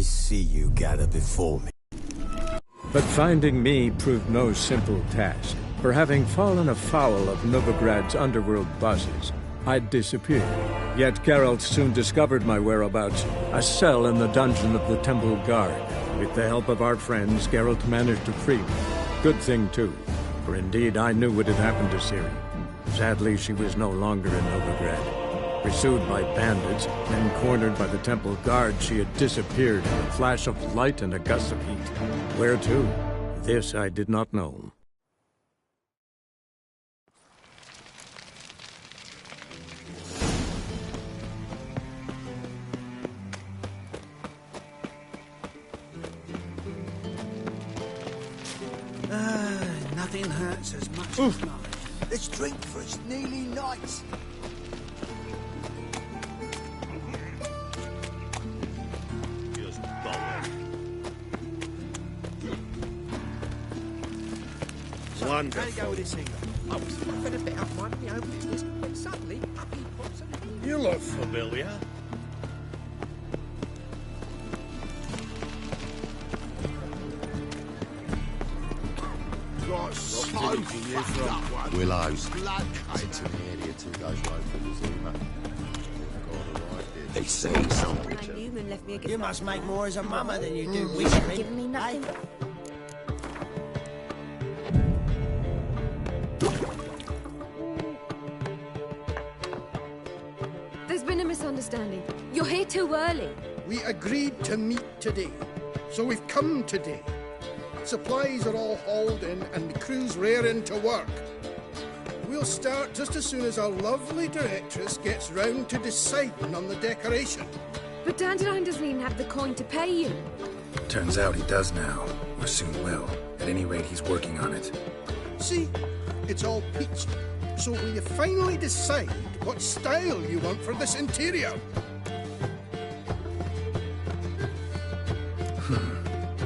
I see you gather before me. But finding me proved no simple task. For having fallen afoul of Novigrad's underworld bosses, I'd disappeared. Yet Geralt soon discovered my whereabouts, a cell in the dungeon of the Temple Guard. With the help of our friends, Geralt managed to free me. Good thing, too, for indeed I knew what had happened to Ciri. Sadly, she was no longer in Novigrad. Pursued by bandits, then cornered by the Temple Guard, she had disappeared in a flash of light and a gust of heat. Where to? This I did not know. Nothing hurts as much as life. Let's drink for it's nearly night. Wonderful. I was laughing a bit up my own business, but suddenly up he pops and... You look familiar. Willow's. Into the area 2 days road for the Zuma. They say something. You must make more as a mama than you do You've whispering. given me nothing. There's been a misunderstanding. You're here too early. We agreed to meet today, so we've come today. Supplies are all hauled in and the crew's raring to work. We'll start just as soon as our lovely directress gets round to deciding on the decoration. But Dandelion doesn't even have the coin to pay you. Turns out he does now, or soon will. At any rate, he's working on it. See, it's all peachy. So will you finally decide what style you want for this interior?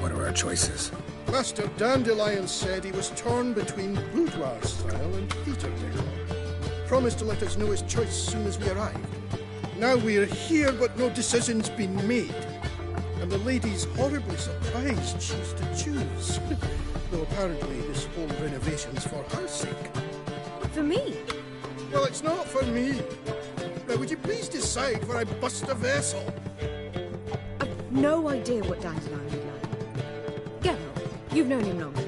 What are our choices? Master Dandelion said he was torn between boudoir style and theatre decor. Promised to let us know his choice as soon as we arrived. Now we're here, but no decision's been made. And the lady's horribly surprised she's to choose. Though apparently this whole renovation's for her sake. For me? Well, it's not for me. Now, would you please decide before I bust a vessel? I've no idea what Dandelion would like. Geralt, you've known him longer.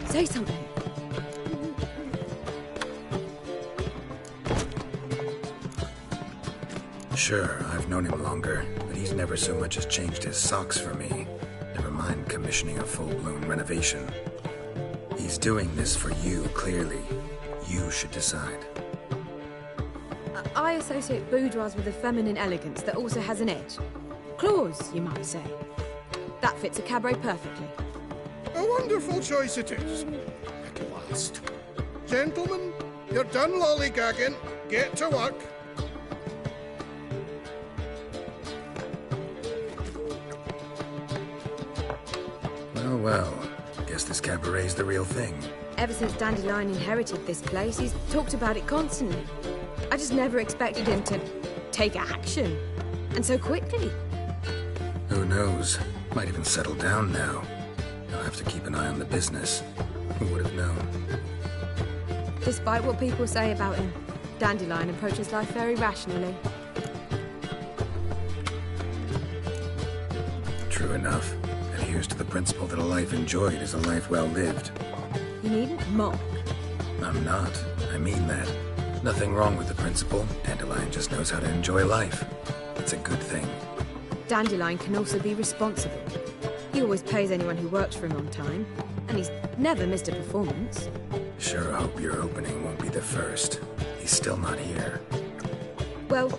Say something. Sure, I've known him longer, but he's never so much as changed his socks for me. Never mind commissioning a full-blown renovation. He's doing this for you, clearly. You should decide. I associate boudoirs with a feminine elegance that also has an edge. Claws, you might say. That fits a cabaret perfectly. A wonderful choice it is. At last. Gentlemen, you're done lollygagging. Get to work. Well, guess this cabaret's the real thing. Ever since Dandelion inherited this place, he's talked about it constantly. I just never expected him to take action. And so quickly. Who knows? Might even settle down now. I'll have to keep an eye on the business. Who would have known? Despite what people say about him, Dandelion approaches life very rationally. True enough. Adheres to the principle that a life enjoyed is a life well lived. You needn't mock. I'm not. I mean that. Nothing wrong with the principle. Dandelion just knows how to enjoy life. It's a good thing. Dandelion can also be responsible. He always pays anyone who works for him on time, and he's never missed a performance. Sure hope your opening won't be the first. He's still not here. Well,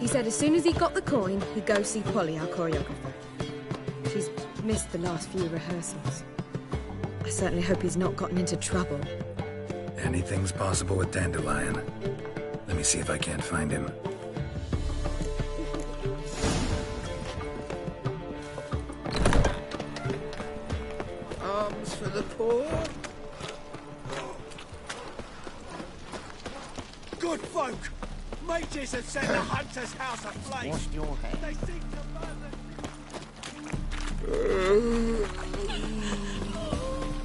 he said as soon as he got the coin, he'd go see Polly, our choreographer. She's missed the last few rehearsals. I certainly hope he's not gotten into trouble. Anything's possible with Dandelion. Let me see if I can't find him. Arms for the poor. Good folk! Mages have set the hunter's house aflame! Wash your hands. They seek to burn the...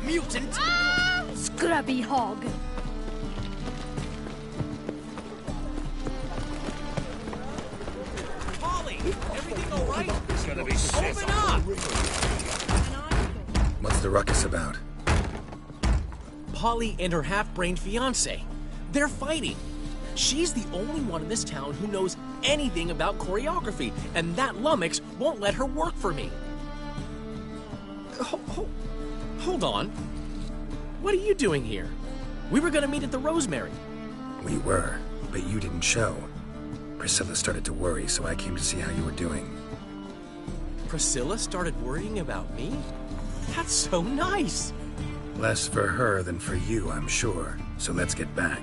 Mutant! Scrubby hog. Polly! Everything alright? It's gonna be shit. Open up! What's the ruckus about? Polly and her half-brained fiancé. They're fighting. She's the only one in this town who knows anything about choreography, and that lummox won't let her work for me. Hold on. What are you doing here? We were gonna meet at the Rosemary. We were, but you didn't show. Priscilla started to worry, so I came to see how you were doing. Priscilla started worrying about me? That's so nice. Less for her than for you, I'm sure. So let's get back.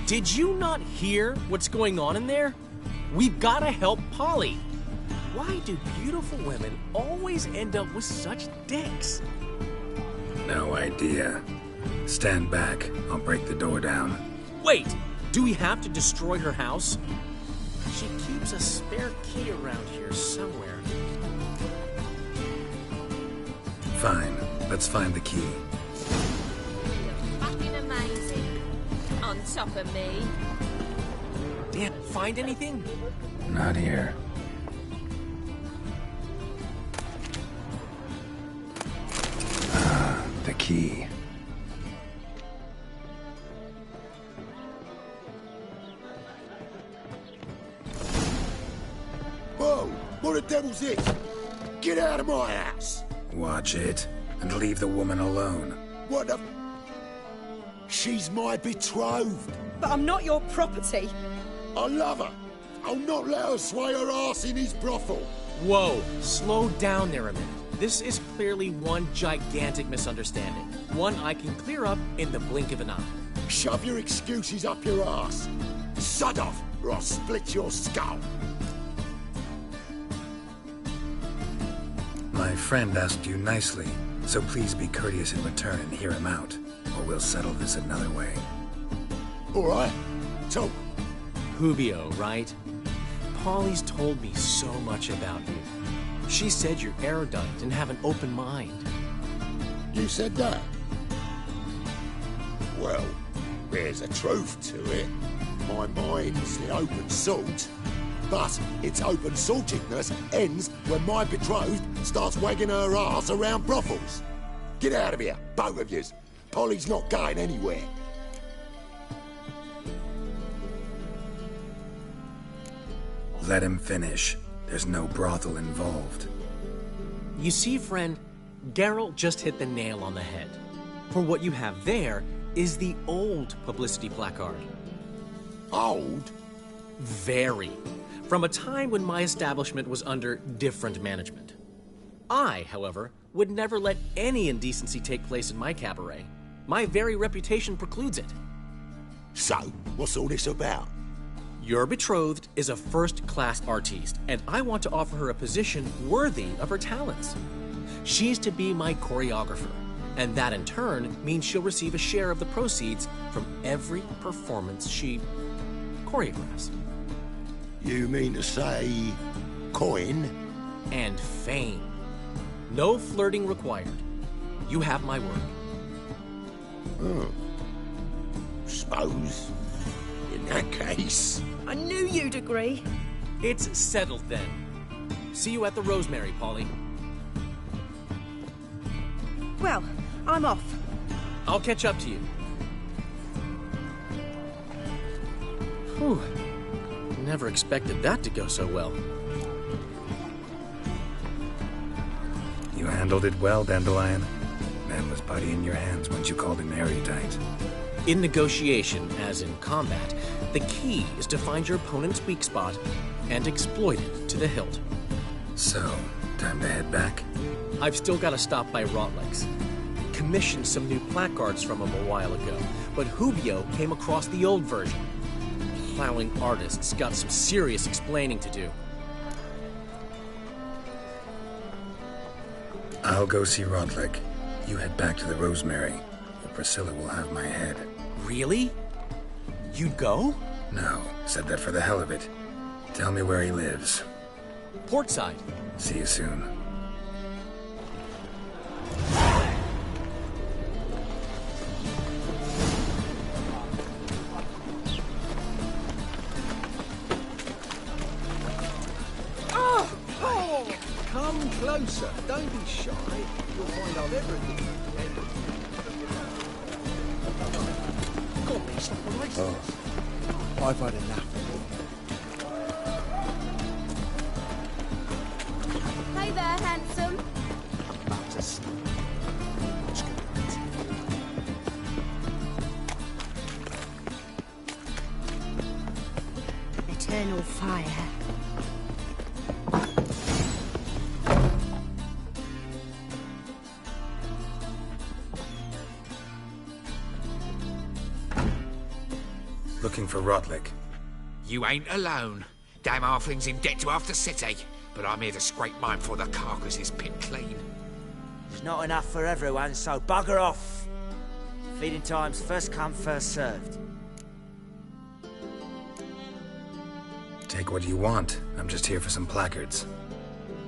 Did you not hear what's going on in there? We've gotta help Polly. Why do beautiful women always end up with such dicks? No idea. Stand back. I'll break the door down. Wait, do we have to destroy her house? She keeps a spare key around here somewhere. Fine. Let's find the key. Fucking amazing. On top of me. Dan, find anything? Not here. The key. Whoa! What the devil's this? Get out of my house! Watch it, and leave the woman alone. What the... She's my betrothed. But I'm not your property. I love her. I'll not let her sway her ass in his brothel. Whoa, slow down there a minute. This is clearly one gigantic misunderstanding. One I can clear up in the blink of an eye. Shove your excuses up your ass. Sod off, or I'll split your skull. My friend asked you nicely, so please be courteous in return and hear him out, or we'll settle this another way. All right, talk. Hubio, right? Polly's told me so much about you. She said you're erudite and have an open mind. You said that? Well, there's a truth to it. My mind's the open salt. But its open saltedness ends when my betrothed starts wagging her ass around brothels. Get out of here, both of yous. Polly's not going anywhere. Let him finish. There's no brothel involved. You see, friend, Geralt just hit the nail on the head. For what you have there is the old publicity placard. Old? Very. From a time when my establishment was under different management. I, however, would never let any indecency take place in my cabaret. My very reputation precludes it. So, what's all this about? Your betrothed is a first-class artiste, and I want to offer her a position worthy of her talents. She's to be my choreographer, and that in turn means she'll receive a share of the proceeds from every performance she choreographs. You mean to say... coin? And fame. No flirting required. You have my word. Suppose. In that case... I knew you'd agree. It's settled then. See you at the Rosemary, Polly. Well, I'm off. I'll catch up to you. Whew. Never expected that to go so well. You handled it well, Dandelion. Man was putty in your hands once you called him erudite. In negotiation, as in combat, the key is to find your opponent's weak spot and exploit it to the hilt. So, time to head back? I've still got to stop by Rotlegs. Commissioned some new placards from him a while ago, but Hubio came across the old version. Plowing artists got some serious explaining to do. I'll go see Rotleg. You head back to the Rosemary, or Priscilla will have my head. Really? You'd go? No, said that for the hell of it. Tell me where he lives. Portside. See you soon. closer. Don't be shy. You'll find I've everything. God, stop the races. Oh. I've had enough. Hey there, handsome. Eternal fire. Looking for Rotlick. You ain't alone. Damn halfling's in debt to half the city, but I'm here to scrape mine before the carcass is picked clean. There's not enough for everyone, so bugger off. Feeding time's first come, first served. Take what you want. I'm just here for some placards.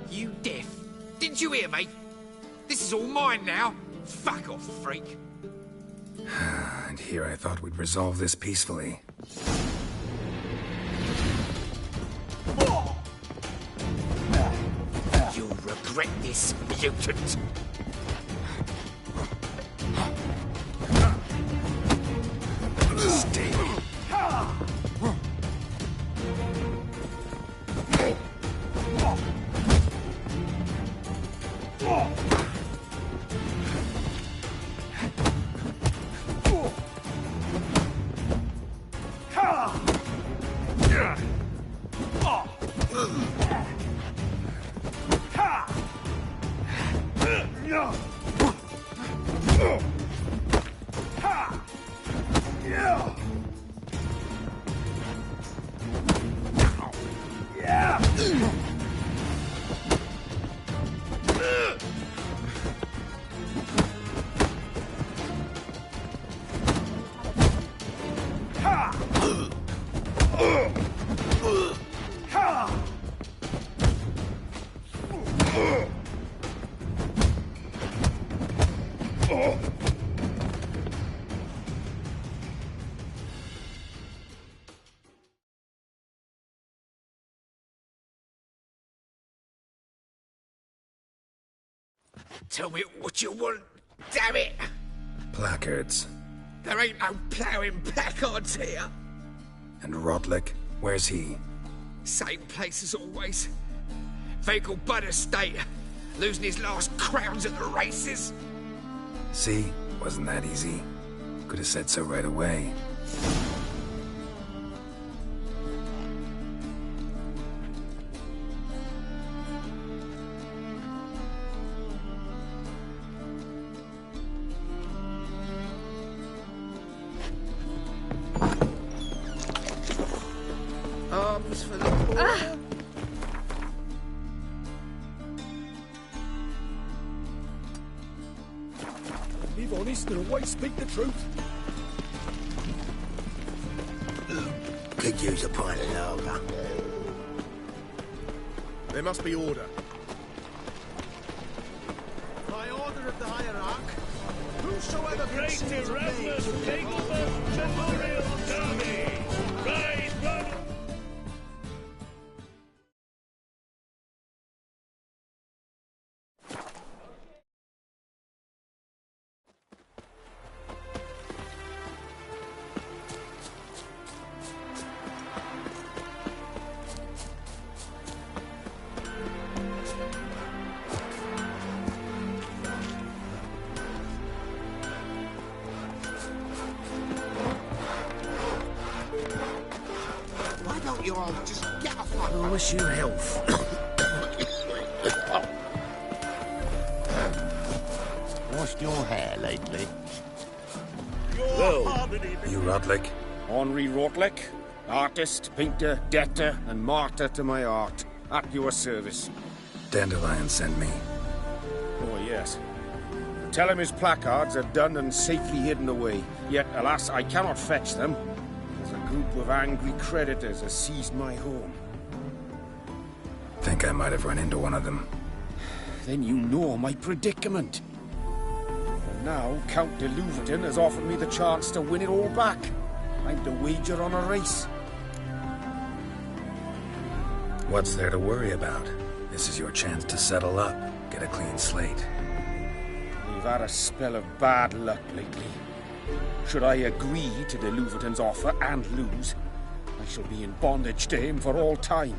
You deaf? Didn't you hear me? This is all mine now. Fuck off, freak. And here I thought we'd resolve this peacefully. You'll regret this, mutant. Stay. Tell me what you want, damn it! Placards. There ain't no ploughing placards here. And Rotlick, where's he? Same place as always. Vehicle Bud Estate. Losing his last crowns at the races. See? Wasn't that easy? Could have said so right away. Arms for the poor. Live honest and always speak the truth. Could use a pint of lager. There must be order. By order of the hierarch, whosoever Great considers Erasmus Dagobert Memorial Derby! Rise, brother! Why don't you all just get off my... I wish you health. Washed your hair lately? You Rotlick? Henri Rotlick, artist, painter, debtor, and martyr to my art. At your service. Dandelion sent me. Oh, yes. Tell him his placards are done and safely hidden away. Yet, alas, I cannot fetch them, as a group of angry creditors has seized my home. Think I might have run into one of them. Then you know my predicament. And now, Count de Louverton has offered me the chance to win it all back. I'm to wager on a race. What's there to worry about? This is your chance to settle up. get a clean slate. We've had a spell of bad luck lately. Should I agree to de Louverton's offer and lose, I shall be in bondage to him for all time.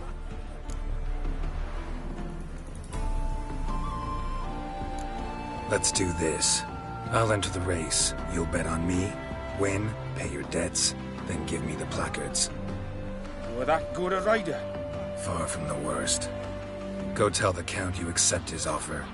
Let's do this. I'll enter the race. You'll bet on me, win, pay your debts, then give me the placards. You are that good a rider? Far from the worst. Go tell the Count you accept his offer.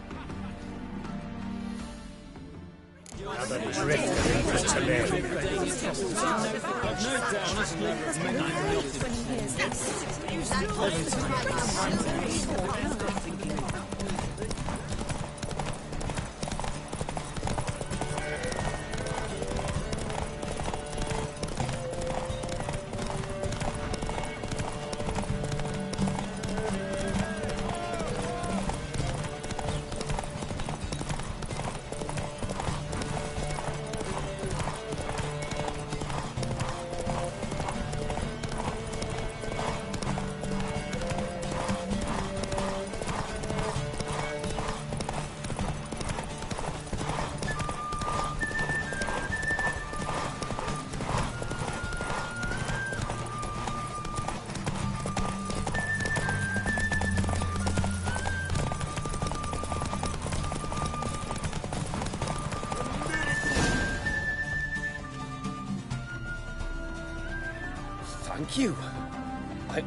Thank you.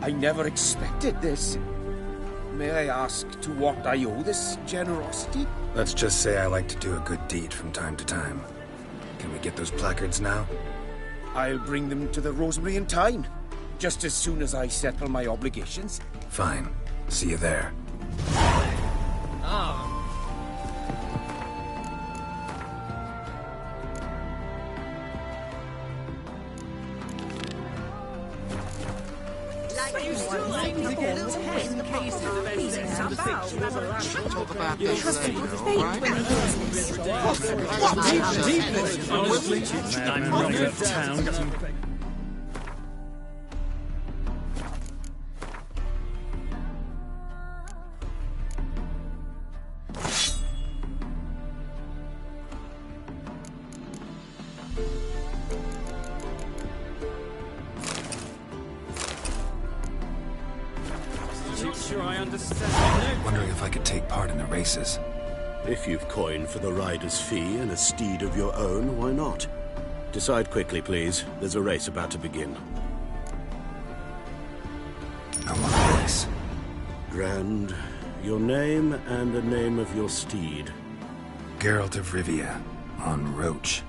I never expected this. May I ask to what I owe this generosity? Let's just say I like to do a good deed from time to time. Can we get those placards now? I'll bring them to the Rosemary in time, just as soon as I settle my obligations. Fine. See you there. Sure, I understand. Wondering if I could take part in the races. If you've coin for the rider's fee and a steed of your own, why not? Decide quickly, please. There's a race about to begin. I want a race. Grand. Your name and the name of your steed. Geralt of Rivia, on Roach.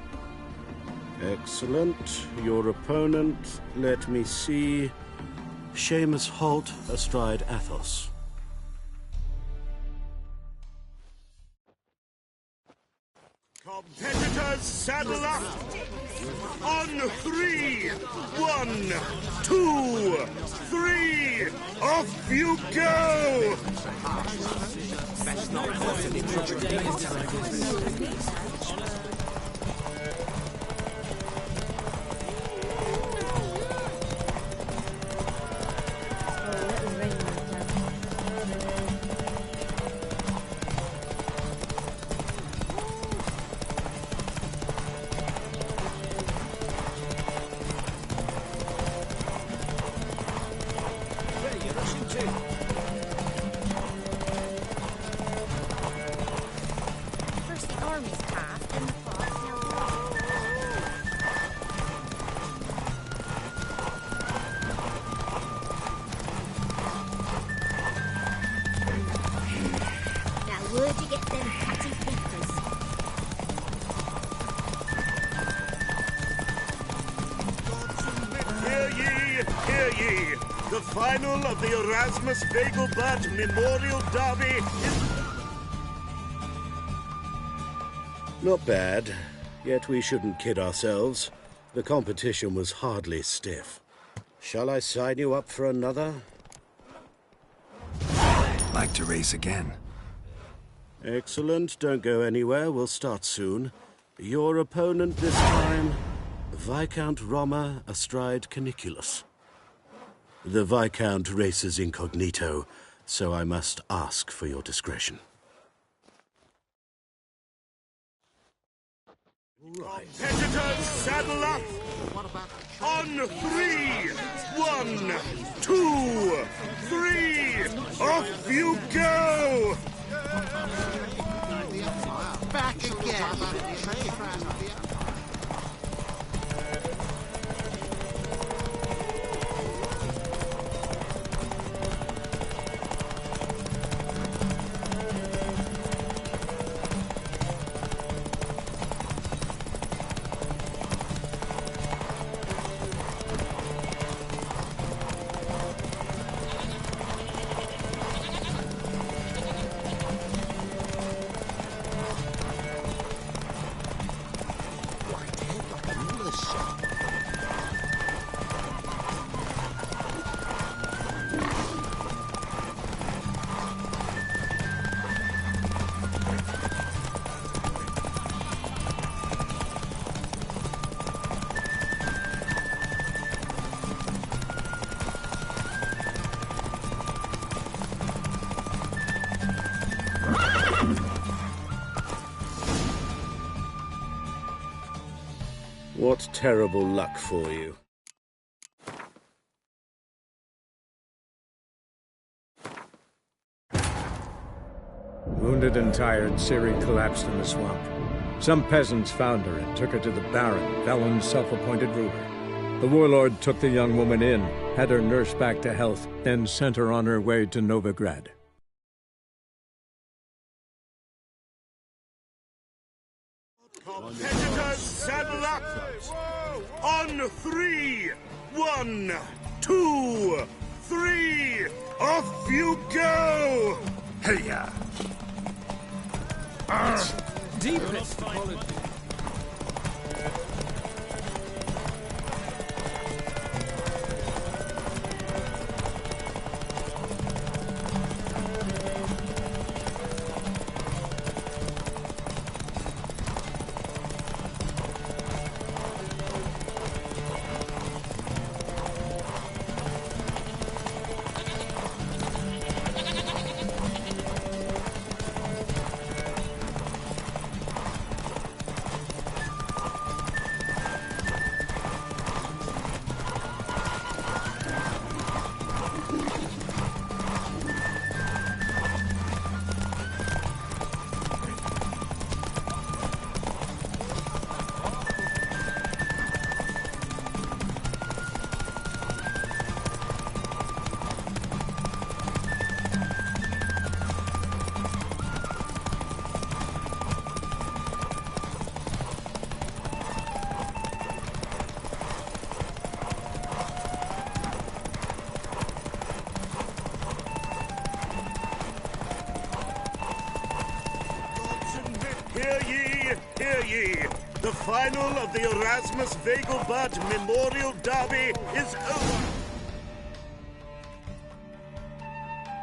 Excellent. Your opponent, let me see... Seamus Holt, astride Athos. Competitors, saddle up! On 3! 1, 2, 3! Off you go! Where'd you get them fatty peppers? Hear ye, hear ye! The final of the Erasmus Vegelbud Memorial Derby is... Not bad. Yet we shouldn't kid ourselves. The competition was hardly stiff. Shall I sign you up for another? Like to race again. Excellent. Don't go anywhere. We'll start soon. Your opponent this time, Viscount Roma astride Caniculus. The Viscount races incognito, so I must ask for your discretion. Competitors, saddle up! On 3! 1, 2, 3! Off you go! Back again. What terrible luck for you. Wounded and tired, Ciri collapsed in the swamp. Some peasants found her and took her to the Baron, Velen's self-appointed ruler. The warlord took the young woman in, had her nursed back to health, then sent her on her way to Novigrad. Competitors, saddle up! On 3! 1, 2, 3! Off you go! Hey-ya! Deepest apology. Hear ye, hear ye! The final of the Erasmus Vegelbud Memorial Derby is over!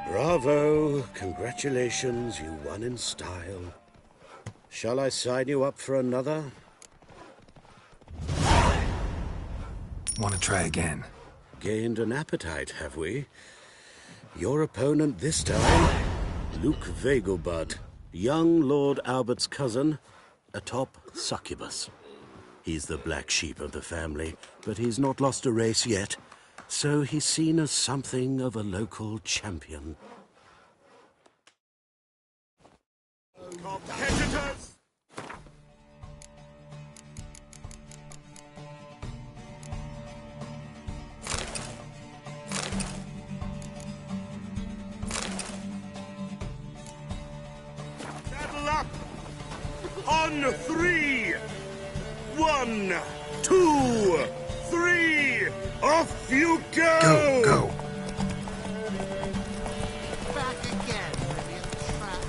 Bravo! Congratulations, you won in style. Shall I sign you up for another? Want to try again? Gained an appetite, have we? Your opponent this time, Luke Vegelbud, young Lord Albert's cousin, atop succubus. He's the black sheep of the family, but he's not lost a race yet, so he's seen as something of a local champion. Competitors! Saddle up! On 3! 1, 2, 3! Off you go! Go, go! Back again, brilliant trap.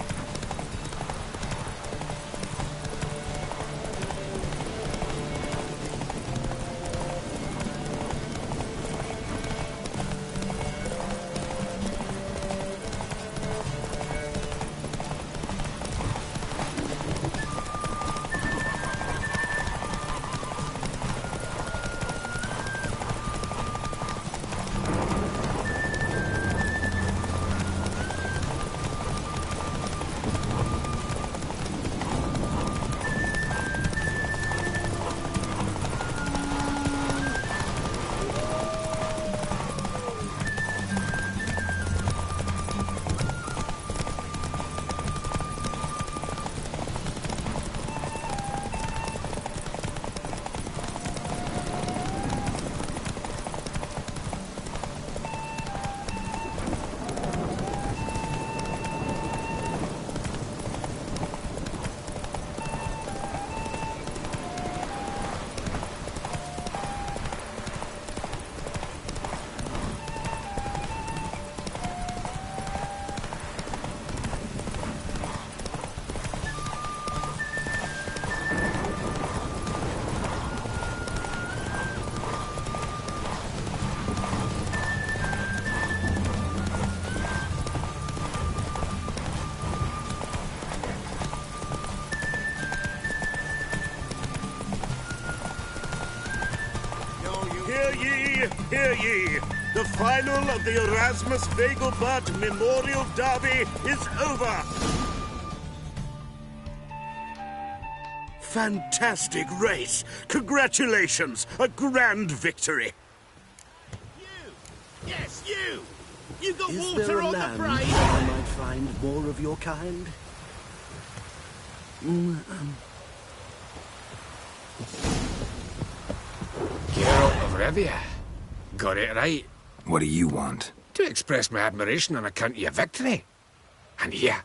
ye, hear ye! The final of the Erasmus Vegelbud Memorial Derby is over! Fantastic race! Congratulations! A grand victory! Yes, you! You got Is water there a on the land brain! where I might find more of your kind? Geralt of Rivia. Got it right. What do you want? To express my admiration on account of your victory. And here,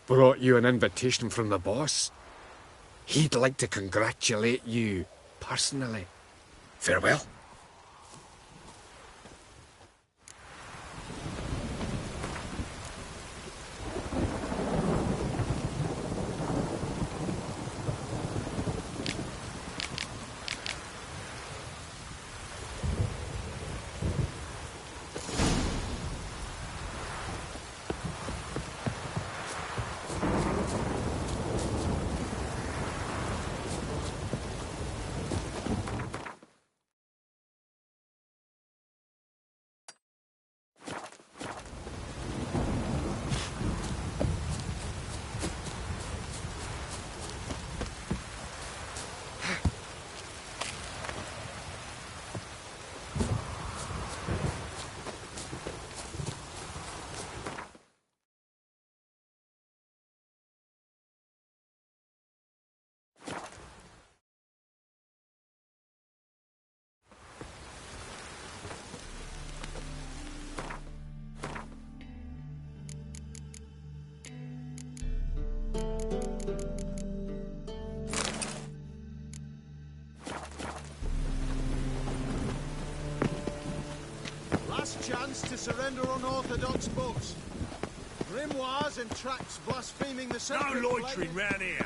brought you an invitation from the boss. He'd like to congratulate you personally. Farewell. Chance to surrender unorthodox books. Grimoires and tracts blaspheming the sacred... No loitering round here!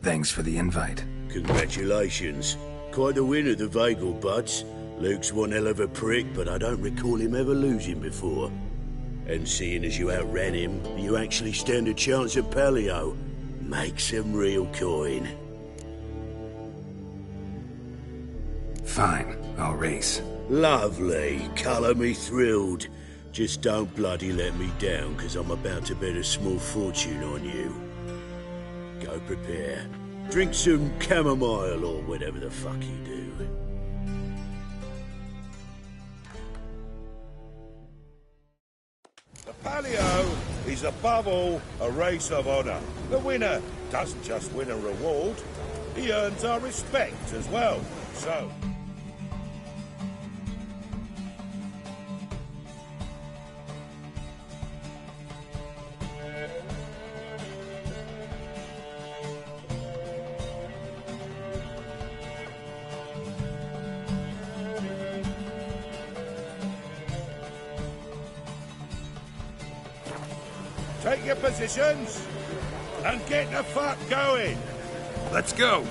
Thanks for the invite. Congratulations. Quite a winner, the Vegelbuds. Luke's one hell of a prick, but I don't recall him ever losing before. And seeing as you outran him, you actually stand a chance at Paleo. Make some real coin. Fine, I'll race. Lovely. Colour me thrilled. Just don't bloody let me down, because I'm about to bet a small fortune on you. Go prepare. Drink some chamomile or whatever the fuck you do. The Palio is above all a race of honour. The winner doesn't just win a reward, he earns our respect as well. So... take your positions and get the fuck going. Let's go.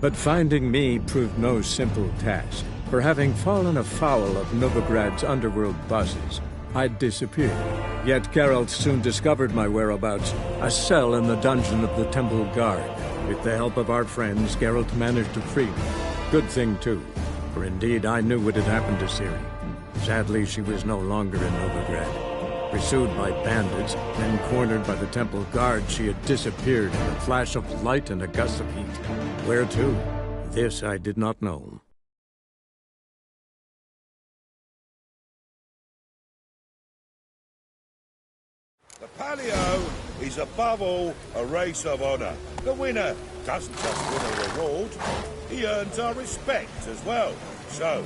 But finding me proved no simple task. For having fallen afoul of Novigrad's underworld bosses, I'd disappeared. Yet Geralt soon discovered my whereabouts, a cell in the dungeon of the Temple Guard. With the help of our friends, Geralt managed to free me. Good thing, too, for indeed I knew what had happened to Ciri. Sadly, she was no longer in Novigrad. Pursued by bandits, then cornered by the Temple Guard, she had disappeared in a flash of light and a gust of heat. Where to? This I did not know. The Palio is above all a race of honour. The winner doesn't just win a reward, he earns our respect as well. So,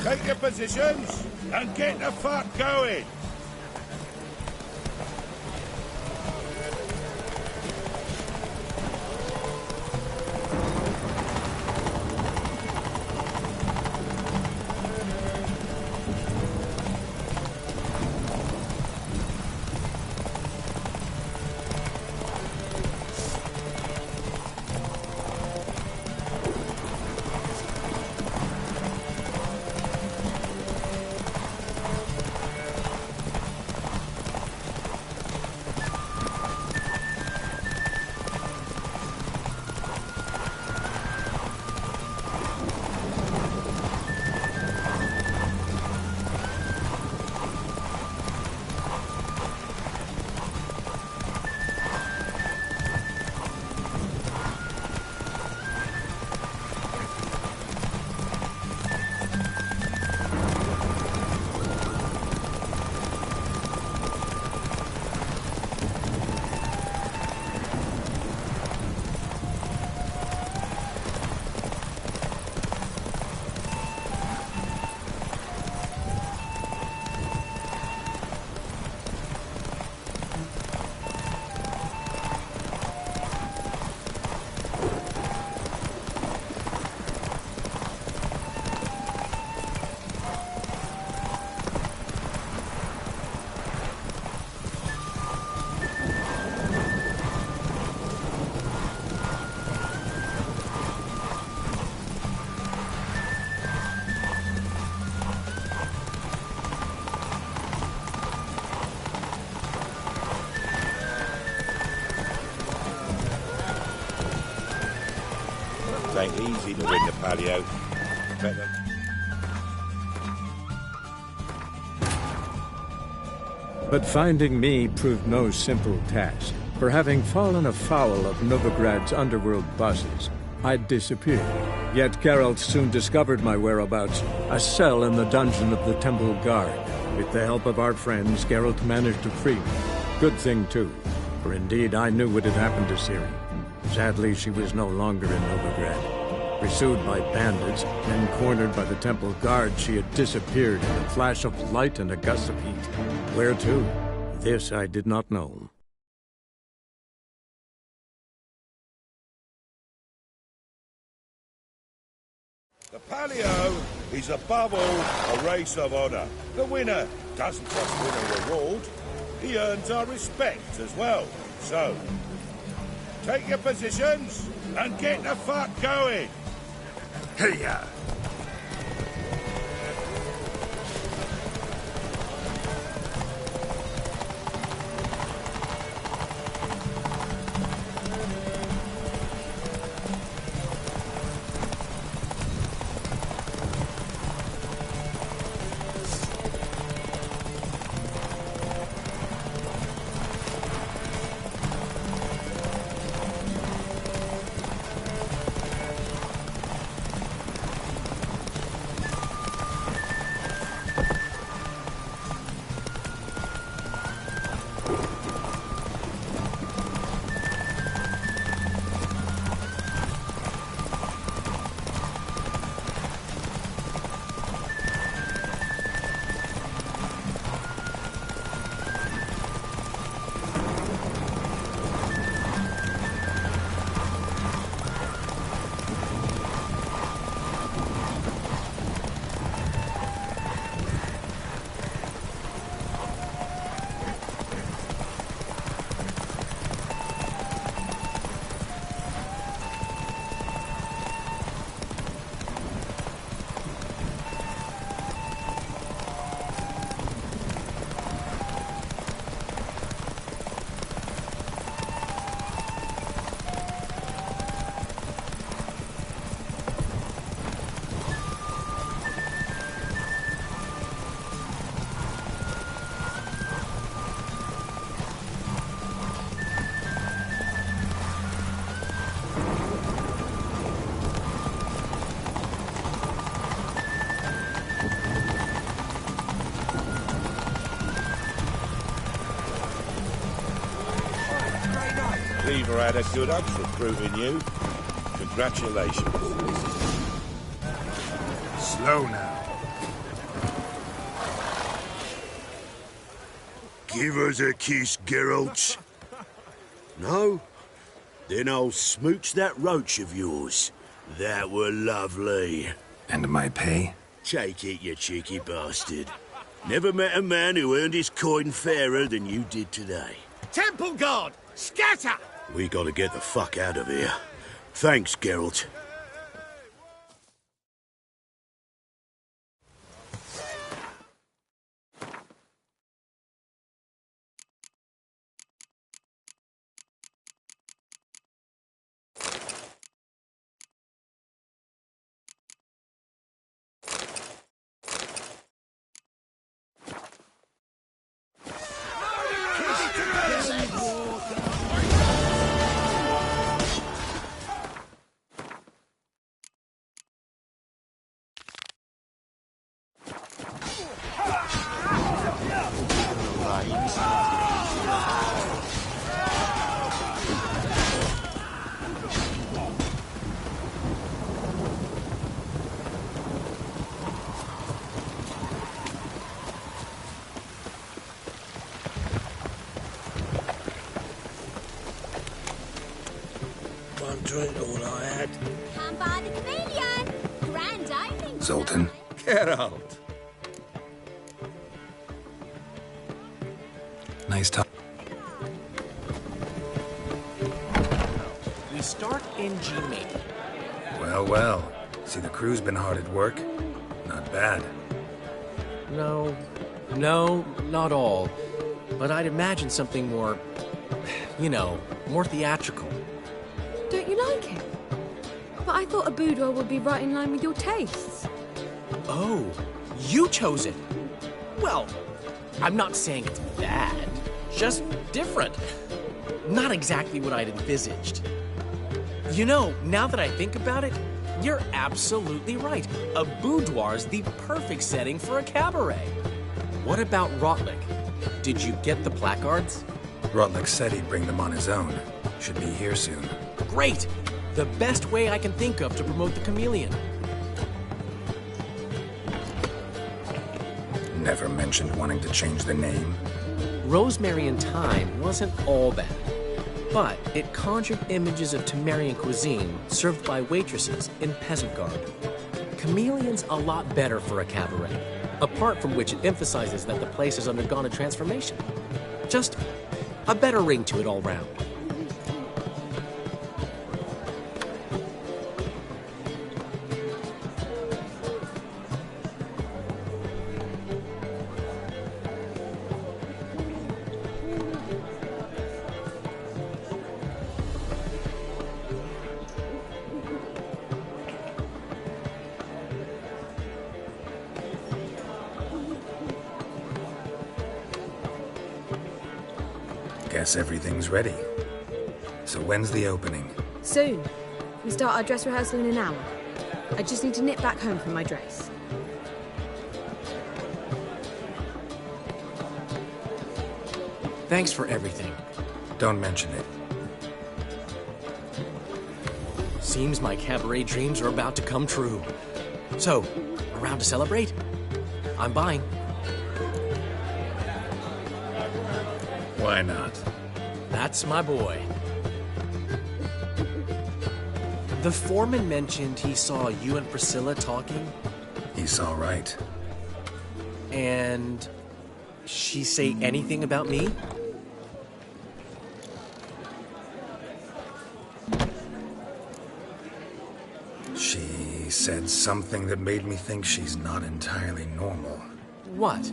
take your positions and get the fuck going. ain't easy to win the Palio. Better. But finding me proved no simple task. For having fallen afoul of Novigrad's underworld bosses, I'd disappeared. Yet Geralt soon discovered my whereabouts, a cell in the dungeon of the Temple Guard. With the help of our friends, Geralt managed to free me. Good thing, too, for indeed I knew what had happened to Ciri. Sadly, she was no longer in Novigrad. Pursued by bandits, then cornered by the Temple Guard, she had disappeared in a flash of light and a gust of heat. Where to? This I did not know. The Palio is above all a race of honour. The winner doesn't just win a reward, he earns our respect as well. So, take your positions and get the fuck going. Hey-ya! Cleaver had a good odds recruiting you. Congratulations. Slow now. Give us a kiss, Geralt. No? Then I'll smooch that roach of yours. That were lovely. And my pay? Take it, you cheeky bastard. Never met a man who earned his coin fairer than you did today. Temple Guard! Scatter! We gotta get the fuck out of here. Thanks, Geralt. Drink all I had. Come by the chameleon. Grand opening. Zoltan? Get out. Nice talk. We start in G-Main. Well, well. See, the crew's been hard at work. Not bad. No, not all. But I'd imagine something more, you know, more theatrical. Don't you like it? But I thought a boudoir would be right in line with your tastes. Oh, you chose it. Well, I'm not saying it's bad, just different. Not exactly what I'd envisaged. You know, now that I think about it, you're absolutely right. A boudoir's the perfect setting for a cabaret. What about Rotlick? Did you get the placards? Rotlick said he'd bring them on his own. Should be here soon. Great! The best way I can think of to promote the Chameleon. Never mentioned wanting to change the name. Rosemary and Thyme wasn't all bad, but it conjured images of Temerian cuisine served by waitresses in peasant garb. Chameleon's a lot better for a cabaret, apart from which it emphasizes that the place has undergone a transformation. Just a better ring to it all round. Guess everything's ready. So when's the opening? Soon. We start our dress rehearsal in an hour. I just need to nip back home for my dress. Thanks for everything. Don't mention it. Seems my cabaret dreams are about to come true. So, around to celebrate? I'm buying. Why not? That's my boy. The foreman mentioned he saw you and Priscilla talking. He saw right. And she say anything about me? She said something that made me think she's not entirely normal. What?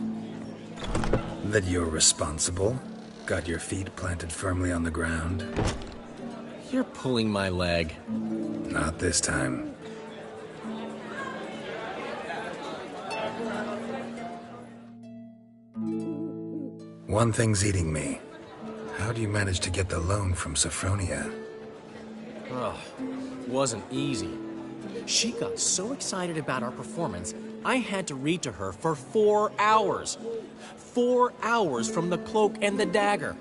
That you're responsible. Got your feet planted firmly on the ground. You're pulling my leg. Not this time. One thing's eating me. How do you manage to get the loan from Sophronia? Ugh, wasn't easy. She got so excited about our performance, I had to read to her for 4 hours. 4 hours from the Cloak and the Dagger.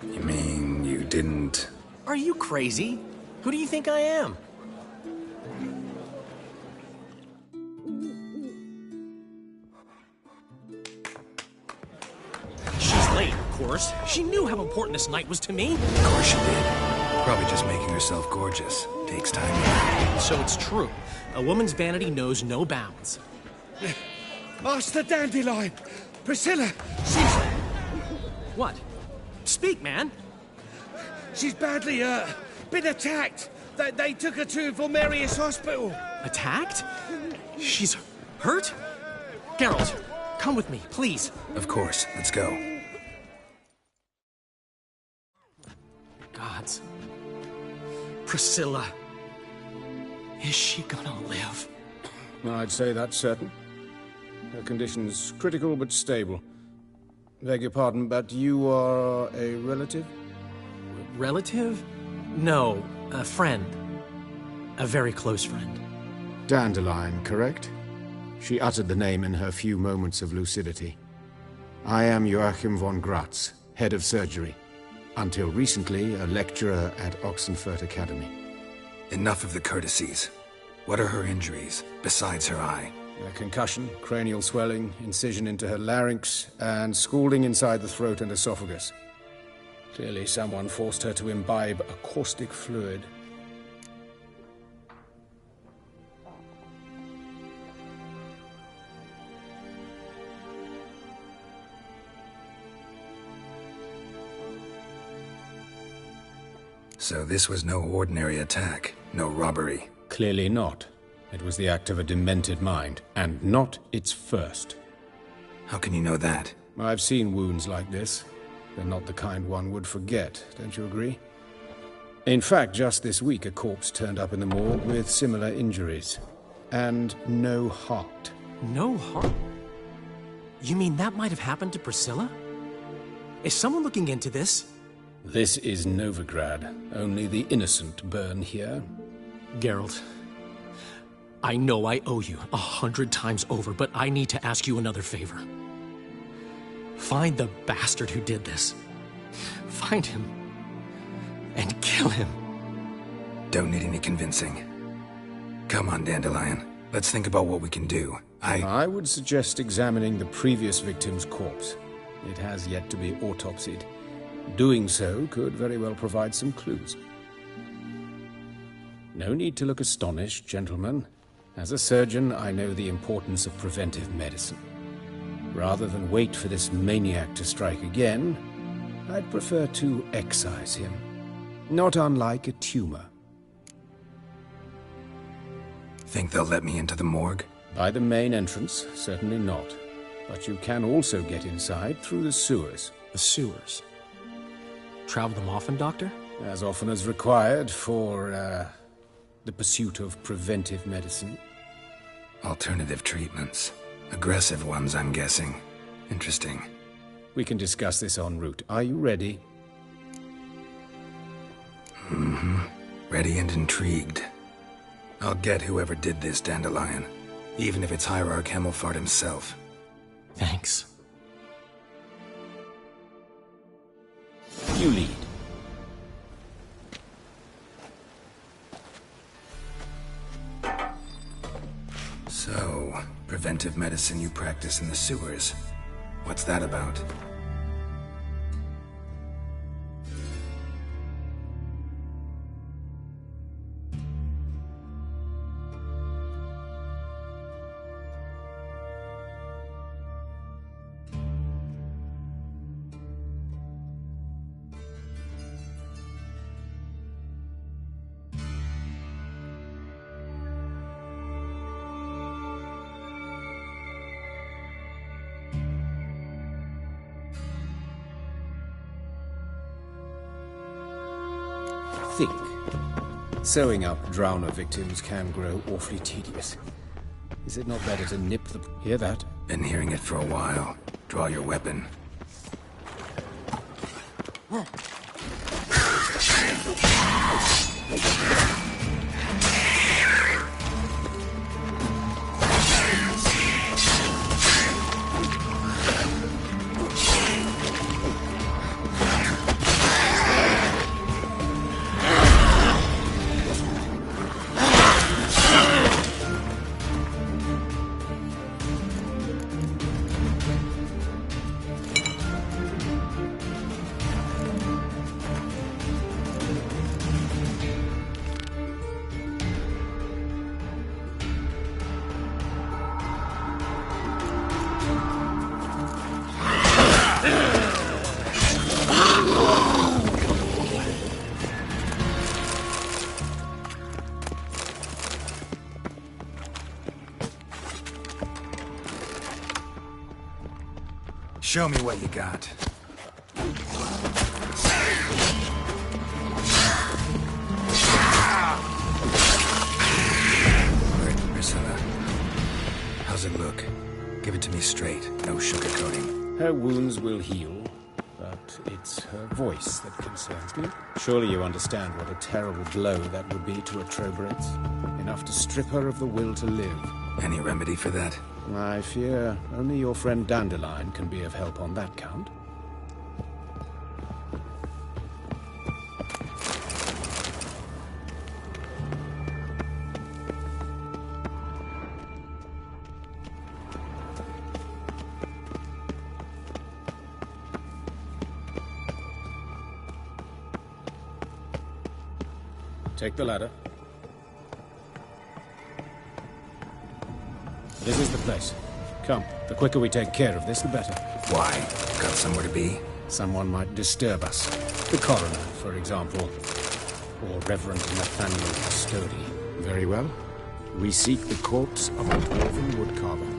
You mean you didn't... Are you crazy? Who do you think I am? She's late, of course. She knew how important this night was to me. Of course she did. Probably just making herself gorgeous. Takes time. So it's true. A woman's vanity knows no bounds. Master Dandelion! Priscilla! She's... What? Speak, man! She's badly, been attacked. They took her to Vulmerius Hospital. Attacked? She's hurt? Geralt, come with me, please. Of course. Let's go. Gods. Priscilla. Is she gonna live? I'd say that's certain. Her condition's critical but stable. Beg your pardon, but you are a relative? Relative? No, a friend. A very close friend. Dandelion, correct? She uttered the name in her few moments of lucidity. I am Joachim von Gratz, head of surgery. Until recently, a lecturer at Oxenfurt Academy. Enough of the courtesies. What are her injuries, besides her eye? A concussion, cranial swelling, incision into her larynx, and scalding inside the throat and esophagus. Clearly someone forced her to imbibe a caustic fluid. So this was no ordinary attack, no robbery. Clearly not. It was the act of a demented mind, and not its first. How can you know that? I've seen wounds like this. They're not the kind one would forget, don't you agree? In fact, just this week, a corpse turned up in the morgue with similar injuries. And no heart. No heart? You mean that might have happened to Priscilla? Is someone looking into this? This is Novigrad. Only the innocent burn here. Geralt, I know I owe you 100 times over, but I need to ask you another favor. Find the bastard who did this. Find him. And kill him. Don't need any convincing. Come on, Dandelion. Let's think about what we can do. I would suggest examining the previous victim's corpse. It has yet to be autopsied. Doing so could very well provide some clues. No need to look astonished, gentlemen. As a surgeon, I know the importance of preventive medicine. Rather than wait for this maniac to strike again, I'd prefer to excise him. Not unlike a tumor. Think they'll let me into the morgue? By the main entrance, certainly not. But you can also get inside through the sewers. The sewers? Travel them often, Doctor? As often as required for, the pursuit of preventive medicine. Alternative treatments. Aggressive ones, I'm guessing. Interesting. We can discuss this en route. Are you ready? Mm-hmm. Ready and intrigued. I'll get whoever did this, Dandelion. Even if it's Hierarch Hemmelfart himself. Thanks. You lead. So, preventive medicine you practice in the sewers. What's that about? Think. Sewing up drowner victims can grow awfully tedious. Is it not better to nip the... Hear that? Been hearing it for a while. Draw your weapon. Show me what you got. Priscilla. How's it look? Give it to me straight, no sugarcoating. Her wounds will heal, but it's her voice that concerns me. Surely you understand what a terrible blow that would be to a Trobritz. Enough to strip her of the will to live. Any remedy for that? I fear only your friend Dandelion can be of help on that count. Take the ladder. This is the place. Come, the quicker we take care of this, the better. Why? Got somewhere to be? Someone might disturb us. The coroner, for example. Or Reverend Nathaniel Custody. Very well. We seek the corpse of a dwarven woodcarver.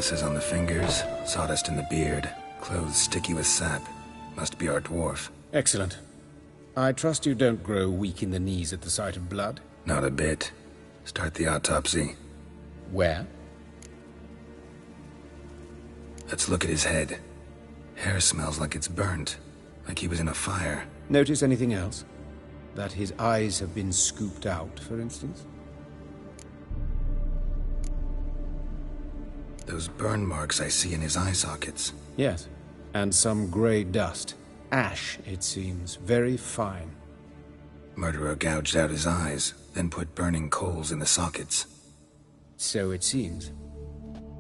Calluses on the fingers, sawdust in the beard, clothes sticky with sap. Must be our dwarf. Excellent. I trust you don't grow weak in the knees at the sight of blood? Not a bit. Start the autopsy. Where? Let's look at his head. Hair smells like it's burnt, like he was in a fire. Notice anything else? That his eyes have been scooped out, for instance? Those burn marks I see in his eye sockets. Yes, and some grey dust. Ash, it seems. Very fine. Murderer gouged out his eyes, then put burning coals in the sockets. So it seems.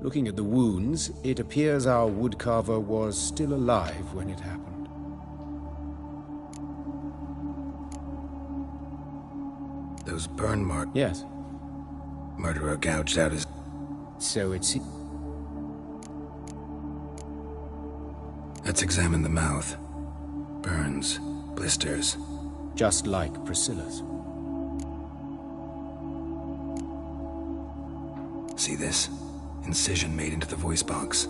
Looking at the wounds, it appears our woodcarver was still alive when it happened. Those burn marks... Yes. Murderer gouged out his... So it seems... Let's examine the mouth. Burns, blisters. Just like Priscilla's. See this? Incision made into the voice box.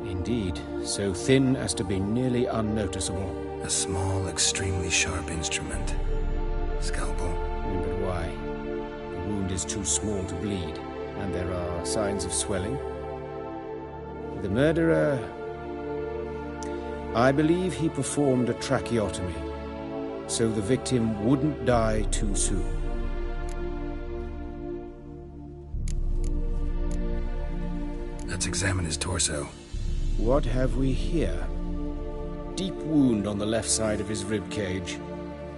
Indeed, so thin as to be nearly unnoticeable. A small, extremely sharp instrument. Scalpel. But why? The wound is too small to bleed, and there are signs of swelling. The murderer... I believe he performed a tracheotomy, so the victim wouldn't die too soon. Let's examine his torso. What have we here? Deep wound on the left side of his rib cage,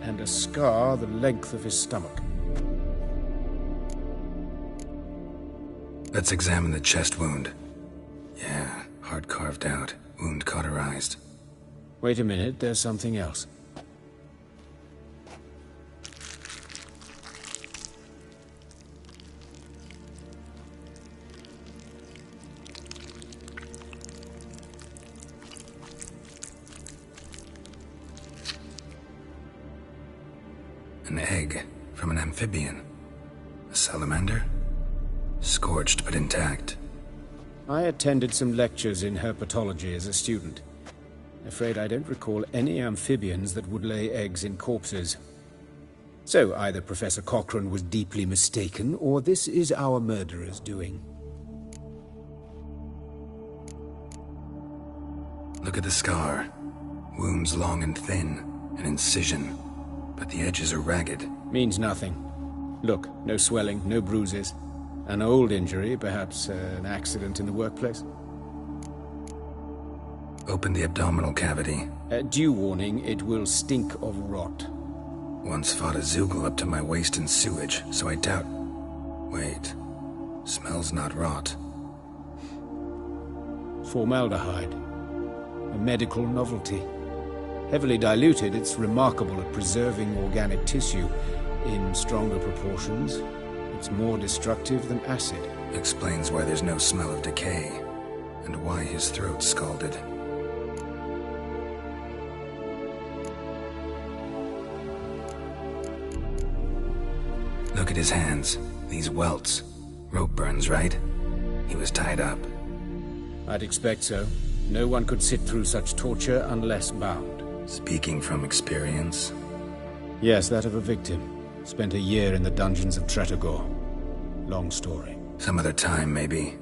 and a scar the length of his stomach. Let's examine the chest wound. Yeah, heart carved out, wound cauterized. Wait a minute, there's something else. An egg from an amphibian. A salamander? Scorched but intact. I attended some lectures in herpetology as a student. Afraid I don't recall any amphibians that would lay eggs in corpses. So either Professor Cochrane was deeply mistaken, or this is our murderer's doing. Look at the scar. Wounds long and thin, an incision. But the edges are ragged. Means nothing. Look, no swelling, no bruises. An old injury, perhaps an accident in the workplace. Open the abdominal cavity. Due warning, it will stink of rot. Once fought a Zoogle up to my waist in sewage, so I doubt... Wait. Smells not rot. Formaldehyde. A medical novelty. Heavily diluted, it's remarkable at preserving organic tissue. In stronger proportions, it's more destructive than acid. Explains why there's no smell of decay, and why his throat's scalded. Look at his hands. These welts. Rope burns, right? He was tied up. I'd expect so. No one could sit through such torture unless bound. Speaking from experience? Yes, that of a victim. Spent a year in the dungeons of Tretogor. Long story. Some other time, maybe.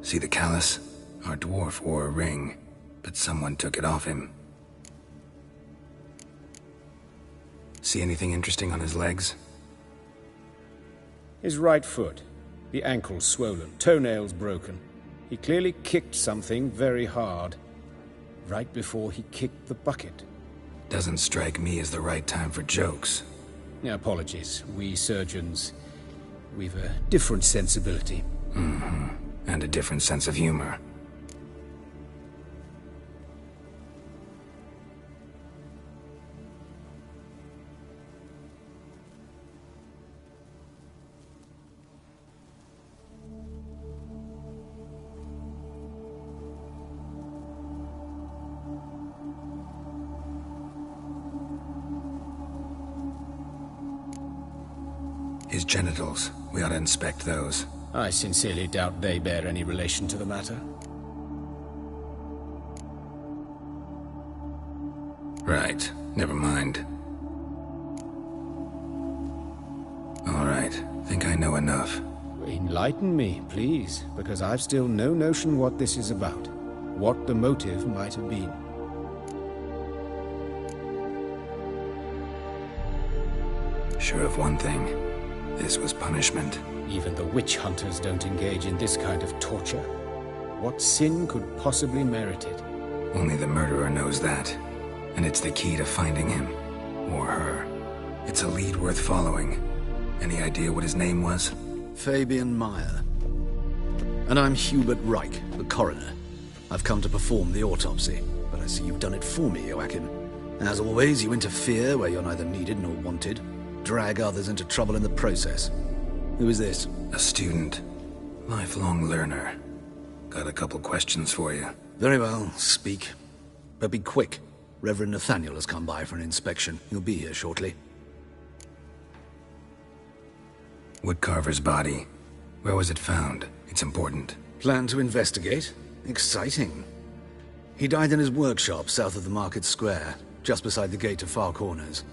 See the callus? Our dwarf wore a ring, but someone took it off him. See anything interesting on his legs? His right foot. The ankle swollen, toenails broken. He clearly kicked something very hard. Right before he kicked the bucket. Doesn't strike me as the right time for jokes. Apologies. We surgeons, we've a different sensibility. Mm-hmm. And a different sense of humor. His genitals. We ought to inspect those. I sincerely doubt they bear any relation to the matter. Right. Never mind. All right. Think I know enough. Enlighten me, please, because I've still no notion what this is about. What the motive might have been. Sure of one thing. This was punishment. Even the witch hunters don't engage in this kind of torture. What sin could possibly merit it? Only the murderer knows that. And it's the key to finding him. Or her. It's a lead worth following. Any idea what his name was? Fabian Meyer. And I'm Hubert Reich, the coroner. I've come to perform the autopsy, but I see you've done it for me, Joachim. As always, you interfere where you're neither needed nor wanted. Drag others into trouble in the process. Who is this? A student. Lifelong learner. Got a couple questions for you. Very well, speak. But be quick. Reverend Nathaniel has come by for an inspection. He'll be here shortly. Woodcarver's body. Where was it found? It's important. Plan to investigate? Exciting. He died in his workshop south of the market square, just beside the gate to Far Corners.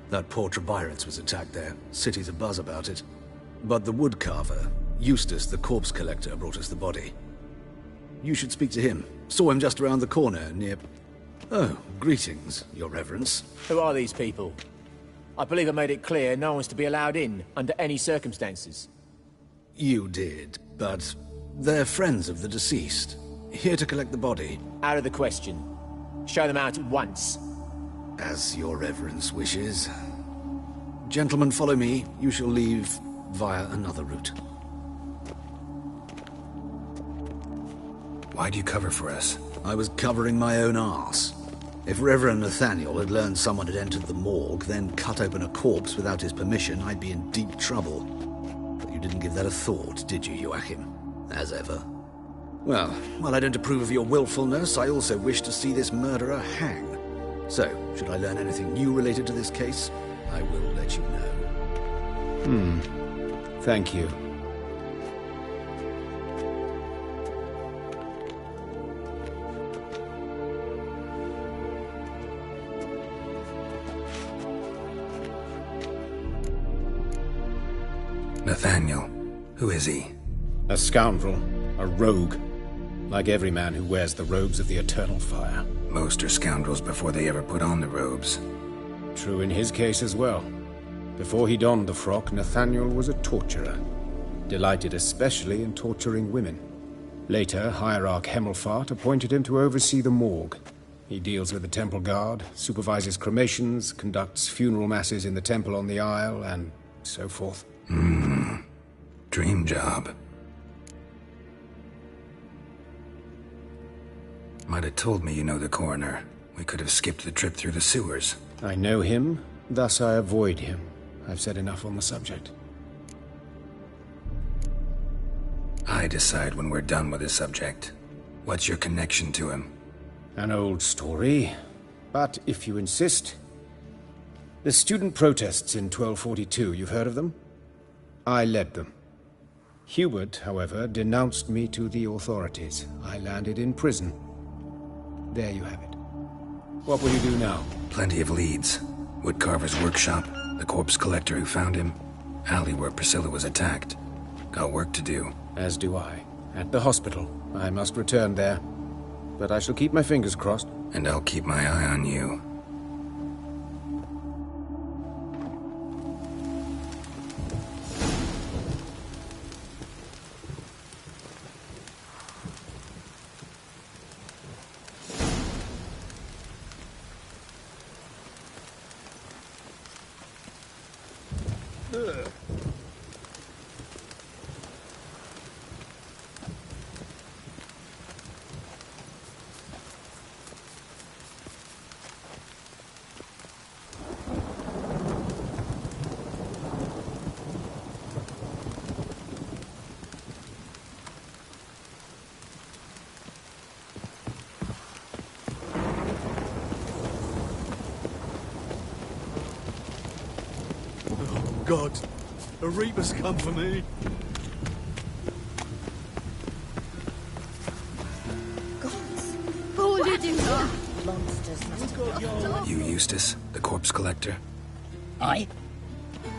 That poor Trebyritz was attacked there. City's abuzz about it. But the woodcarver, Eustace the corpse collector, brought us the body. You should speak to him. Saw him just around the corner near... Oh, greetings, Your Reverence. Who are these people? I believe I made it clear no one's to be allowed in, under any circumstances. You did, but they're friends of the deceased. Here to collect the body. Out of the question. Show them out at once. As Your Reverence wishes. Gentlemen, follow me. You shall leave via another route. Why'd you cover for us? I was covering my own arse. If Reverend Nathaniel had learned someone had entered the morgue, then cut open a corpse without his permission, I'd be in deep trouble. But you didn't give that a thought, did you, Joachim? As ever. Well, while I don't approve of your willfulness, I also wish to see this murderer hang. So, should I learn anything new related to this case, I will let you know. Thank you. Nathaniel. Who is he? A scoundrel. A rogue. Like every man who wears the robes of the Eternal Fire. Most are scoundrels before they ever put on the robes. True in his case as well. Before he donned the frock, Nathaniel was a torturer. Delighted especially in torturing women. Later, Hierarch Hemmelfart appointed him to oversee the morgue. He deals with the temple guard, supervises cremations, conducts funeral masses in the temple on the Isle, and so forth. Dream job. Might have told me you know the coroner. We could have skipped the trip through the sewers. I know him, thus I avoid him. I've said enough on the subject. I decide when we're done with the subject. What's your connection to him? An old story, but if you insist. The student protests in 1242, you've heard of them? I led them. Hubert, however, denounced me to the authorities. I landed in prison. There you have it. What will you do now? Plenty of leads. Woodcarver's workshop, the corpse collector who found him, alley where Priscilla was attacked. Got work to do. As do I. At the hospital. I must return there. But I shall keep my fingers crossed. And I'll keep my eye on you. God, a Reaper's come for me. You Eustace, the corpse collector? Aye?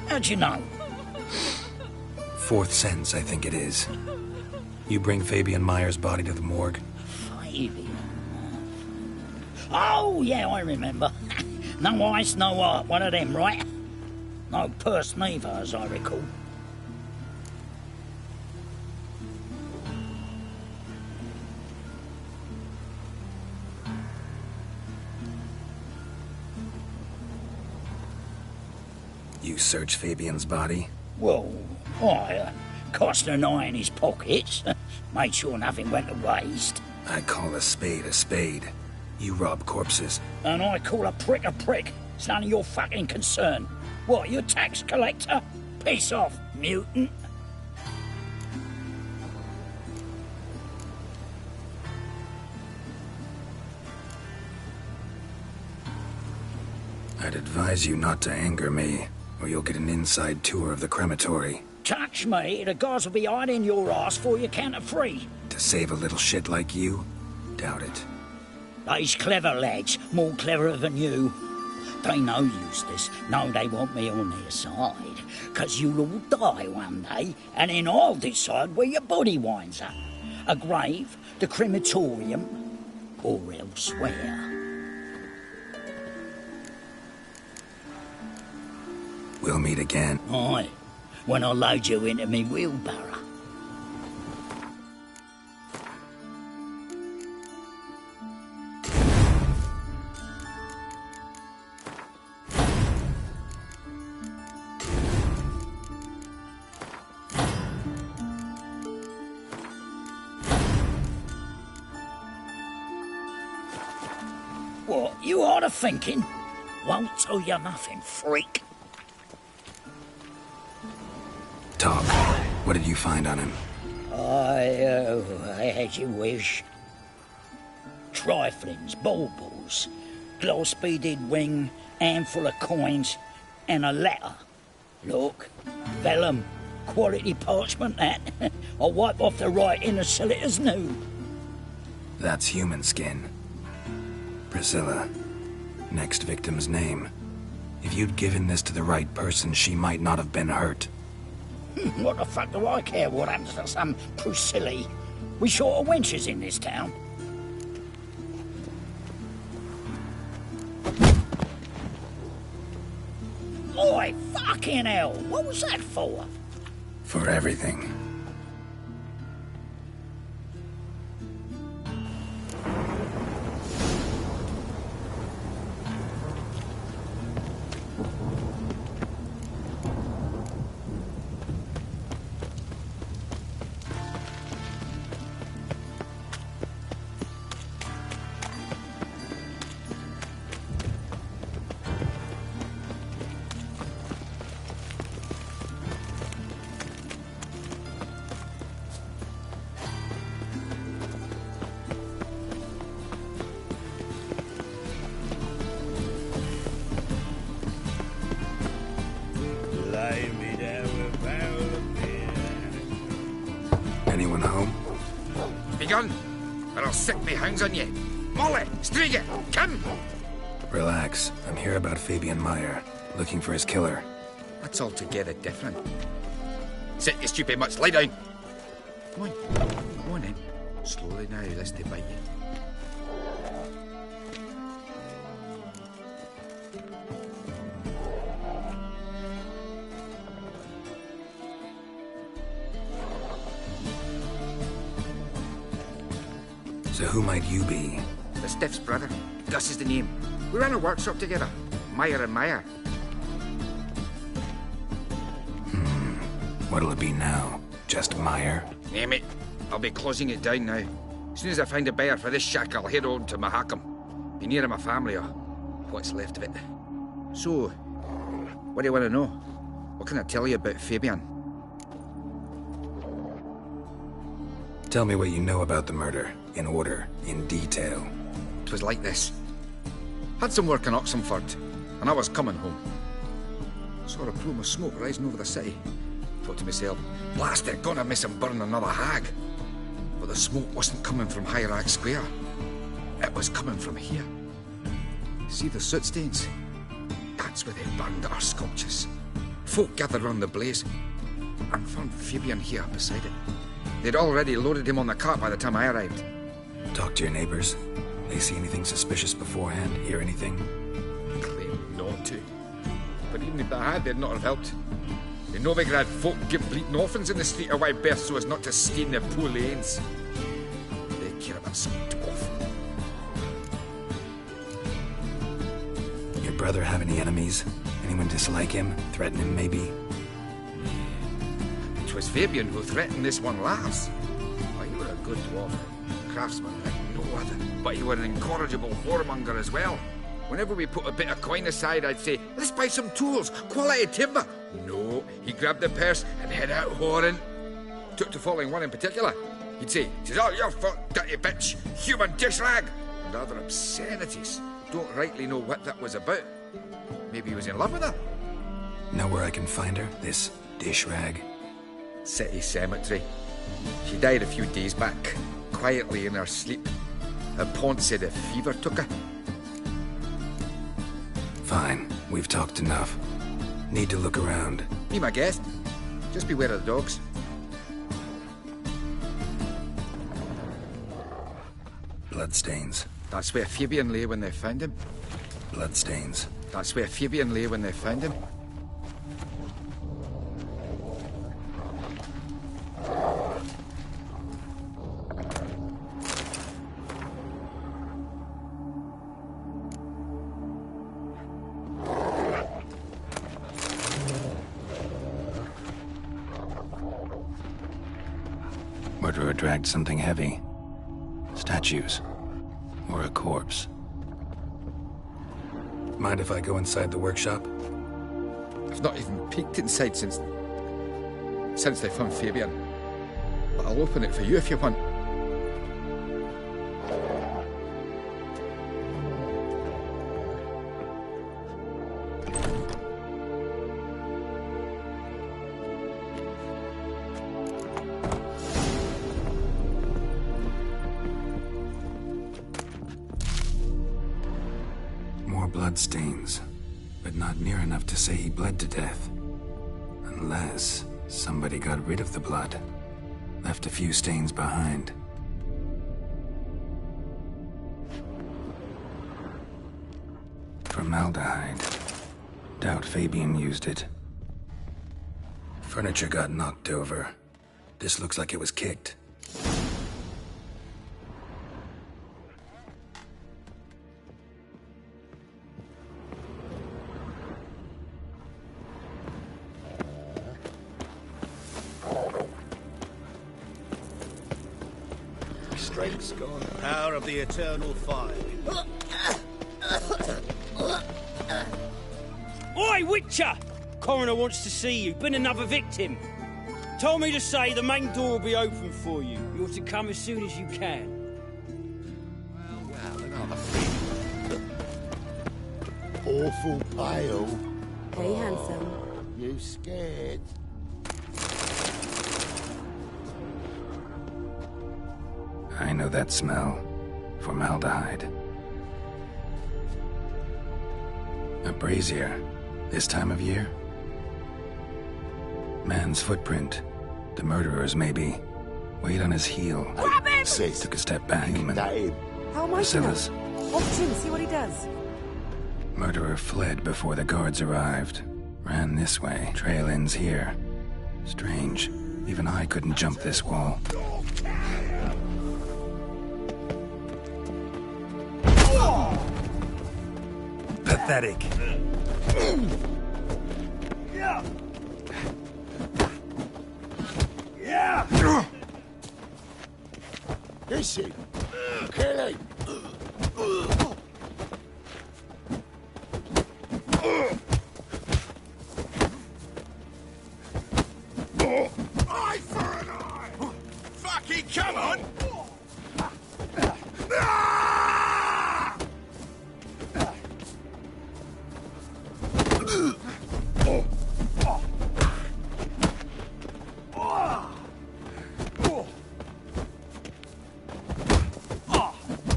How'd you know? Fourth sense, I think it is. You bring Fabian Meyer's body to the morgue? Fabian? Oh, yeah, I remember. No eyes, no heart, one of them, right? No purse neither, as I recall. You search Fabian's body? Well, I cast an eye in his pockets, made sure nothing went to waste. I call a spade a spade. You rob corpses. And I call a prick a prick. It's none of your fucking concern. What, you tax collector? Piss off, mutant. I'd advise you not to anger me, or you'll get an inside tour of the crematory. Touch me, the guards will be hiding your ass for you count of 3. To save a little shit like you? Doubt it. These clever lads, more cleverer than you. They know Eustace, know they want me on their side. 'Cause you'll all die one day, and then I'll decide where your body winds up. A grave, the crematorium, or elsewhere. We'll meet again. Aye, when I load you into me wheelbarrow. What, you ought to thinking? Won't tell you nothing, freak. Talk. What did you find on him? As you wish. Triflings, baubles, gloss-beaded ring, handful of coins, and a letter. Look, vellum, quality parchment, that. I'll wipe off the writing and sell it as new. That's human skin. Priscilla. Next victim's name. If you'd given this to the right person, she might not have been hurt. What the fuck do I care what happens to some Priscilla? We short of wenches in this town. Oi, fucking hell! What was that for? For everything. Anyone home? Begun, or I'll sick me hounds on you. Molly, Striga, come! Relax. I'm here about Fabian Meyer, looking for his killer. That's altogether different. Sit, you stupid mutts, lie down. Come on then. Slowly now, lest they bite you. So who might you be? The Stiff's brother. Gus is the name. We ran a workshop together. Meyer and Meyer. What'll it be now? Just Meyer? Name it. I'll be closing it down now. As soon as I find a buyer for this shack, I'll head on to Mahakam. Be near my family, or what's left of it. So, what do you want to know? What can I tell you about Fabian? Tell me what you know about the murder. In order, in detail. 'Twas like this. Had some work in Oxenford, and I was coming home. Saw a plume of smoke rising over the city. Thought to myself, blast it, gonna miss him burn another hag. But the smoke wasn't coming from Hierarch Square. It was coming from here. See the soot stains? That's where they burned our sculptures. Folk gathered round the blaze and found Fabian here beside it. They'd already loaded him on the cart by the time I arrived. Talk to your neighbors. They see anything suspicious beforehand? Hear anything? Claim not to. But even if they had, they'd not have helped. The Novigrad folk give bleating orphans in the street a wide berth so as not to stain their poor lanes. They care about some dwarf. Your brother have any enemies? Anyone dislike him? Threaten him, maybe? It was Fabian who threatened this one last. Oh, you were a good dwarf. Craftsman like no other. But you were an incorrigible whoremonger as well. Whenever we put a bit of coin aside, I'd say, let's buy some tools, quality timber. No, he grabbed the purse and head out whoring. Took to following one in particular. He'd say, "'Tis all your fault, dirty bitch, human dish rag," and other obscenities. Don't rightly know what that was about. Maybe he was in love with her. Know where I can find her? This dish rag? City cemetery. She died a few days back, quietly in her sleep. Her pawn said a fever took her. Fine, we've talked enough. Need to look around. Be my guest. Just beware of the dogs. Bloodstains. That's where Fabian lay when they found him. Bloodstains. That's where Fabian lay when they found him. Murderer dragged something heavy. Statues. Or a corpse. Mind if I go inside the workshop? I've not even peeked inside since they found Fabian. But I'll open it for you if you want. Bloodstains, but not near enough to say he bled to death. Unless somebody got rid of the blood, left a few stains behind. Formaldehyde. Doubt Fabian used it. Furniture got knocked over. This looks like it was kicked. Strength's gone. Power of the eternal fire. Oi, Witcher! Coroner wants to see you. Been another victim. Told me to say the main door will be open for you. You're to come as soon as you can. Well, another thing. Awful pale. Hey, handsome. You scared? I know that smell. Formaldehyde. A brazier. This time of year? Man's footprint. The murderer's, maybe. Weight on his heel. Grab him! Took a step back and... How am I Priscilla's. Watch him, see what he does. Murderer fled before the guards arrived. Ran this way. Trail ends here. Strange. Even I couldn't jump this wall. Pathetic. Yeah. Yeah. Is he? Kill him. Eye for an eye! Fucking come on!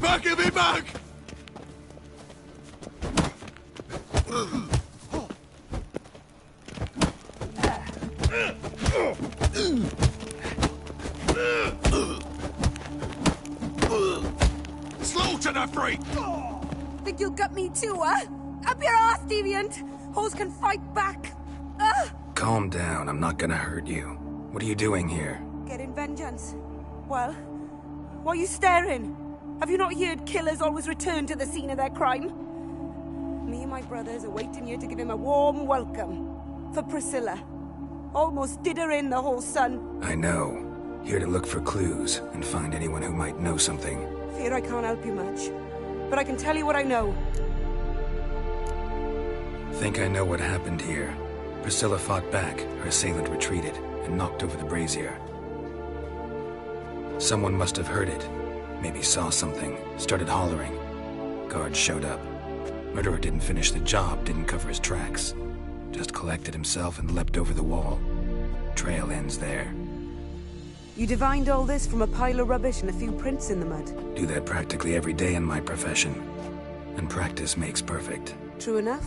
Bug of me bug! you'll gut me too, huh? Up your ass, deviant! Hoes can fight back! Calm down, I'm not gonna hurt you. What are you doing here? Getting vengeance. Well, why are you staring? Have you not heard killers always return to the scene of their crime? Me and my brothers are waiting here to give him a warm welcome. For Priscilla. Almost did her in, the whole son. I know. Here to look for clues and find anyone who might know something. Fear I can't help you much. But I can tell you what I know. Think I know what happened here. Priscilla fought back, her assailant retreated, and knocked over the brazier. Someone must have heard it. Maybe saw something, started hollering. Guards showed up. Murderer didn't finish the job, didn't cover his tracks. Just collected himself and leapt over the wall. Trail ends there. You divined all this from a pile of rubbish and a few prints in the mud. Do that practically every day in my profession. And practice makes perfect. True enough.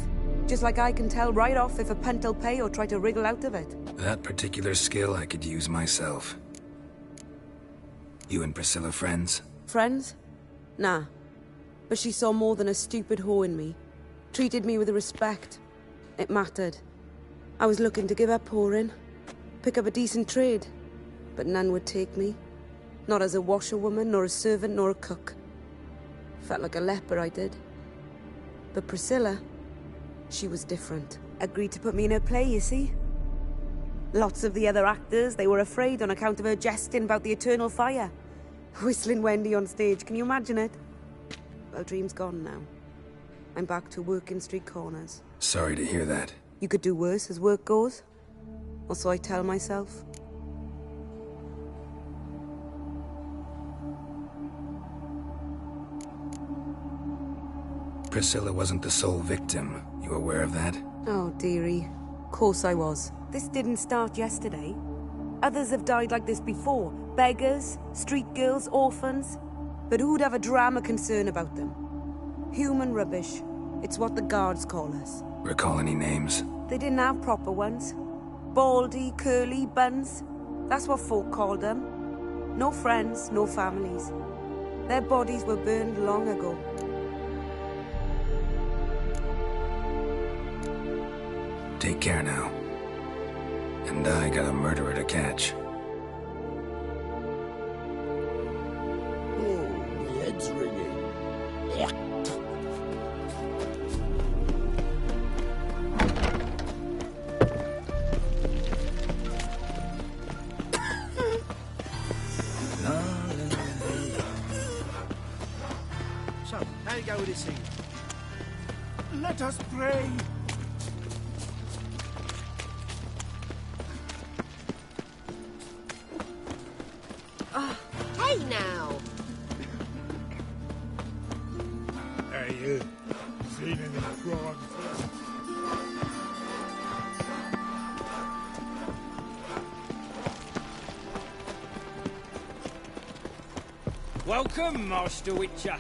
Just like I can tell right off if a punt'll pay or try to wriggle out of it. That particular skill I could use myself. You and Priscilla friends? Friends? Nah. But she saw more than a stupid whore in me. Treated me with respect. It mattered. I was looking to give up whoring. Pick up a decent trade. But none would take me. Not as a washerwoman, nor a servant, nor a cook. Felt like a leper, I did. But Priscilla, she was different. Agreed to put me in her play, you see? Lots of the other actors, they were afraid on account of her jesting about the eternal fire. Whistling Wendy on stage, can you imagine it? Well, dream's gone now. I'm back to working street corners. Sorry to hear that. You could do worse as work goes. Or so I tell myself. Priscilla wasn't the sole victim. You aware of that? Oh, dearie. Course I was. This didn't start yesterday. Others have died like this before. Beggars, street girls, orphans. But who'd have a drama concern about them? Human rubbish. It's what the guards call us. Recall any names? They didn't have proper ones. Baldy, curly, buns. That's what folk called them. No friends, no families. Their bodies were burned long ago. Take care now. And I got a murderer to catch. Oh, my head's ringing. So, how you go with this thing? Let us pray. Hey now! Hey, you. Seen any crime? Welcome, Master Witcher.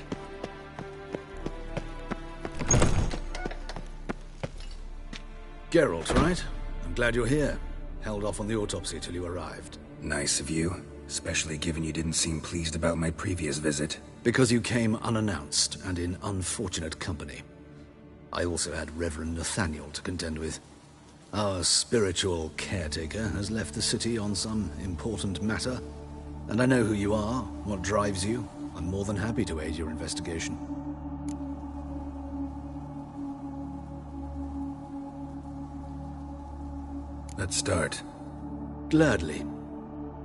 Geralt, right? I'm glad you're here. Held off on the autopsy till you arrived. Nice of you. Especially given you didn't seem pleased about my previous visit. Because you came unannounced and in unfortunate company. I also had Reverend Nathaniel to contend with. Our spiritual caretaker has left the city on some important matter. And I know who you are, what drives you. I'm more than happy to aid your investigation. Let's start. Gladly.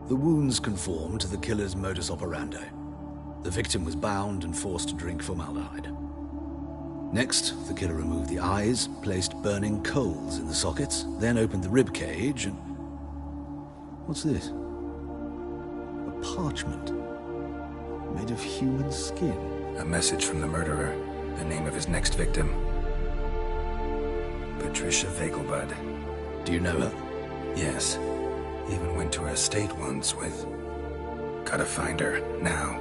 The wounds conform to the killer's modus operandi. The victim was bound and forced to drink formaldehyde. Next, the killer removed the eyes, placed burning coals in the sockets, then opened the rib cage and... What's this? A parchment. Made of human skin. A message from the murderer. The name of his next victim. Patricia Vegelbud. Do you know her? Yes. Even went to her estate once with... Gotta find her, now.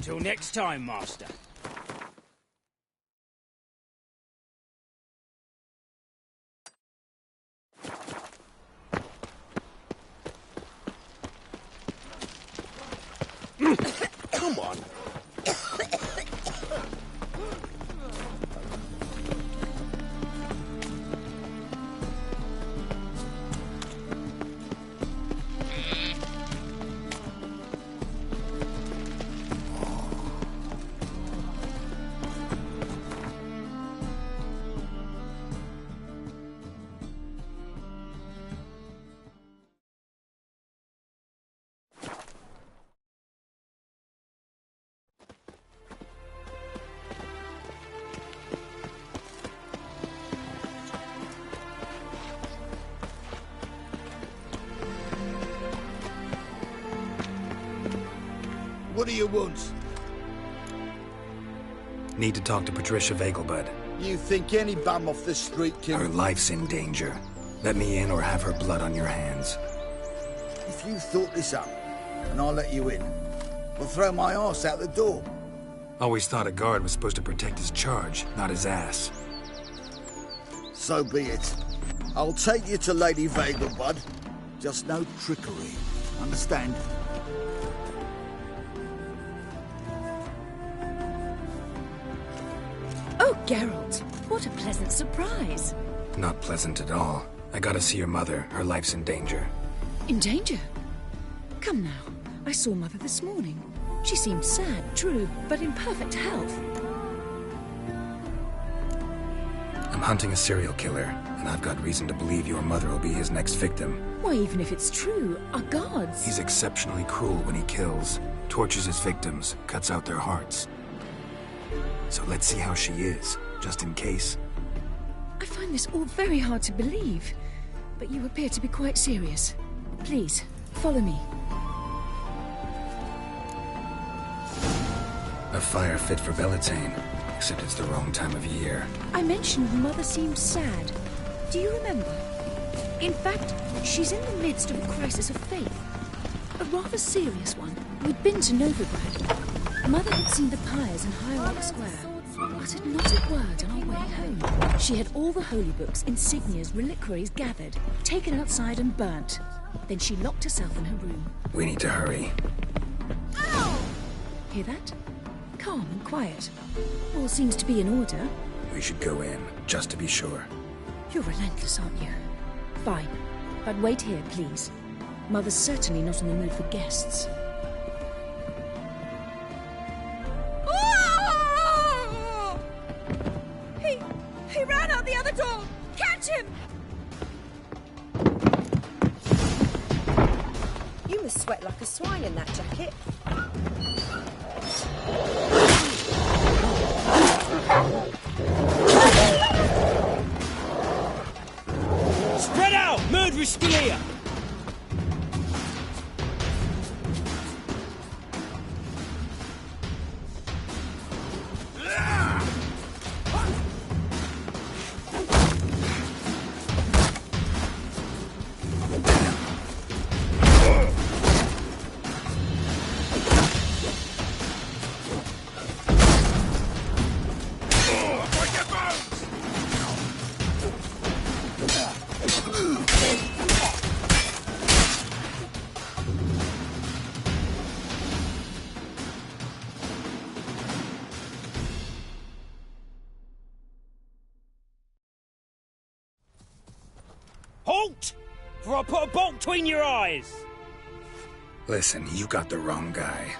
Till next time, Master. What do you want? Need to talk to Patricia Vegelbud. You think any bum off the street can... Her life's in danger. Let me in or have her blood on your hands. If you thought this up, and I'll let you in, we'll throw my arse out the door. Always thought a guard was supposed to protect his charge, not his ass. So be it. I'll take you to Lady Vegelbud. Just no trickery. Understand? Oh, Geralt, what a pleasant surprise. Not pleasant at all. I gotta see your mother. Her life's in danger. In danger? Come now. I saw Mother this morning. She seemed sad, true, but in perfect health. I'm hunting a serial killer, and I've got reason to believe your mother will be his next victim. Why, even if it's true, our gods... He's exceptionally cruel when he kills, tortures his victims, cuts out their hearts. So let's see how she is, just in case. I find this all very hard to believe, but you appear to be quite serious. Please, follow me. A fire fit for Bellatane, except it's the wrong time of year. I mentioned Mother seemed sad. Do you remember? In fact, she's in the midst of a crisis of faith. A rather serious one. We'd been to Novigrad. Mother had seen the pyres in Hierarch Square, uttered not a word on our way home. She had all the holy books, insignias, reliquaries gathered, taken outside and burnt. Then she locked herself in her room. We need to hurry. Ow! Hear that? Calm and quiet. All seems to be in order. We should go in, just to be sure. You're relentless, aren't you? Fine. But wait here, please. Mother's certainly not in the mood for guests. He ran out the other door! Catch him! You must sweat like a swine in that jacket. Spread out! Murderer's still here! Halt! For I put a bolt between your eyes! Listen, you got the wrong guy.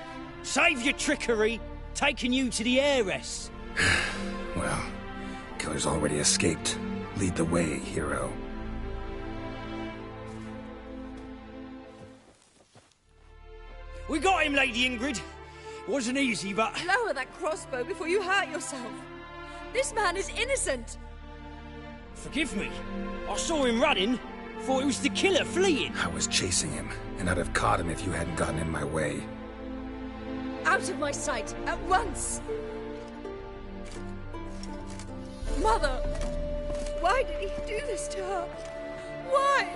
Save your trickery! Taking you to the heiress! Well, killer's already escaped. Lead the way, hero. We got him, Lady Ingrid. Wasn't easy, but... Lower that crossbow before you hurt yourself. This man is innocent. Forgive me. I saw him running. Thought it was the killer fleeing. I was chasing him, and I'd have caught him if you hadn't gotten in my way. Out of my sight, at once! Mother! Why did he do this to her? Why?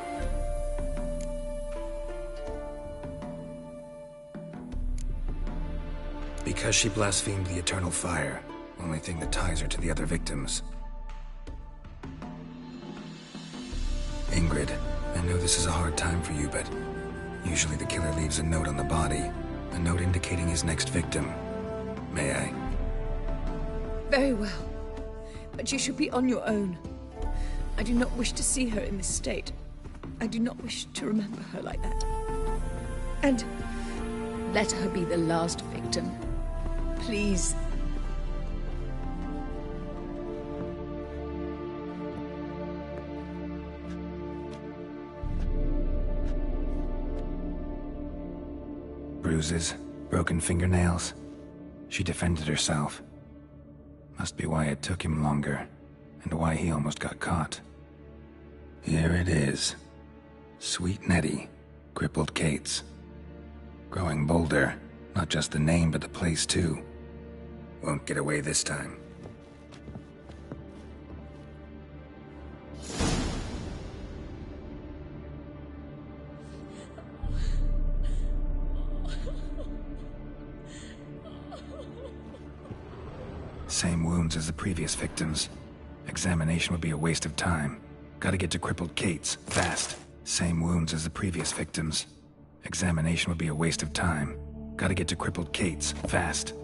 Because she blasphemed the eternal fire. Only thing that ties her to the other victims. Ingrid, I know this is a hard time for you, but usually the killer leaves a note on the body. A note indicating his next victim. May I? Very well. But you should be on your own. I do not wish to see her in this state. I do not wish to remember her like that. And let her be the last victim. Please. Bruises, broken fingernails. She defended herself. Must be why it took him longer, and why he almost got caught. Here it is. Sweet Nettie, crippled Kate's. Growing bolder, Not just the name, but the place too. Won't get away this time. Same wounds as the previous victims. Examination would be a waste of time. Gotta get to Crippled Kate's, fast. Same wounds as the previous victims. Examination would be a waste of time. Gotta get to Crippled Kate's, fast.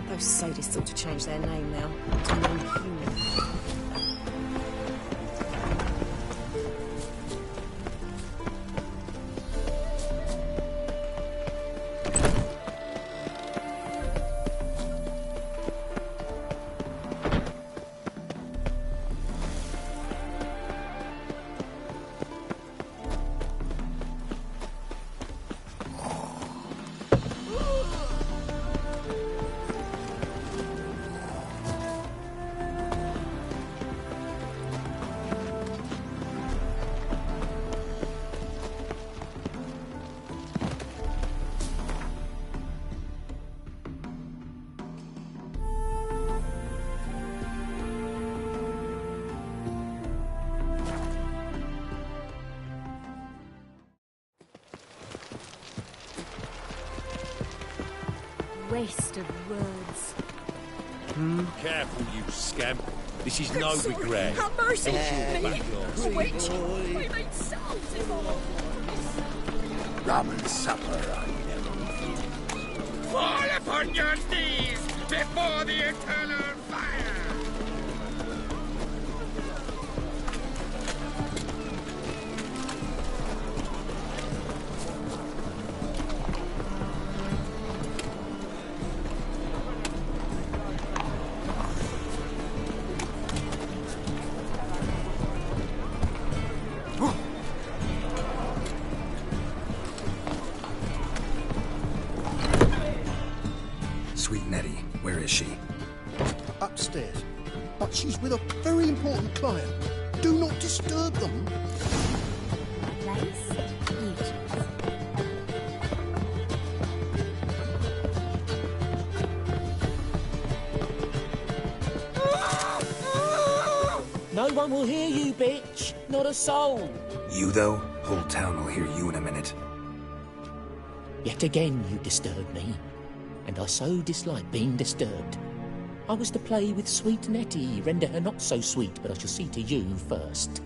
Those sadists ought to change their name now to Non-Human. Waste of words. Careful, you scamp. This is no regret. Have mercy! It's your Me, back a witch! I made salt in my Rum and supper, I never Fall upon your knees before the eternal fire! Sweet Nettie, where is she? Upstairs. But she's with a very important client. Do not disturb them. place. No one will hear you, bitch. Not a soul. You, though? Whole town will hear you in a minute. Yet again you disturb me, and I so dislike being disturbed. I was to play with sweet Nettie, render her not so sweet, but I shall see to you first.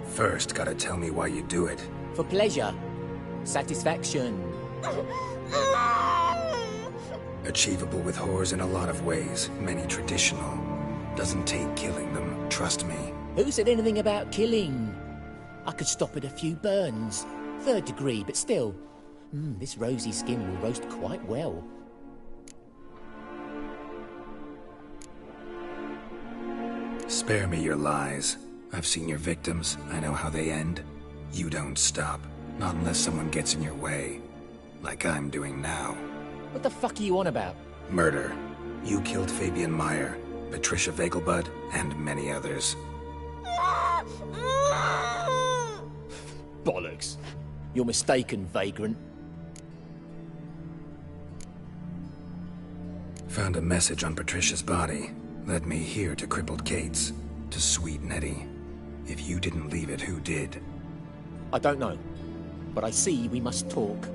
First, gotta tell me why you do it. For pleasure. Satisfaction. Achievable with whores in a lot of ways, many traditional. Doesn't take killing them, trust me. Who said anything about killing? I could stop at a few burns. 3rd degree, but still. This rosy skin will roast quite well. Spare me your lies. I've seen your victims. I know how they end. You don't stop. Not unless someone gets in your way. Like I'm doing now. What the fuck are you on about? Murder. You killed Fabian Meyer, Patricia Vegelbud, and many others. Bollocks. You're mistaken, vagrant. Found a message on Patricia's body. Led me here to Crippled Kate's. To Sweet Nettie. If you didn't leave it, who did? I don't know. But I see we must talk.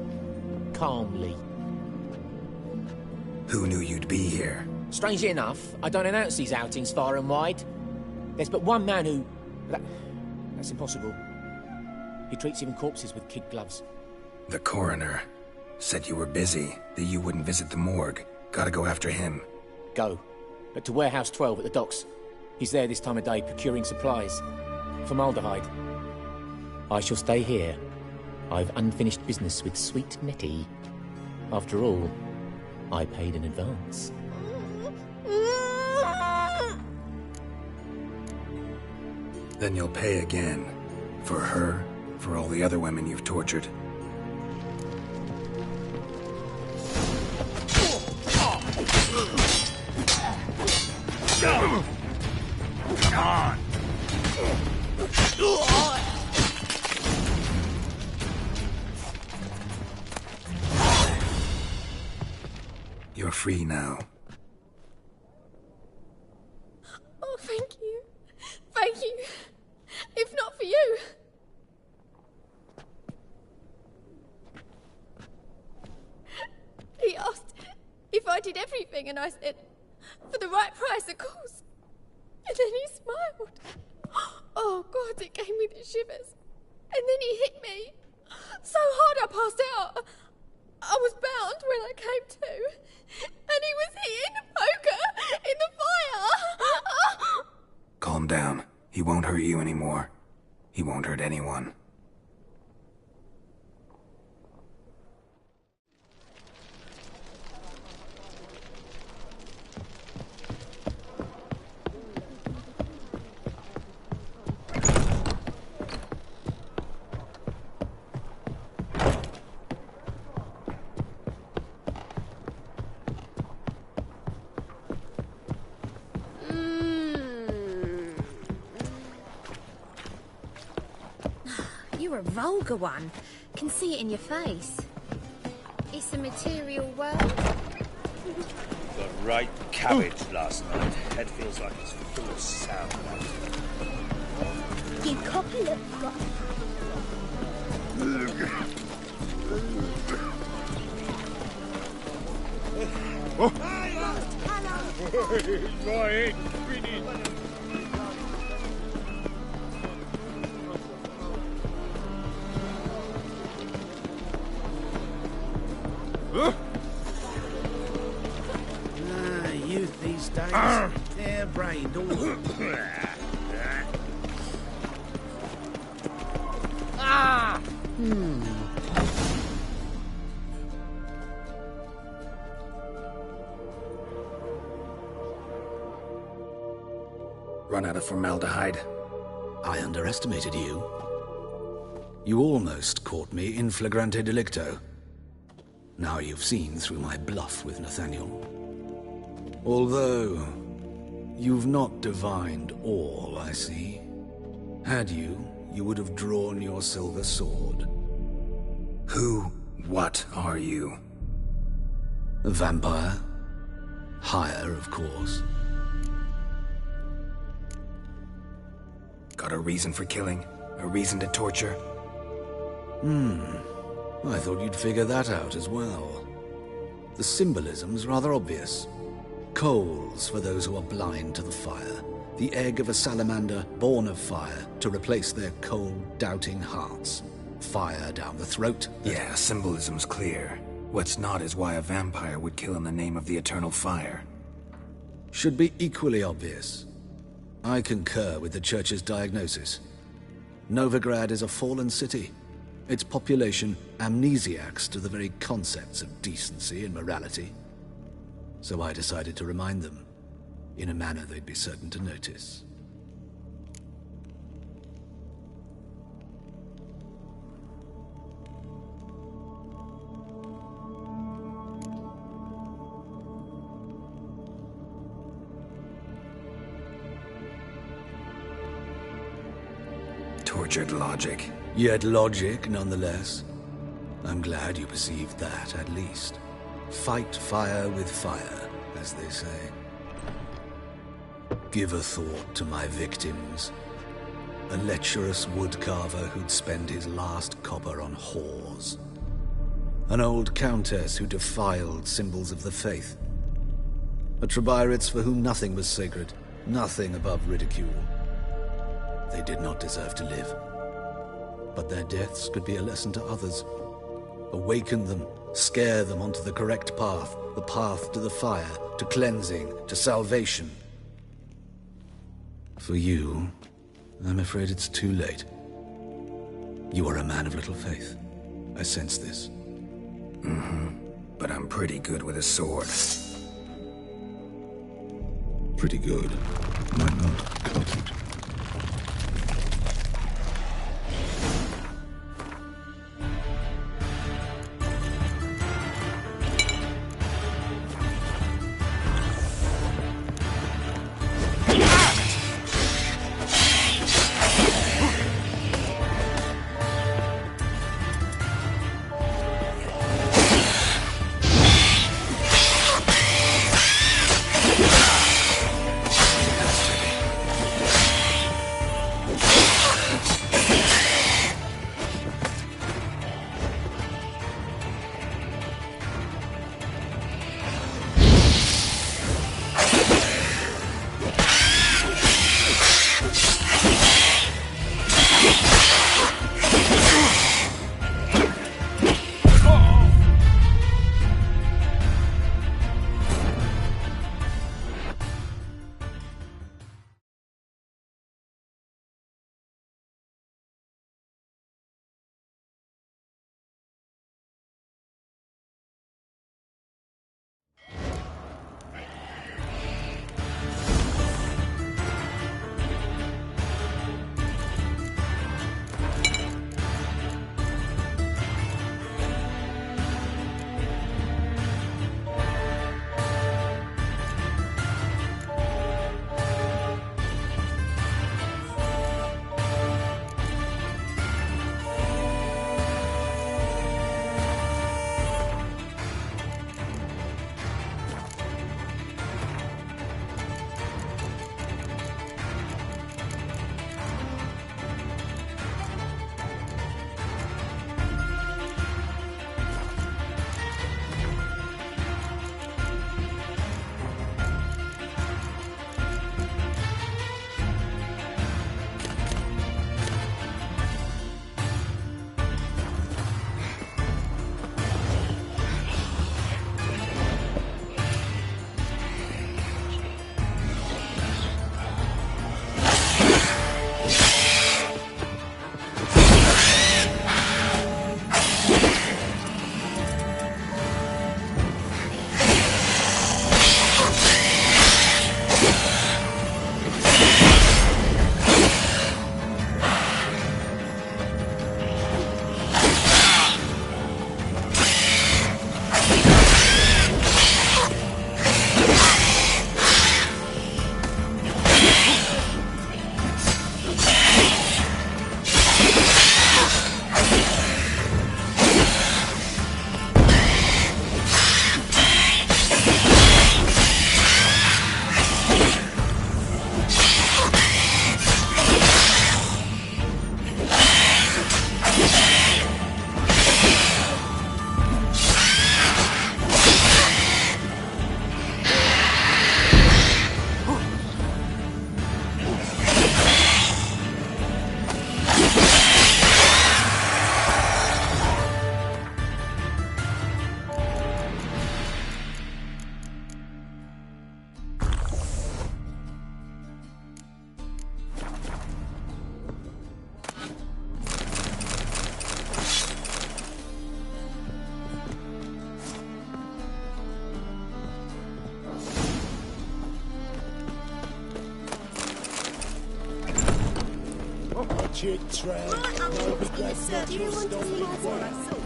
Calmly. Who knew you'd be here? Strangely enough, I don't announce these outings far and wide. There's but one man who... That's impossible. He treats even corpses with kid gloves. The coroner. Said you were busy, that you wouldn't visit the morgue. Gotta go after him. Go. But to Warehouse 12 at the docks. He's there this time of day procuring supplies. Formaldehyde. I shall stay here. I've unfinished business with sweet Nettie. After all, I paid in advance. Then you'll pay again. For her, for all the other women you've tortured. You're free now. Oh, thank you. Thank you. If not for you... He asked if I did everything, and I said, for the right price, of course. And then he smiled. Oh, God, it gave me the shivers. And then he hit me. So hard I passed out. I was bound when I came to. And he was hitting the poker in the fire. Calm down. He won't hurt you anymore. He won't hurt anyone. You're a vulgar one. Can see it in your face. It's a material world. Got right cabbage last night. Head feels like it's full of sound. You copy look got. Right, Youth these days, they're brained all. Run out of formaldehyde. I underestimated you. You almost caught me in flagrante delicto. Now you've seen through my bluff with Nathaniel. Although, you've not divined all, I see. Had you, you would have drawn your silver sword. What are you? A vampire. Higher, of course. Got a reason for killing? A reason to torture? I thought you'd figure that out as well. The symbolism's rather obvious. Coals for those who are blind to the fire. The egg of a salamander born of fire to replace their cold, doubting hearts. Fire down the throat. Yeah, symbolism's clear. What's not is why a vampire would kill in the name of the eternal fire. Should be equally obvious. I concur with the Church's diagnosis. Novigrad is a fallen city. Its population amnesiacs to the very concepts of decency and morality. So I decided to remind them, in a manner they'd be certain to notice. Tortured logic. Yet logic, nonetheless. I'm glad you perceived that, at least. Fight fire with fire, as they say. Give a thought to my victims. A lecherous woodcarver who'd spend his last copper on whores. An old countess who defiled symbols of the faith. A Trebirates for whom nothing was sacred, nothing above ridicule. They did not deserve to live. But their deaths could be a lesson to others. Awaken them, scare them onto the correct path, the path to the fire, to cleansing, to salvation. For you, I'm afraid it's too late. You are a man of little faith. I sense this. But I'm pretty good with a sword. Pretty good. Might not compute. chick tramp. Right, I'm No, talking, that's sir. not Do you your want to see story, my boy. assault?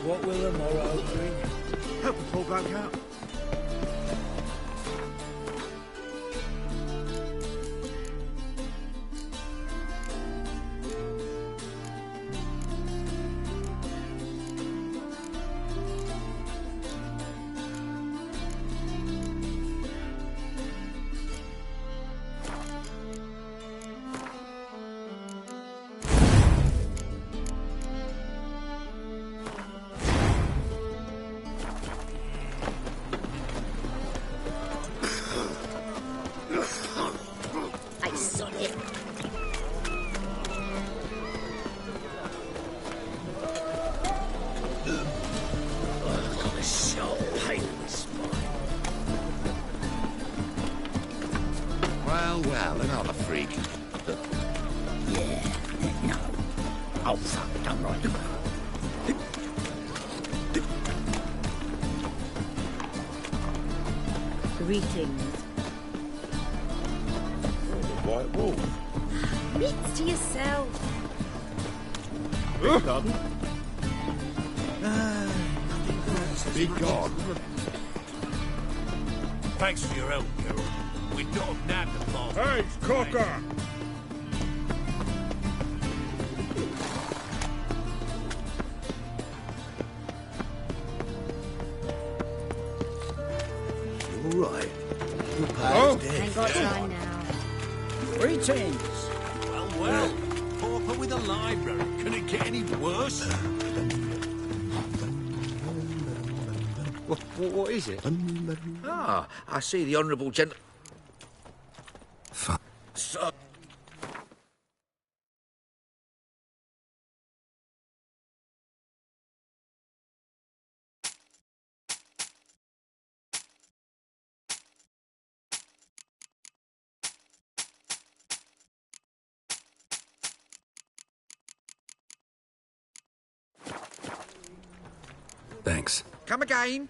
What will the morrow bring? Help the poor bloke out. I saw it. Got a sharp pain in the spine. Well, another freak. Yeah, no. Oh, fuck, don't write them. Greetings. White wolf. Meats to yourself. Beg pardon? Be gone. Thanks for your help, Geralt. We'd not have nabbed the bastard. Hey, Cocker! All right. Your Oh. pal's dead. Ain't got time now. Greetings. Well, pauper with a library. Can it get any worse? What is it? Ah, I see the honourable gent... Fuck. So... Thanks. Come again?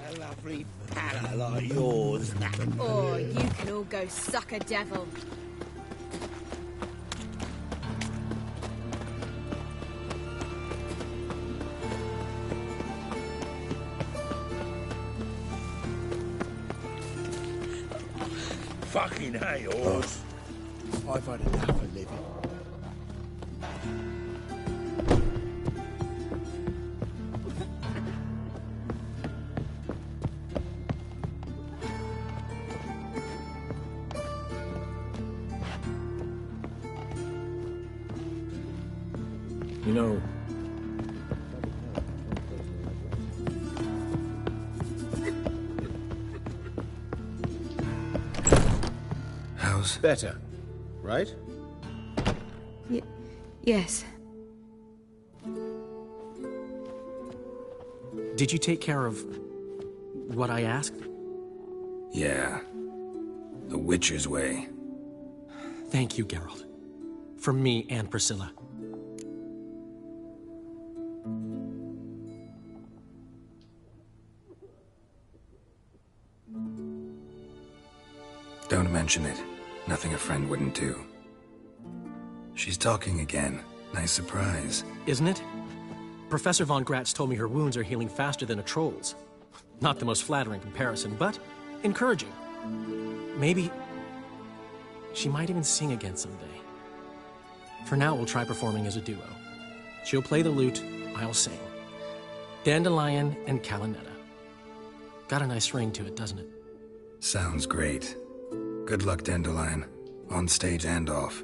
A lovely pallor like yours, that. Oh, you can all go suck a devil. Fucking hey, horse. I've had enough of living. You know, How's... Better, right? Yes. did you take care of what I asked? Yeah. The Witcher's way. Thank you, Geralt. From me and Priscilla. Don't mention it. Nothing a friend wouldn't do. She's talking again. Nice surprise. Isn't it? Professor von Gratz told me her wounds are healing faster than a troll's. Not the most flattering comparison, but encouraging. Maybe she might even sing again someday. For now, we'll try performing as a duo. She'll play the lute, I'll sing. Dandelion and Calinetta. Got a nice ring to it, doesn't it? Sounds great. Good luck, Dandelion. On stage and off.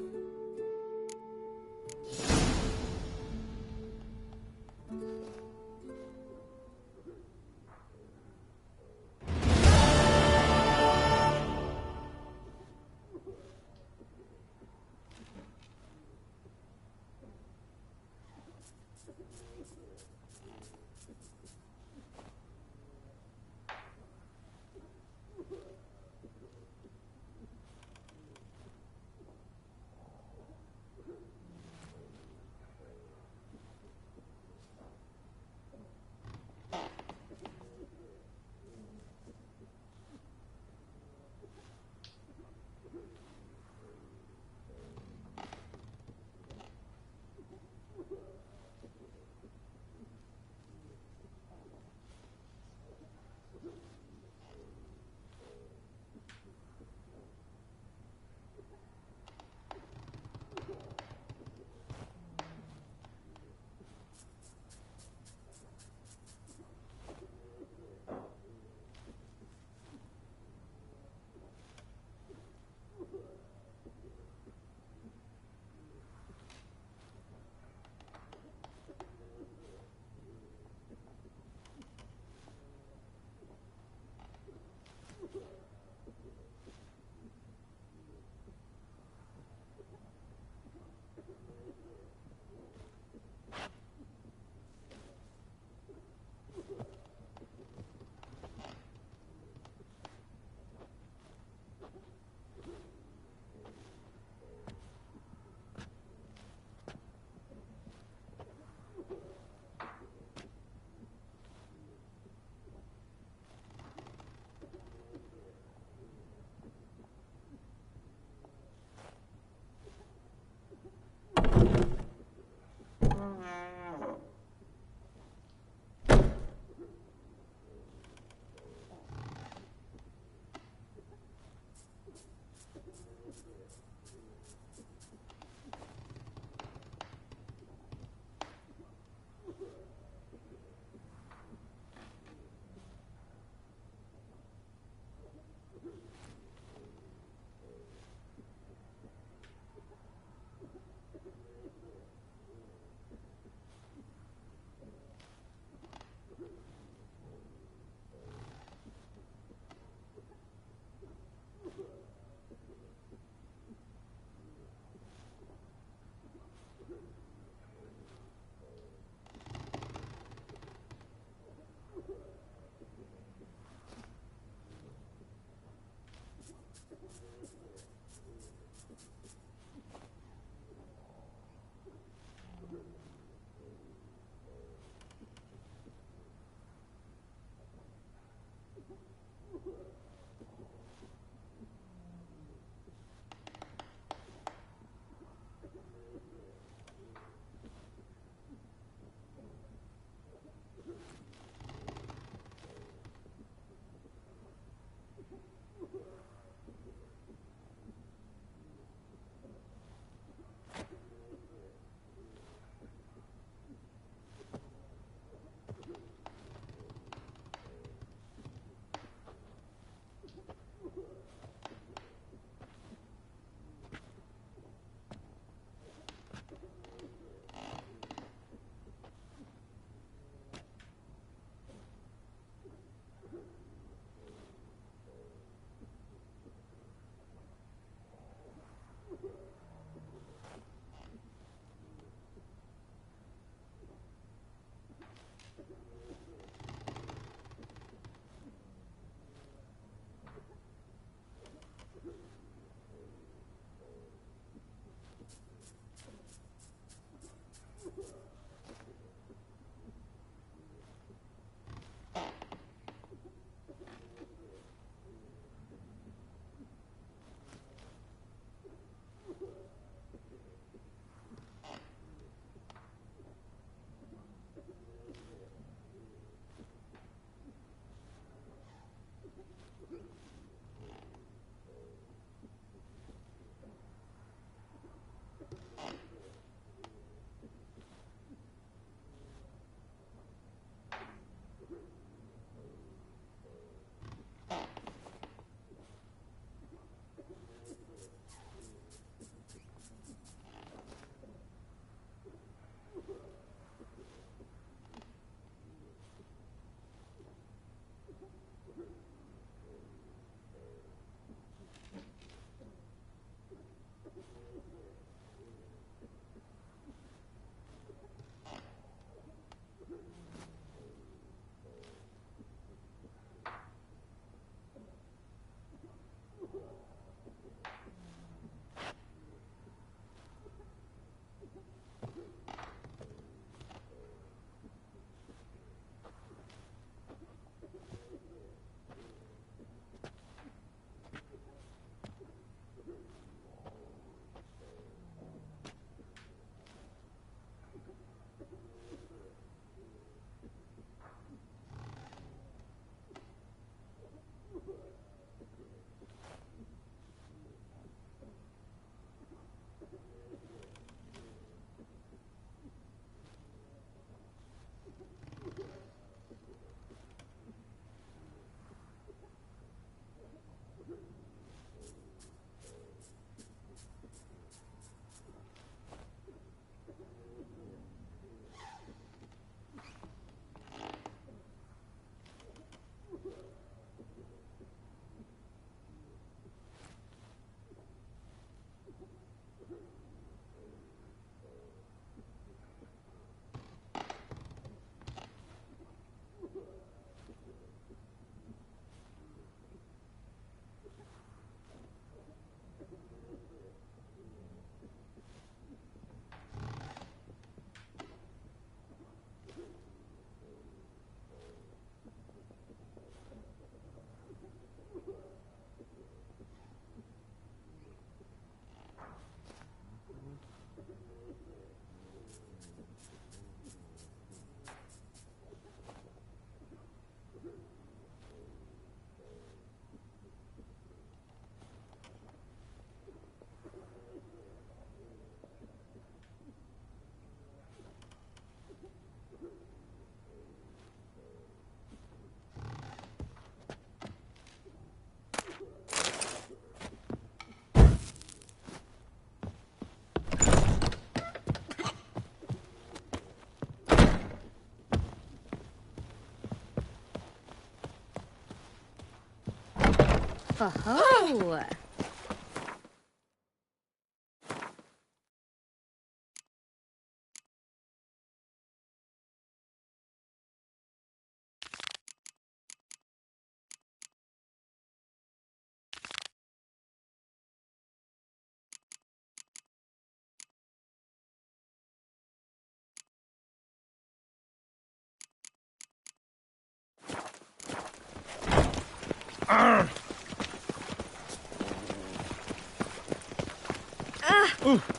Oh-ho!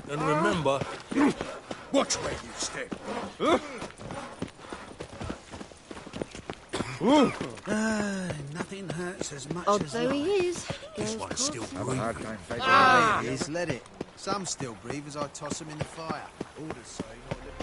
And remember, watch where you step. Nothing hurts as much Odd as though he life. is. This Girls one's still can't breathing. Ah! There he is, let it. Some still breathe as I toss them in the fire. Orders say not live.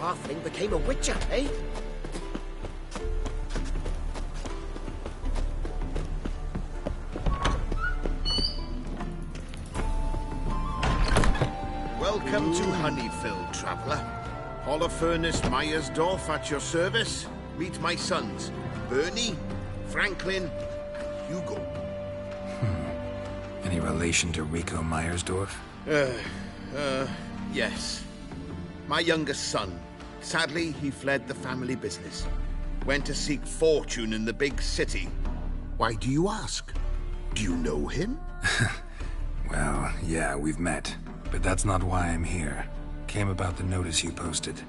Halfling became a witcher, eh? Welcome to Honeyfield, traveller. Holofernes Meyersdorf at your service. Meet my sons, Bernie, Franklin, Hugo. Any relation to Rico Meyersdorf? Yes. My youngest son. Sadly, he fled the family business. Went to seek fortune in the big city. Why do you ask? Do you know him? Well, yeah, we've met. But that's not why I'm here. Came about the notice you posted.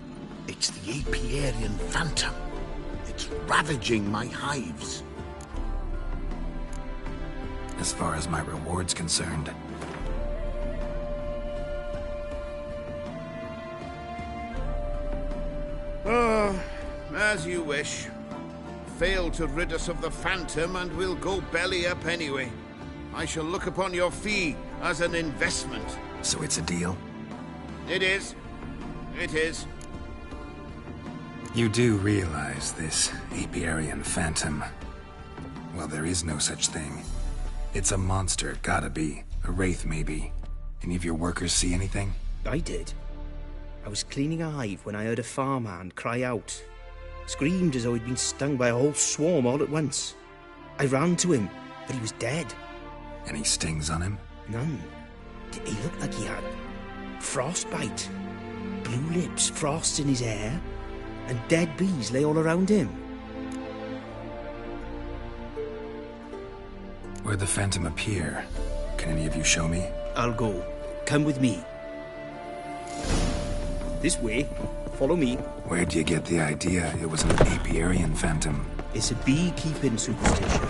It's the Apiarian Phantom. It's ravaging my hives. As far as my reward's concerned. Oh, as you wish. Fail to rid us of the Phantom and we'll go belly up anyway. I shall look upon your fee as an investment. So it's a deal? It is. It is. You do realize this Apiarian Phantom. Well, there is no such thing. It's a monster, gotta be. A wraith, maybe. Any of your workers see anything? I did. I was cleaning a hive when I heard a farmhand cry out. Screamed as though he'd been stung by a whole swarm all at once. I ran to him, but he was dead. Any stings on him? None. He looked like he had frostbite. Blue lips, frost in his hair, and dead bees lay all around him. Where'd the Phantom appear? Can any of you show me? I'll go. Come with me. This way. Follow me. Where'd you get the idea it was an Apiarian Phantom? It's a beekeeping superstition.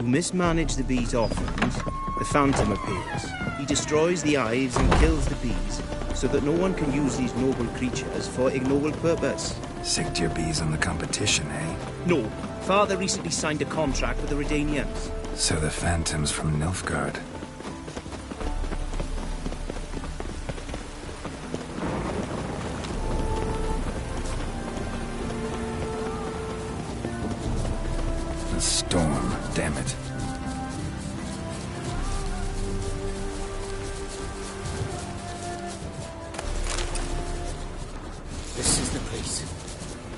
You mismanage the bees' offerings, the Phantom appears. He destroys the hives and kills the bees, so that no one can use these noble creatures for ignoble purpose. Sicked your bees on the competition, eh? No. Father recently signed a contract with the Redanians. So the Phantom's from Nilfgaard. A storm, damn it. This is the place.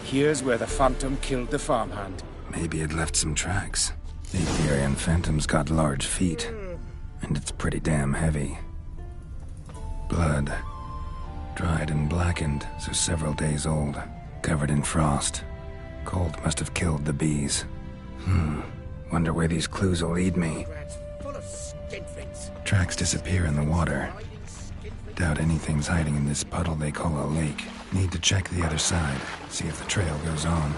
Here's where the Phantom killed the farmhand. Maybe it left some tracks. The Apiarian Phantom's got large feet, and it's pretty damn heavy. Blood. Dried and blackened, so several days old. Covered in frost. Cold must have killed the bees. Wonder where these clues will lead me. Tracks disappear in the water. Doubt anything's hiding in this puddle they call a lake. Need to check the other side, see if the trail goes on.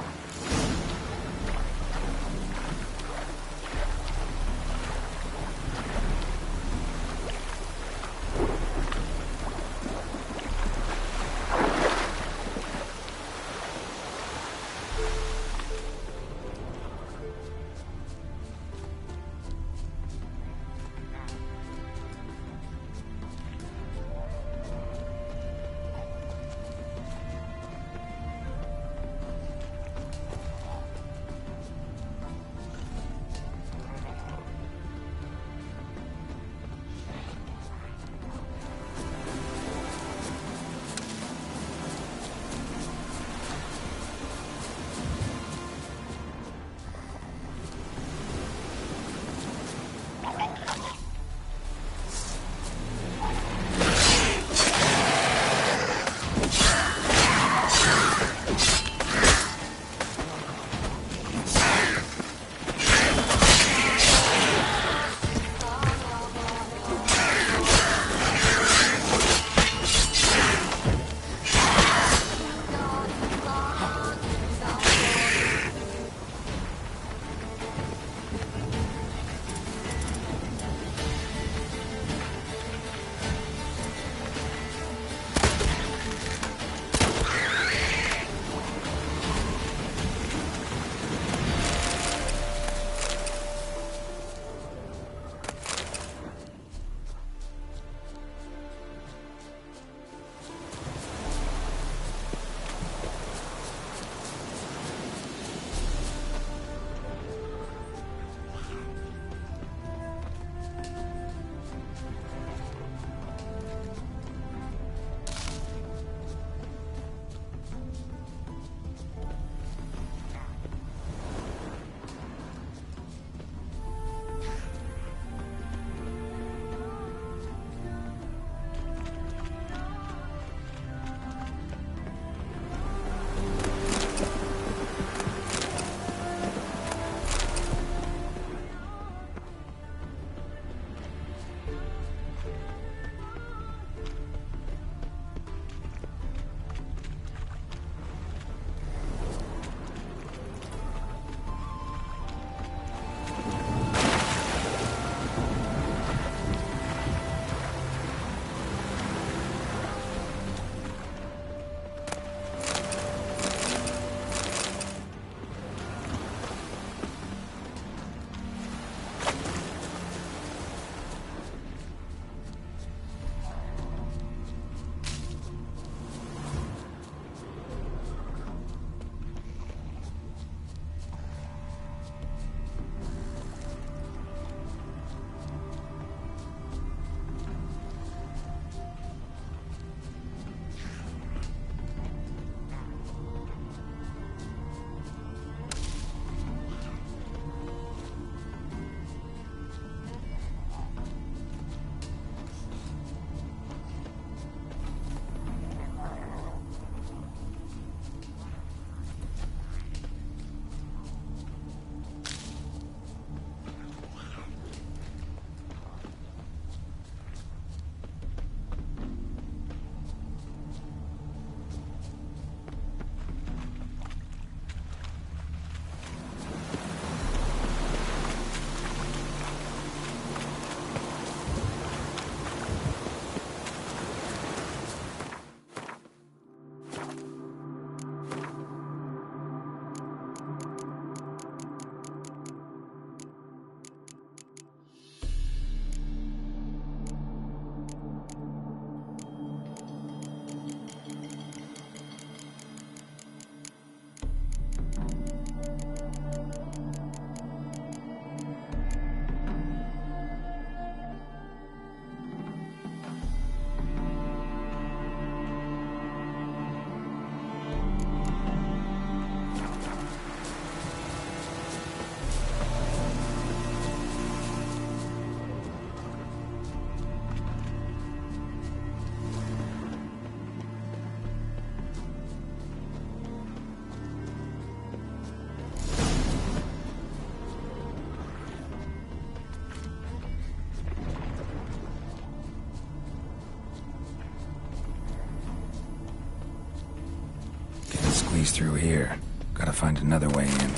squeeze through here. Gotta find another way in.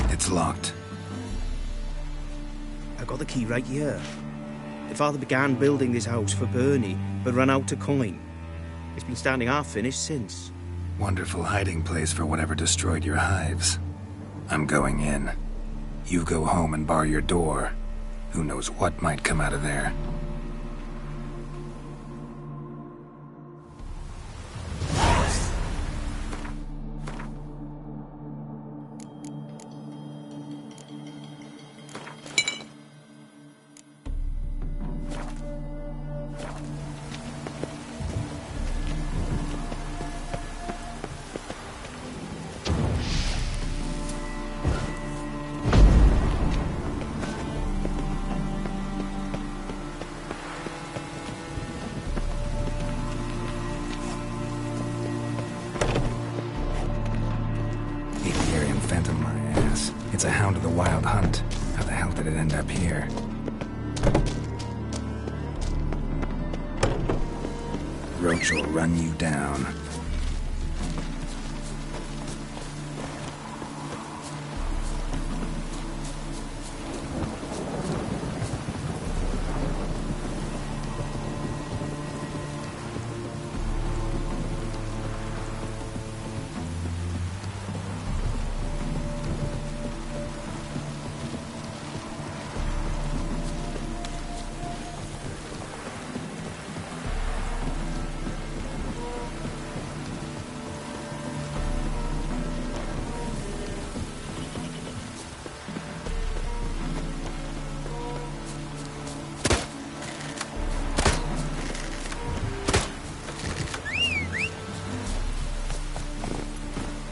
It's locked. I got the key right here. The father began building this house for Bernie, but ran out of coin. It's been standing half finished since. Wonderful hiding place for whatever destroyed your hives. I'm going in. You go home and bar your door. Who knows what might come out of there. Phantom, my ass. It's a hound of the Wild Hunt. How the hell did it end up here? Roach will run you down.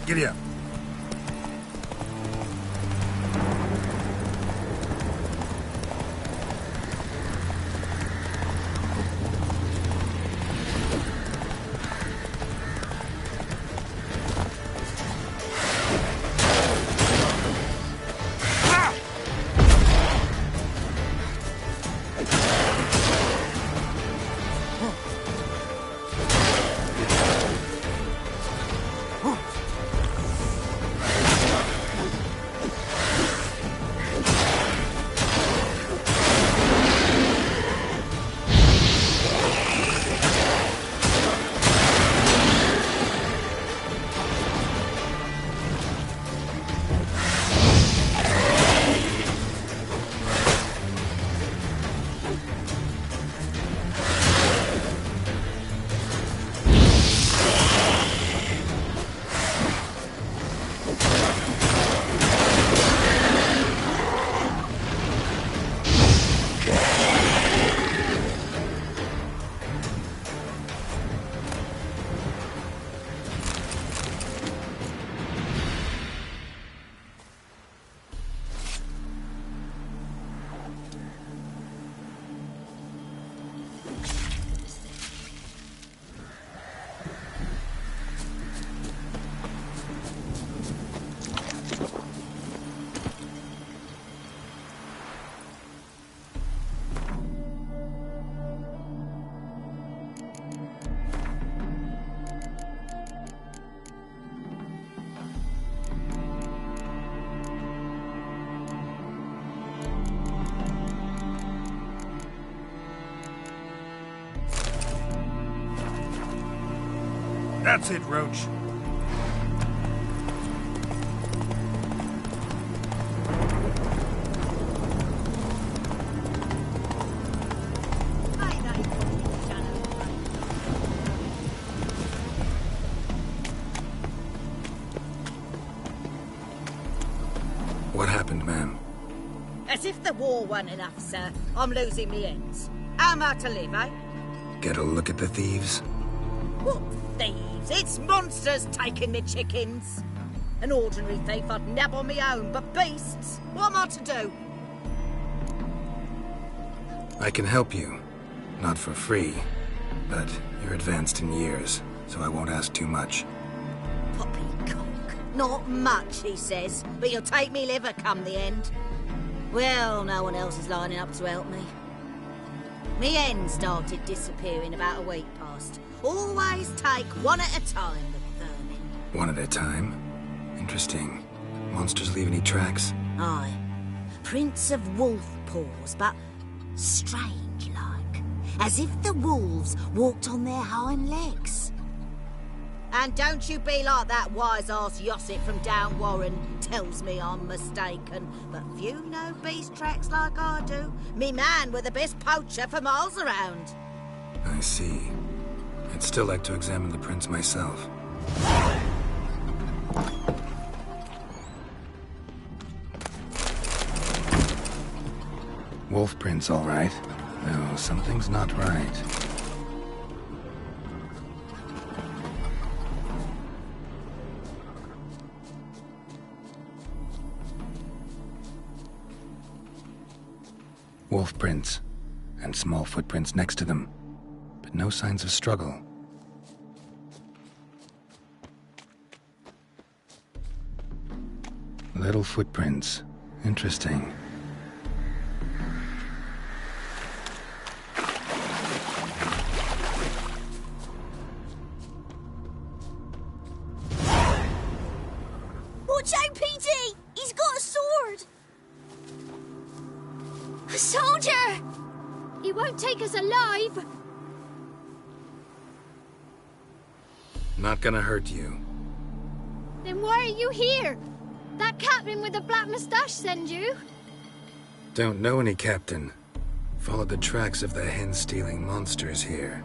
Giddy up. That's it, Roach. What happened, ma'am? As if the war weren't enough, sir. I'm losing me ends. How am I to live, eh? Get a look at the thieves? What thieves? It's monsters taking me chickens. An ordinary thief I'd nab on me own, but beasts? What am I to do? I can help you. Not for free, but you're advanced in years, so I won't ask too much. Poppycock. Not much, he says, but you'll take me liver come the end. Well, no one else is lining up to help me. Me hen started disappearing about a week past. Always take one at a time, the vermin. One at a time? Interesting. Monsters leave any tracks? Aye. Prints of wolf paws, but strange-like. As if the wolves walked on their hind legs. And don't you be like that wise-ass Yossip from down Warren tells me I'm mistaken. But few know beast tracks like I do. Me man were the best poacher for miles around. I see. I'd still like to examine the prints myself. Wolf prints, all right. No, something's not right. Wolf prints, and small footprints next to them, but no signs of struggle. Little footprints. Interesting. Watch out, Petey! He's got a sword! A soldier! He won't take us alive! Not gonna hurt you. Then why are you here? That captain with the black moustache send you? Don't know any captain. Followed the tracks of the hen-stealing monsters here.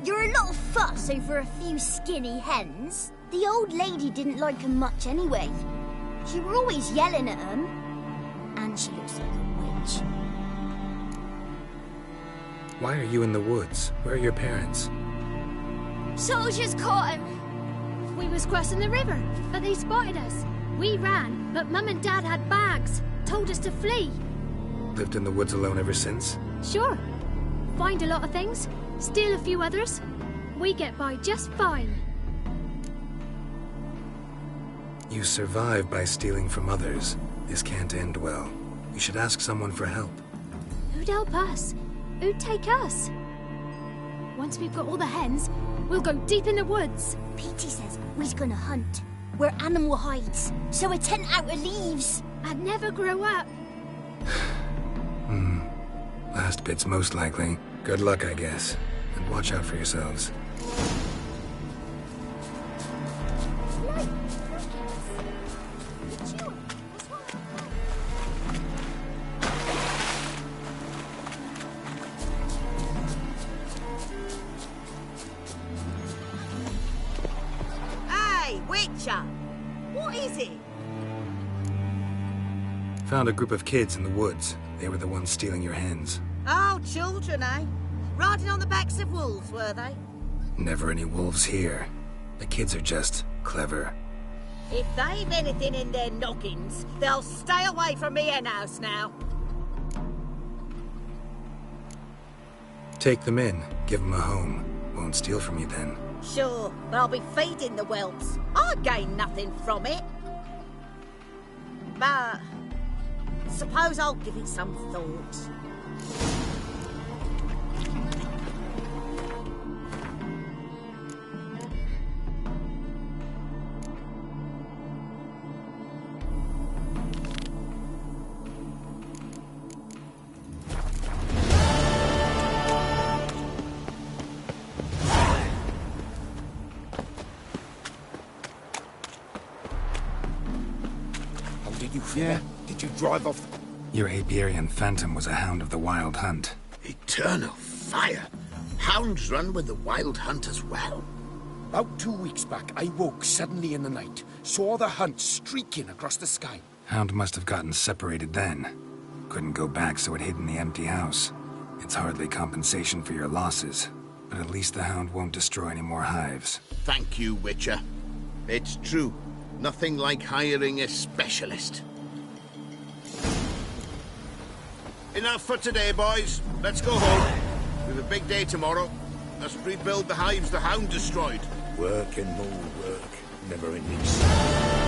You're a little fuss over a few skinny hens. The old lady didn't like 'em much anyway. She were always yelling at 'em. And she looks like a witch. Why are you in the woods? Where are your parents? Soldiers caught him. We was crossing the river, but they spotted us. We ran, but Mum and Dad had bags. Told us to flee. Lived in the woods alone ever since? Sure. Find a lot of things, steal a few others. We get by just fine. You survive by stealing from others. This can't end well. You should ask someone for help. Who'd help us? Who'd take us? Once we've got all the hens, we'll go deep in the woods. Petey says we's gonna hunt. We're animal hides, so a tent out of leaves. I'd never grow up. Last bit's most likely. Good luck, I guess. And watch out for yourselves. Hey, Witcher! What is it? Found a group of kids in the woods. They were the ones stealing your hens. Oh, children, eh? Riding on the backs of wolves, were they? Never any wolves here. The kids are just clever. If they've anything in their noggins, they'll stay away from me hen house now. Take them in. Give them a home. Won't steal from you then. Sure, but I'll be feeding the whelps. I gain nothing from it. But suppose I'll give it some thought. Yeah? Did you drive off? Your Apiarian Phantom was a hound of the Wild Hunt. Eternal fire! Hounds run with the Wild Hunt as well. About 2 weeks back, I woke suddenly in the night. Saw the hunt streaking across the sky. Hound must have gotten separated then. Couldn't go back, so it hid in the empty house. It's hardly compensation for your losses. But at least the Hound won't destroy any more hives. Thank you, Witcher. It's true. Nothing like hiring a specialist. Enough for today, boys. Let's go home. We have a big day tomorrow. Let's rebuild the hives the Hound destroyed. Work and more work. Never ending sight.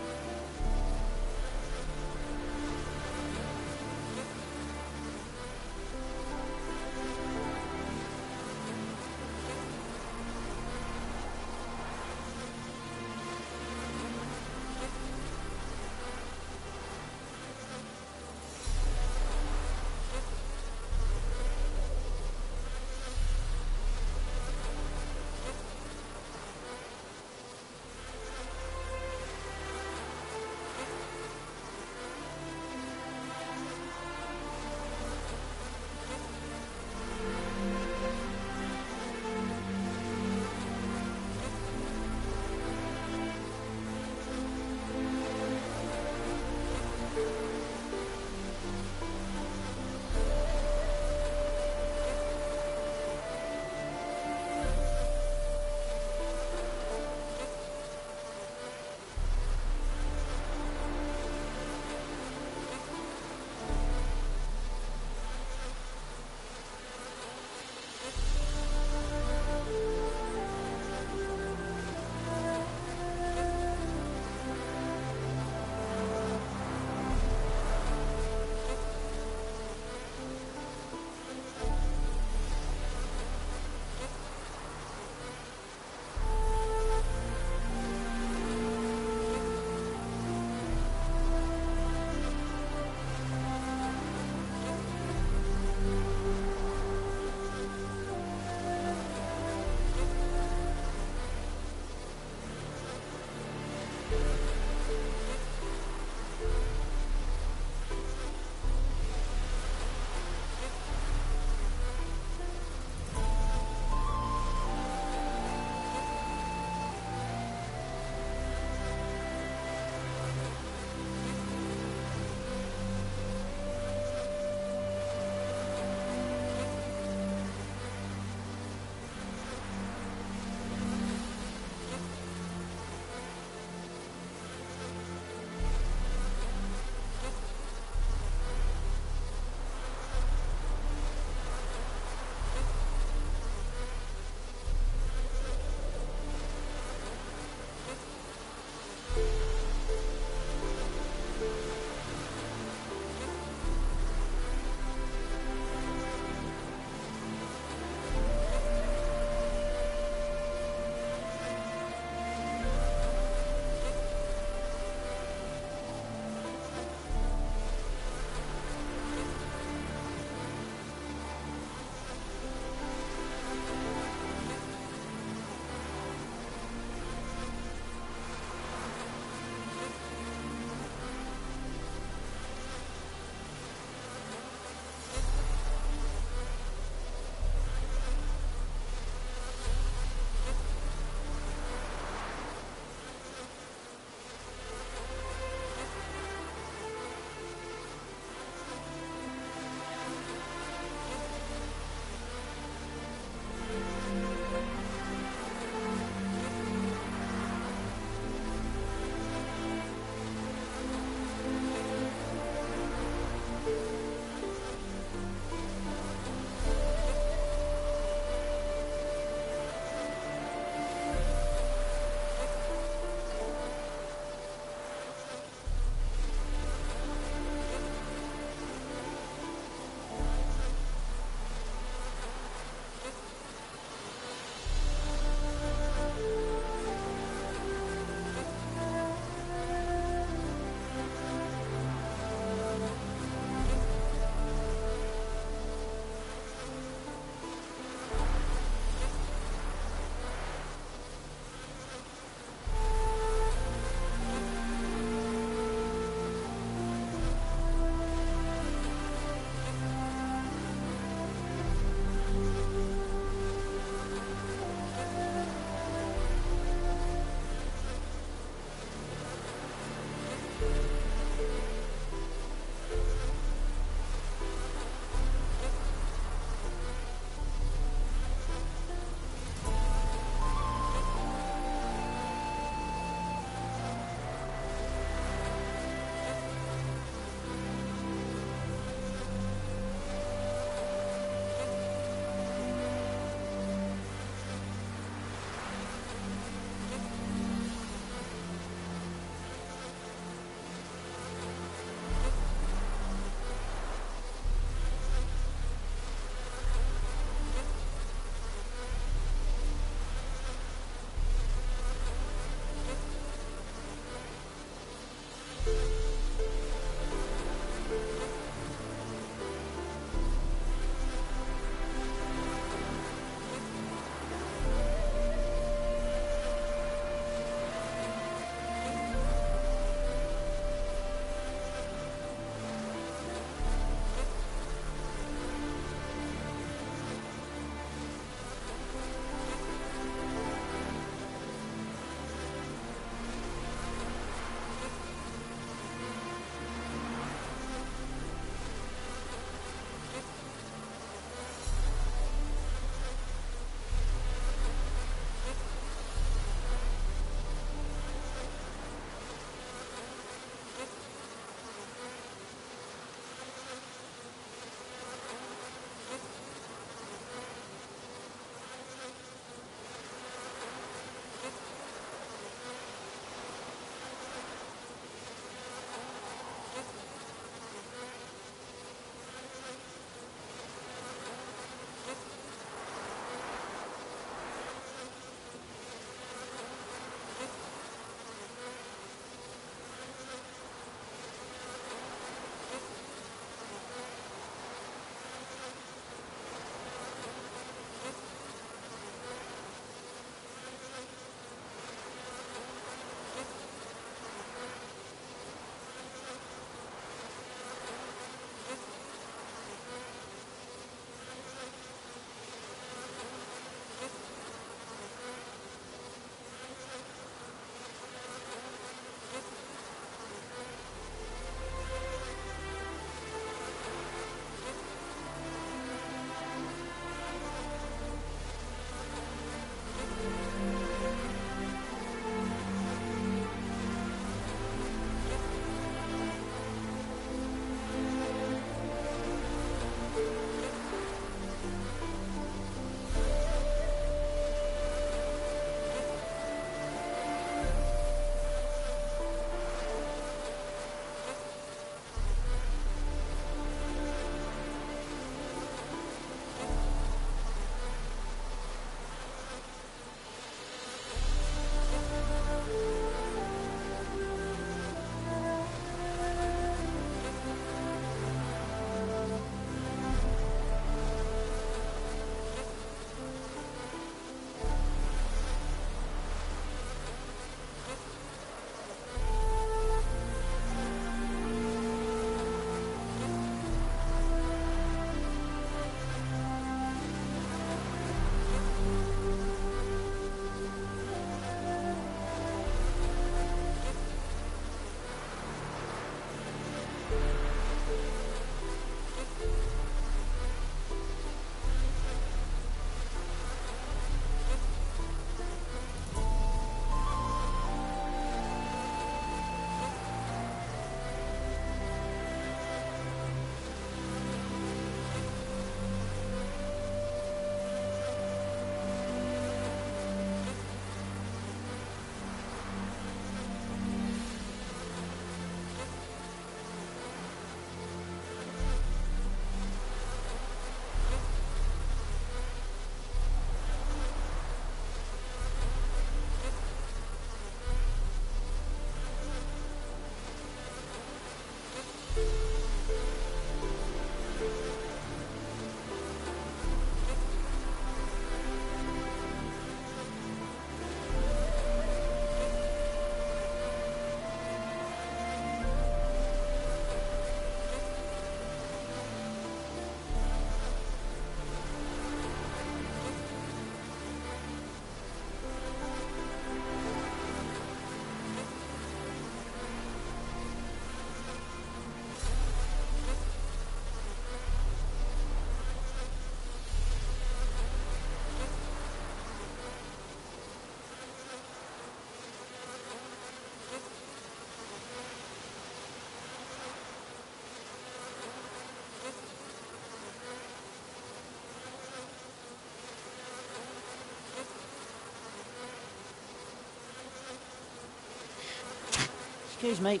Excuse me.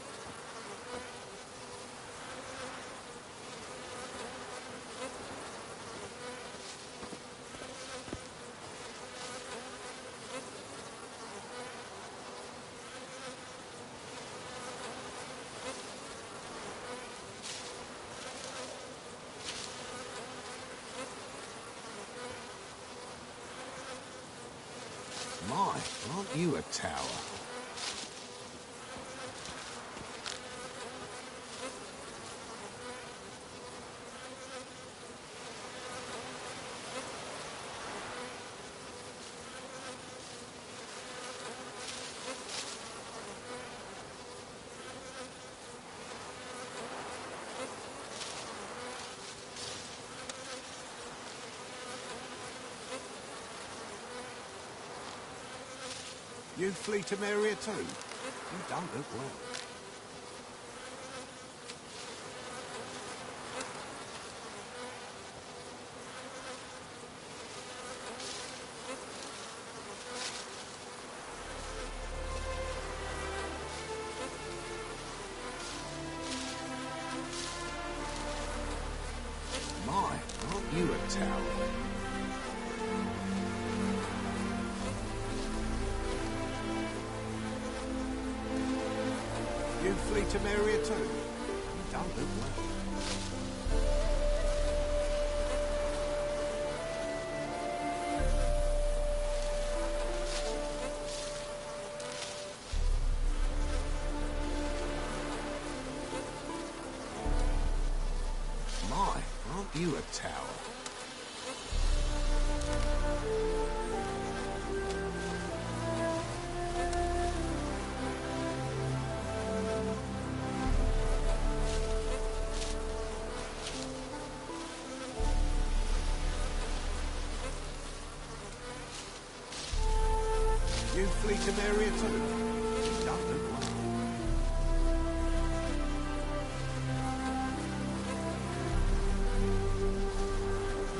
My, aren't you a tower? You flee to Maria too? You don't look well. My, aren't you a tower? You flee to Maria too? You don't look well. My, aren't you a tower? You flee to Maria too? You don't look well.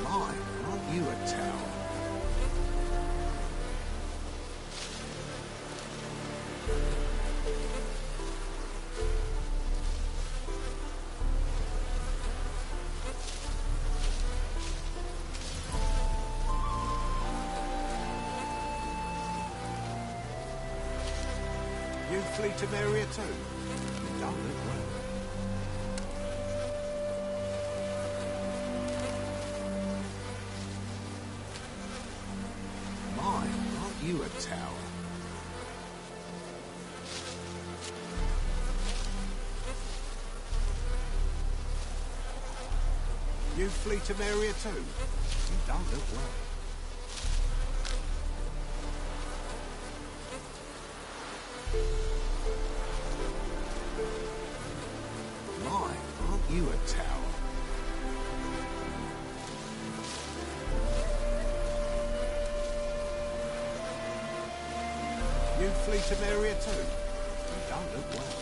My, aren't you a tower? You flee to Maria too? You don't look well. My, aren't you a tower? You flee to Maria too? You don't look well. My, aren't you a tower? You flee to Maria too? You don't look well.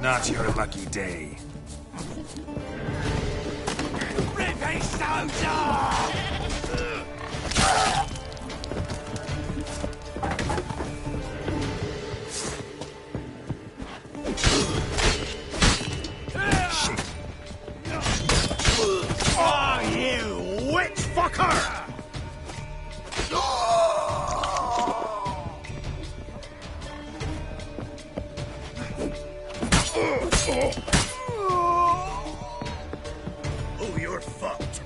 Not your lucky day. Rip his soldier! Oh, you witch fucker! Oh, you're fucked.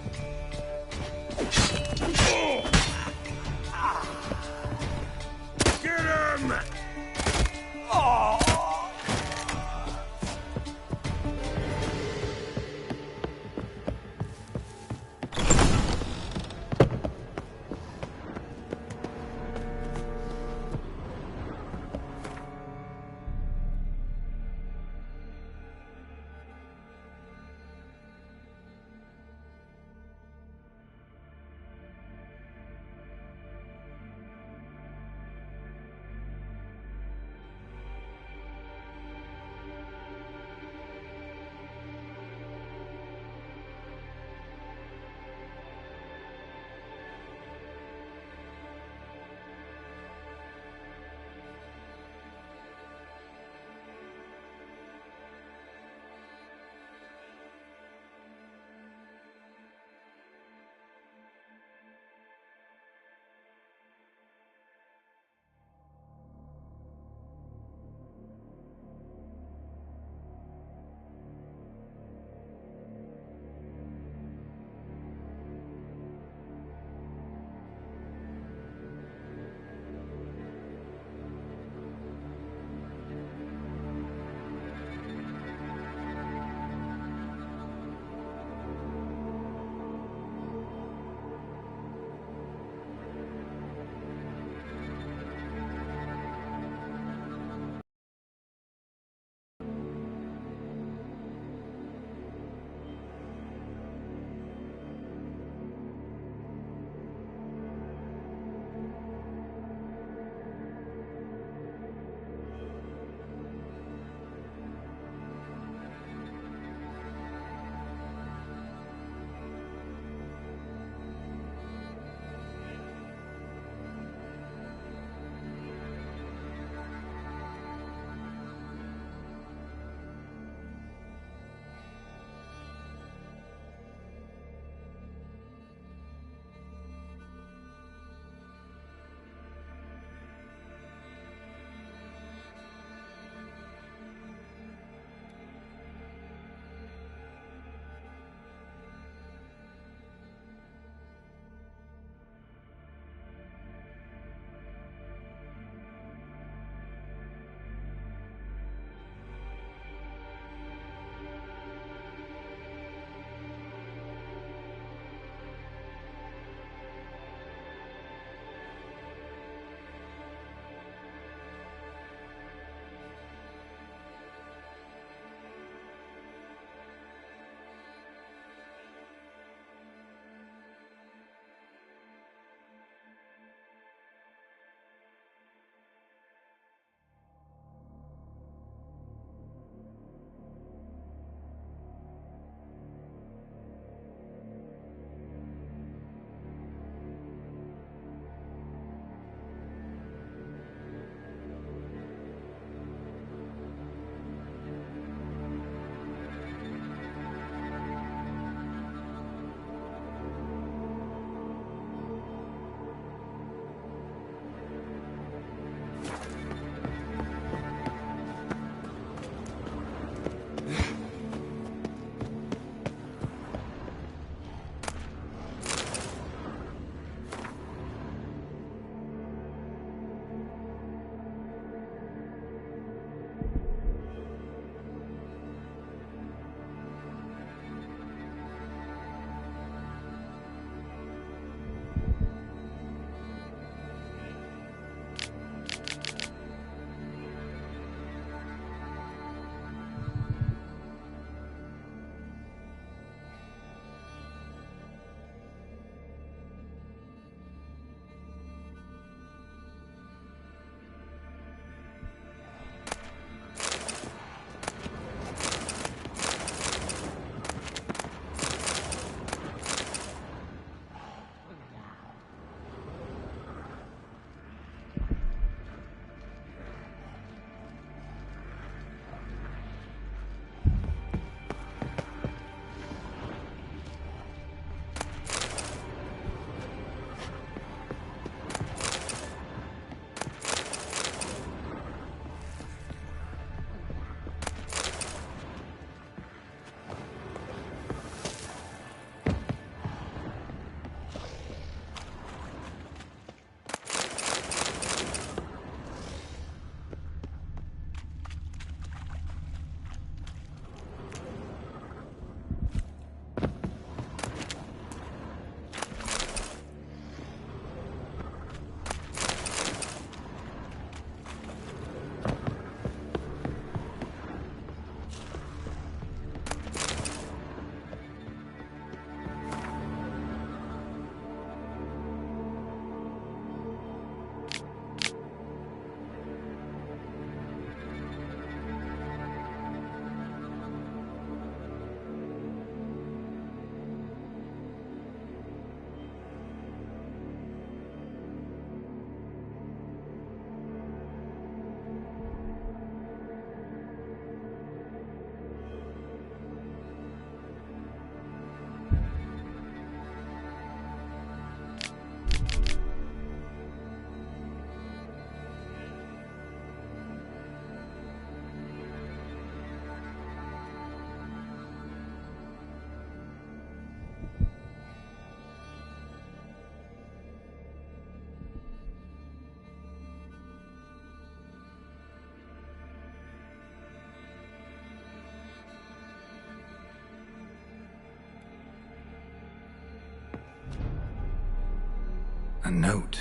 A note.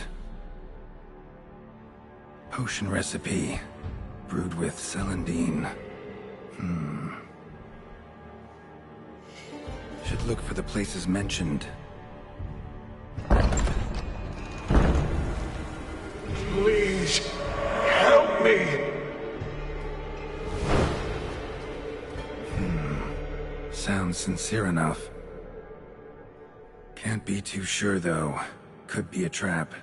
Potion recipe. Brewed with celandine. Should look for the places mentioned. Please, help me! Sounds sincere enough. Can't be too sure, though. Could be a trap.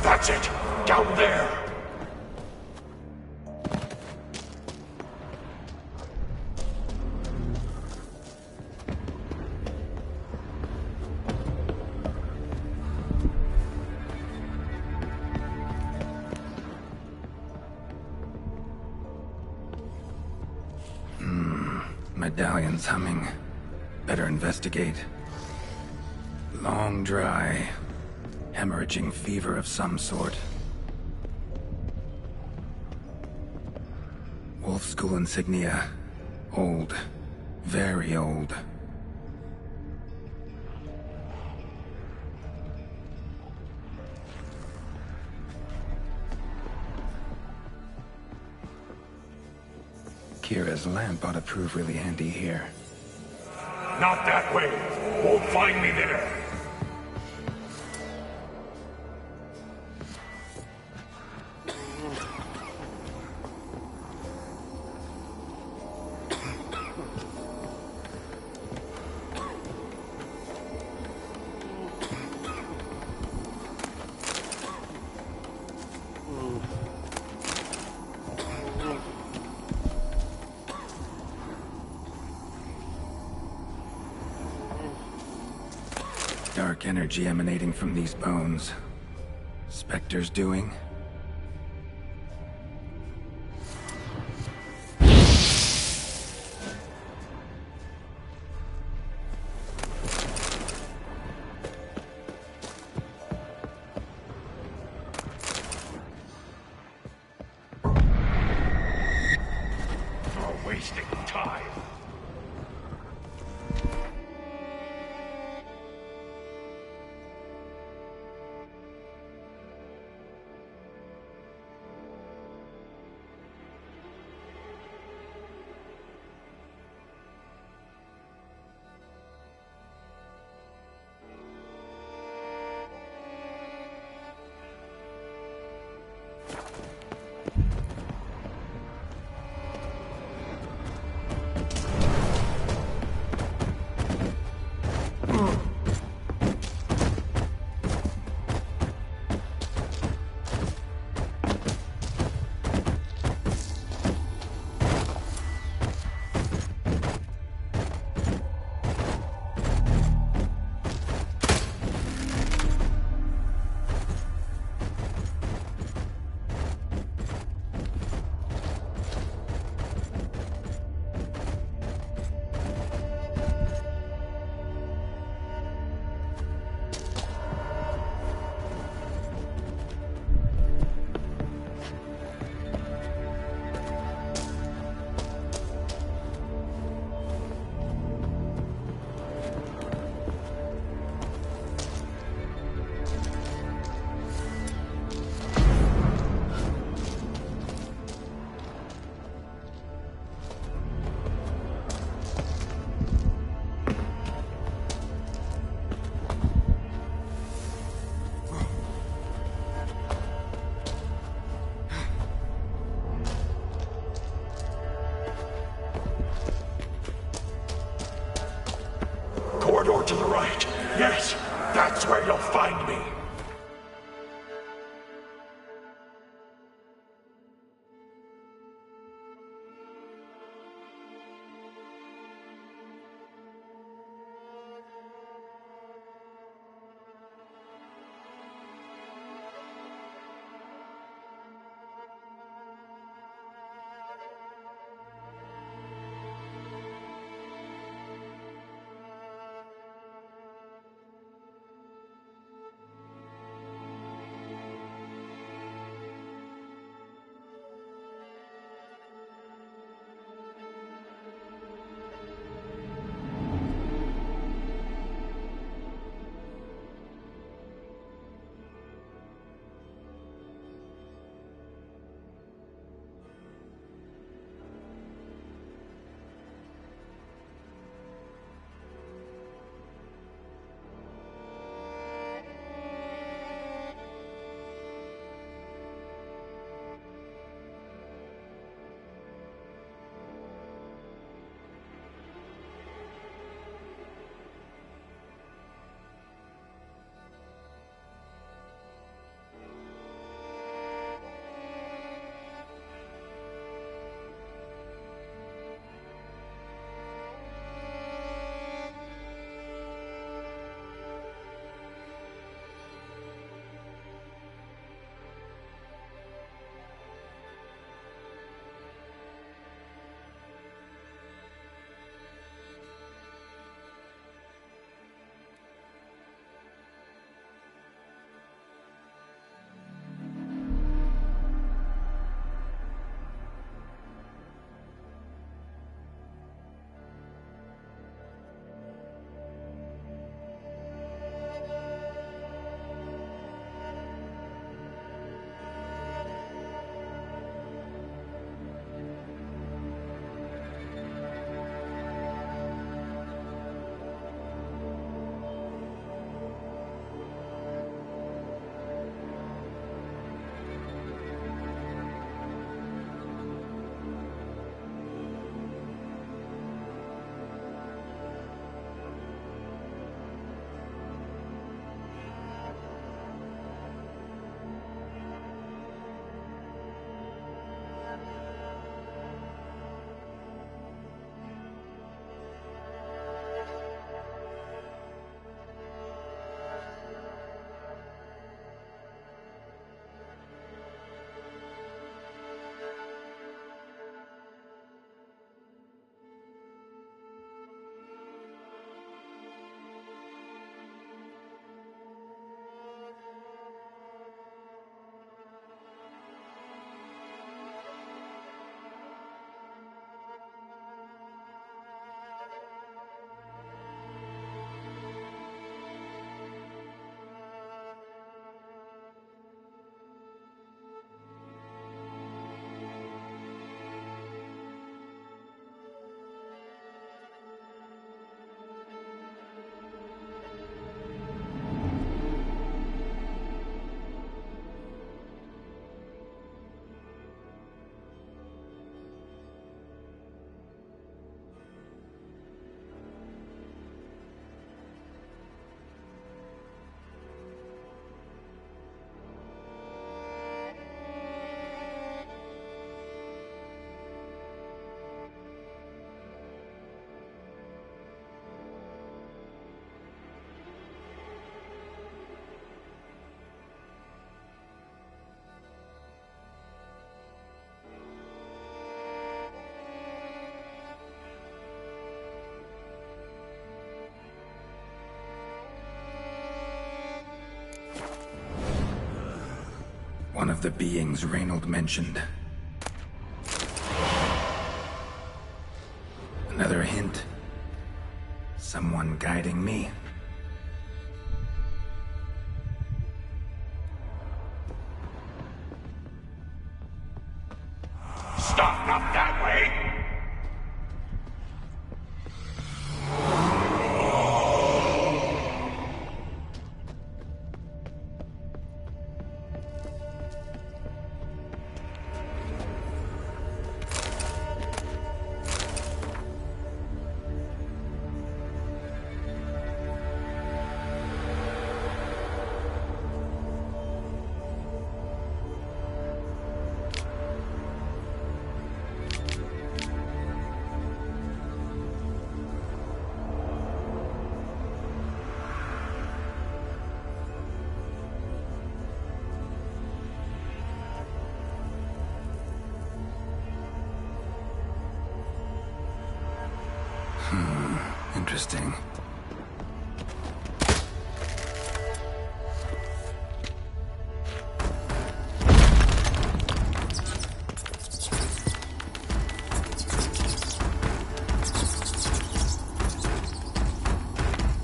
That's it! Down there! Medallion's humming. Better investigate. Long dry. Hemorrhaging fever of some sort. Wolf School insignia. Old. Very old. Kira's lamp ought to prove really handy here. Not that way! Won't find me there! Dark energy emanating from these bones. Spectre's doing? You're wasting time. Corridor to the right. Yes, that's where you'll find me. One of the beings Reynold mentioned. Another hint. Someone guiding me. Stop, not that way! Interesting.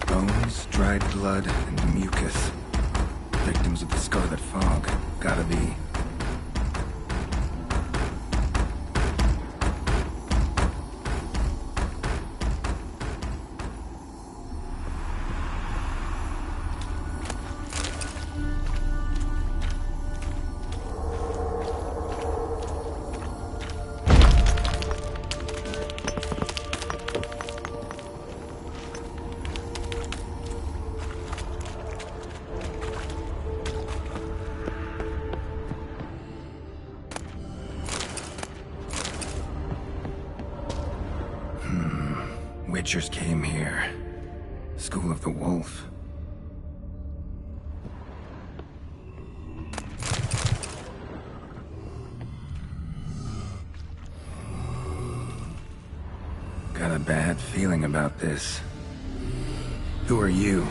Bones, dried blood, and mucus. Victims of the Scarlet Fog. Gotta be. Witchers came here. School of the Wolf. Got a bad feeling about this. Who are you?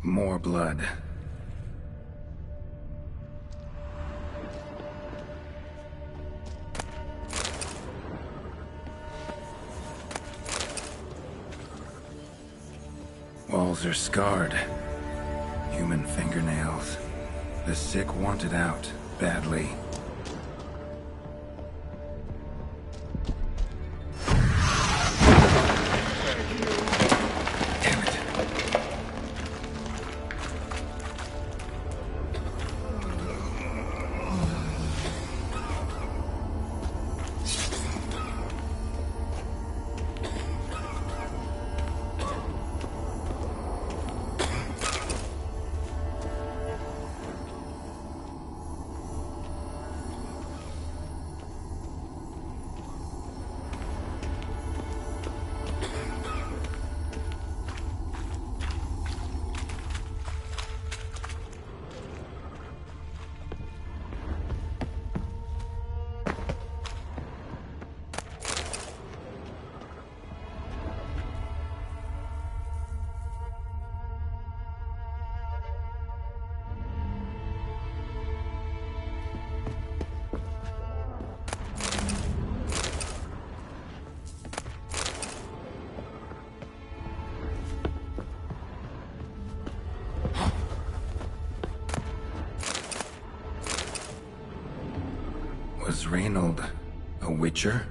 More blood. Walls are scarred. Human fingernails. The sick want it out, badly. Was Reynold a witcher?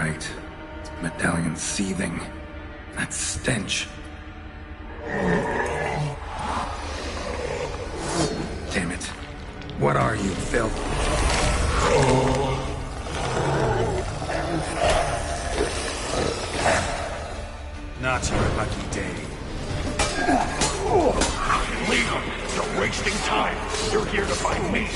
right. Medallion seething. That stench. Damn it. What are you, filth? Not your lucky day. Leave him! You're wasting time! You're here to find me!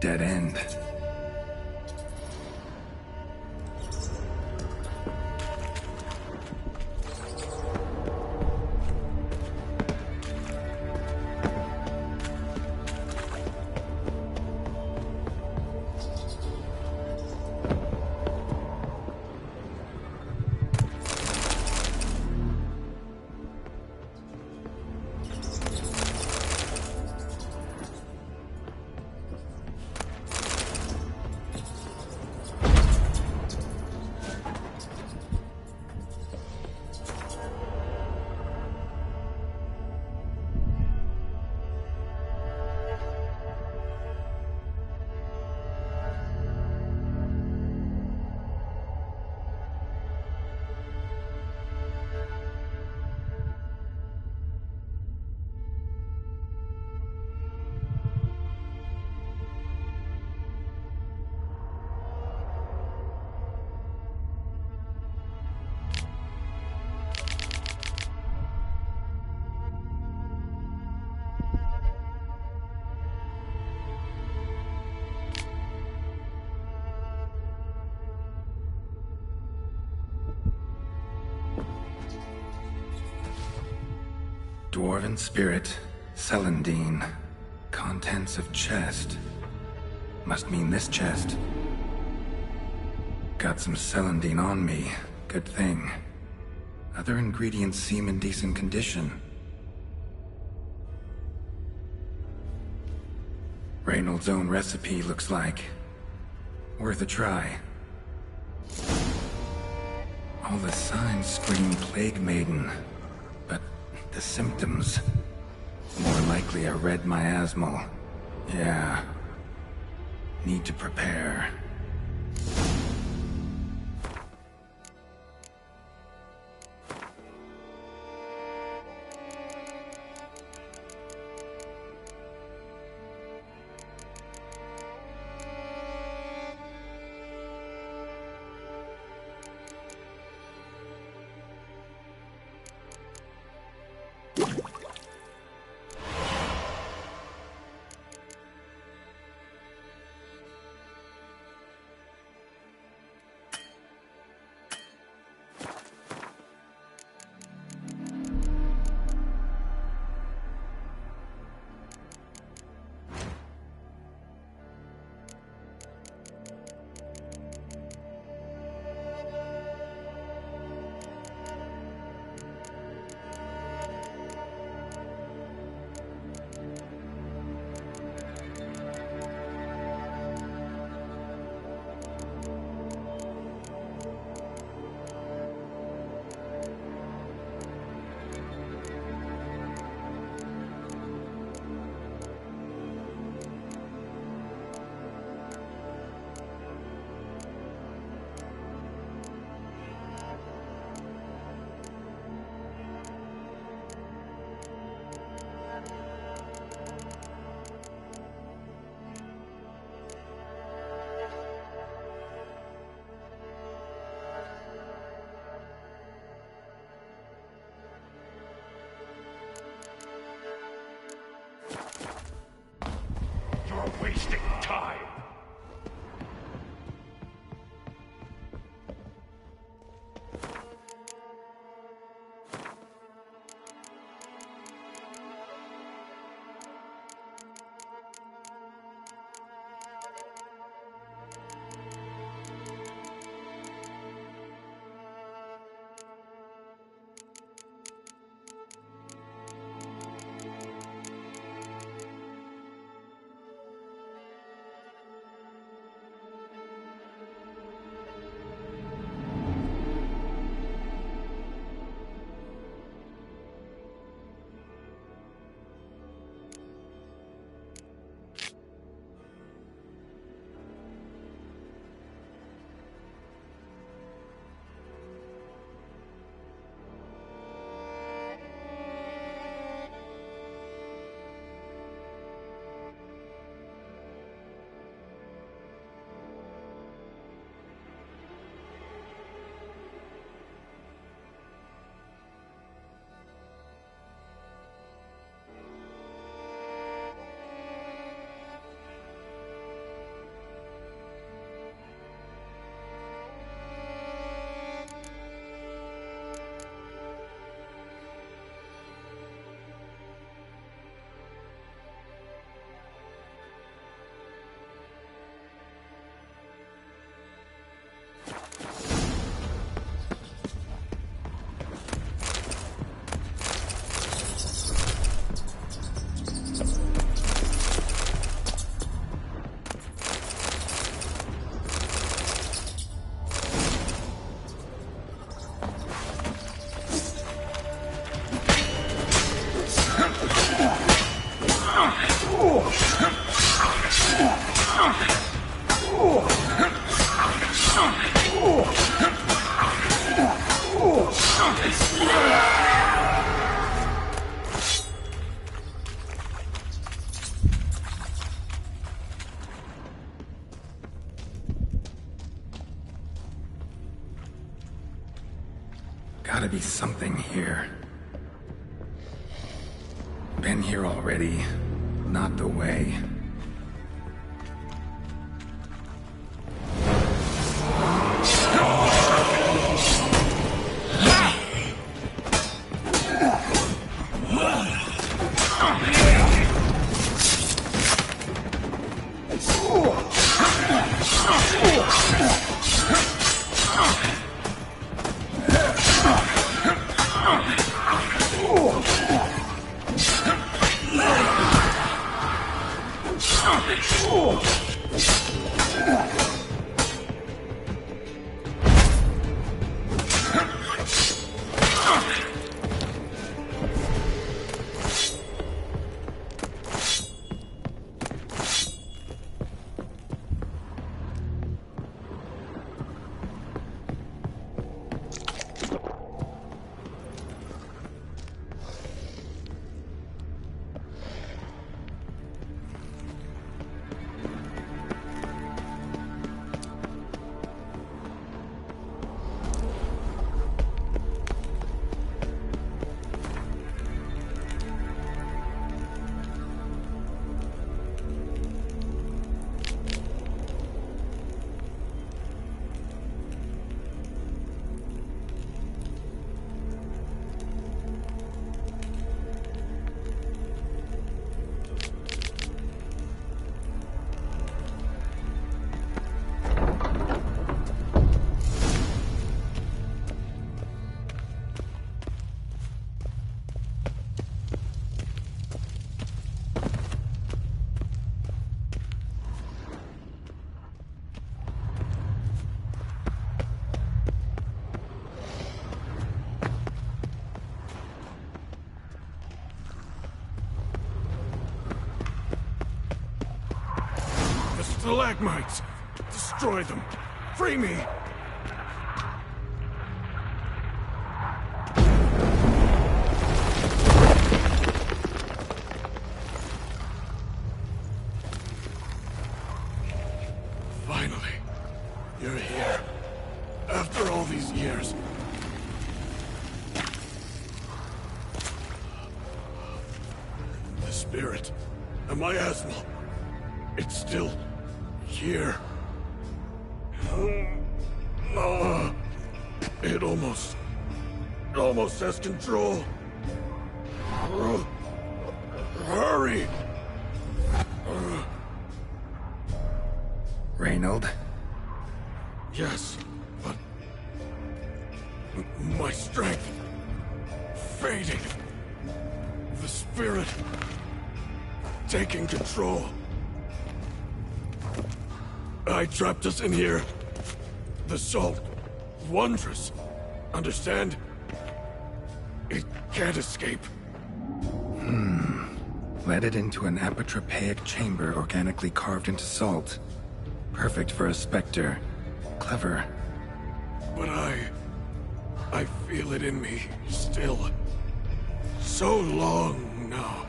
Dead end. Dwarven spirit, Celandine. Contents of chest. Must mean this chest. Got some Celandine on me. Good thing. Other ingredients seem in decent condition. Reynolds' own recipe looks like. Worth a try. All the signs scream Plague Maiden. But the symptoms... more likely a red miasmal. Yeah. Need to prepare. Gotta be something here. Been here already. Not the way. Stalagmites! Destroy them! Free me! Finally, you're here. After all these years. The spirit, a miasmal, it's still here. It almost has control. Hurry! Reynold? Yes, but my strength fading. The spirit taking control. I trapped us in here. The salt, wondrous. Understand? It can't escape. Led it into an apotropaic chamber organically carved into salt. Perfect for a specter. Clever. But I feel it in me still. So long now.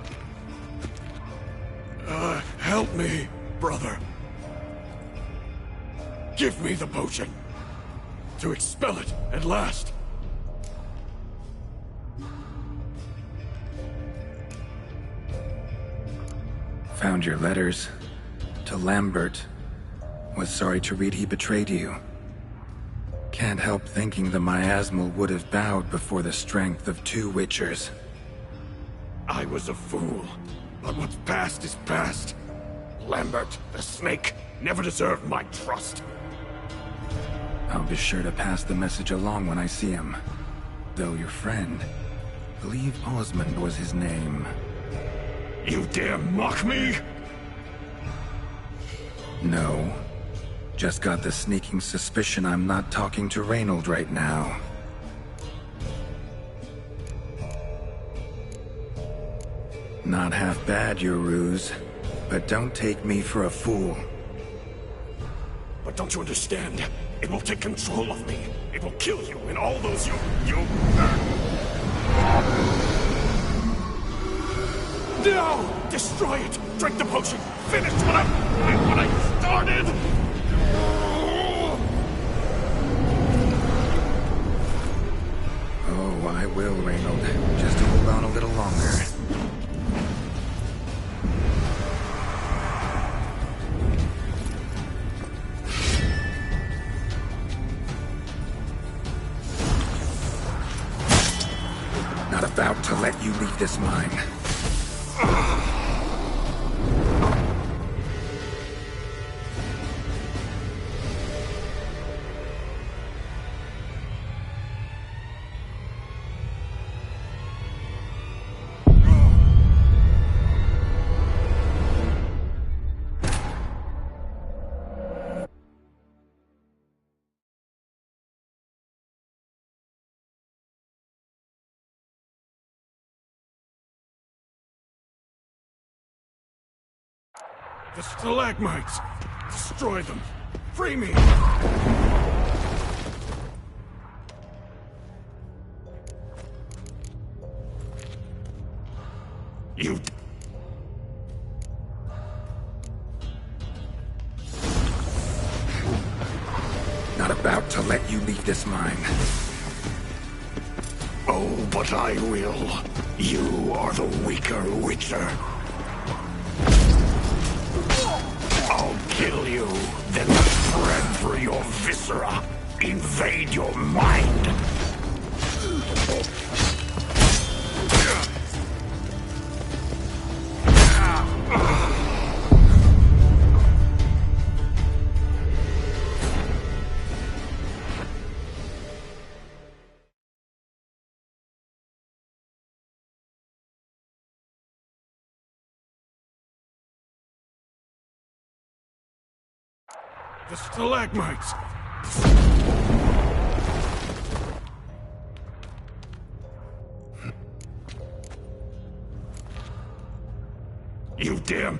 Help me, brother. Give me the potion. To expel it at last. Found your letters. To Lambert. Was sorry to read he betrayed you. Can't help thinking the miasmal would have bowed before the strength of 2 Witchers. I was a fool. But what's past is past. Lambert, the snake, never deserved my trust. I'll be sure to pass the message along when I see him. Though your friend, believe Osmond was his name. You dare mock me? No. Just got the sneaking suspicion I'm not talking to Reynold right now. Not half bad, your ruse, but don't take me for a fool. But don't you understand? It will take control of me. It will kill you and all those you... No! Destroy it! Drink the potion! Finish what I started! Oh, I will, Reynold. Just hold on a little longer. Not about to let you leave this mine. The stalagmites! Destroy them! Free me! You... Not about to let you leave this mine. Oh, but I will. You are the weaker Witcher. I'll kill you, then spread through your viscera, invade your mind. The stalagmites! You damn...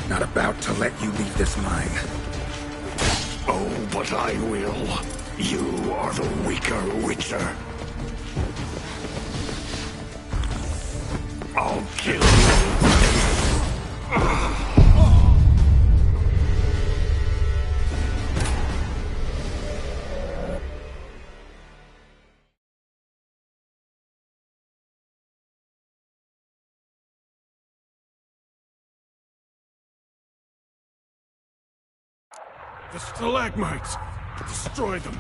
Not about to let you leave this mine. Oh, but I will. You are the weaker Witcher. I'll kill you. The stalagmites! Destroy them!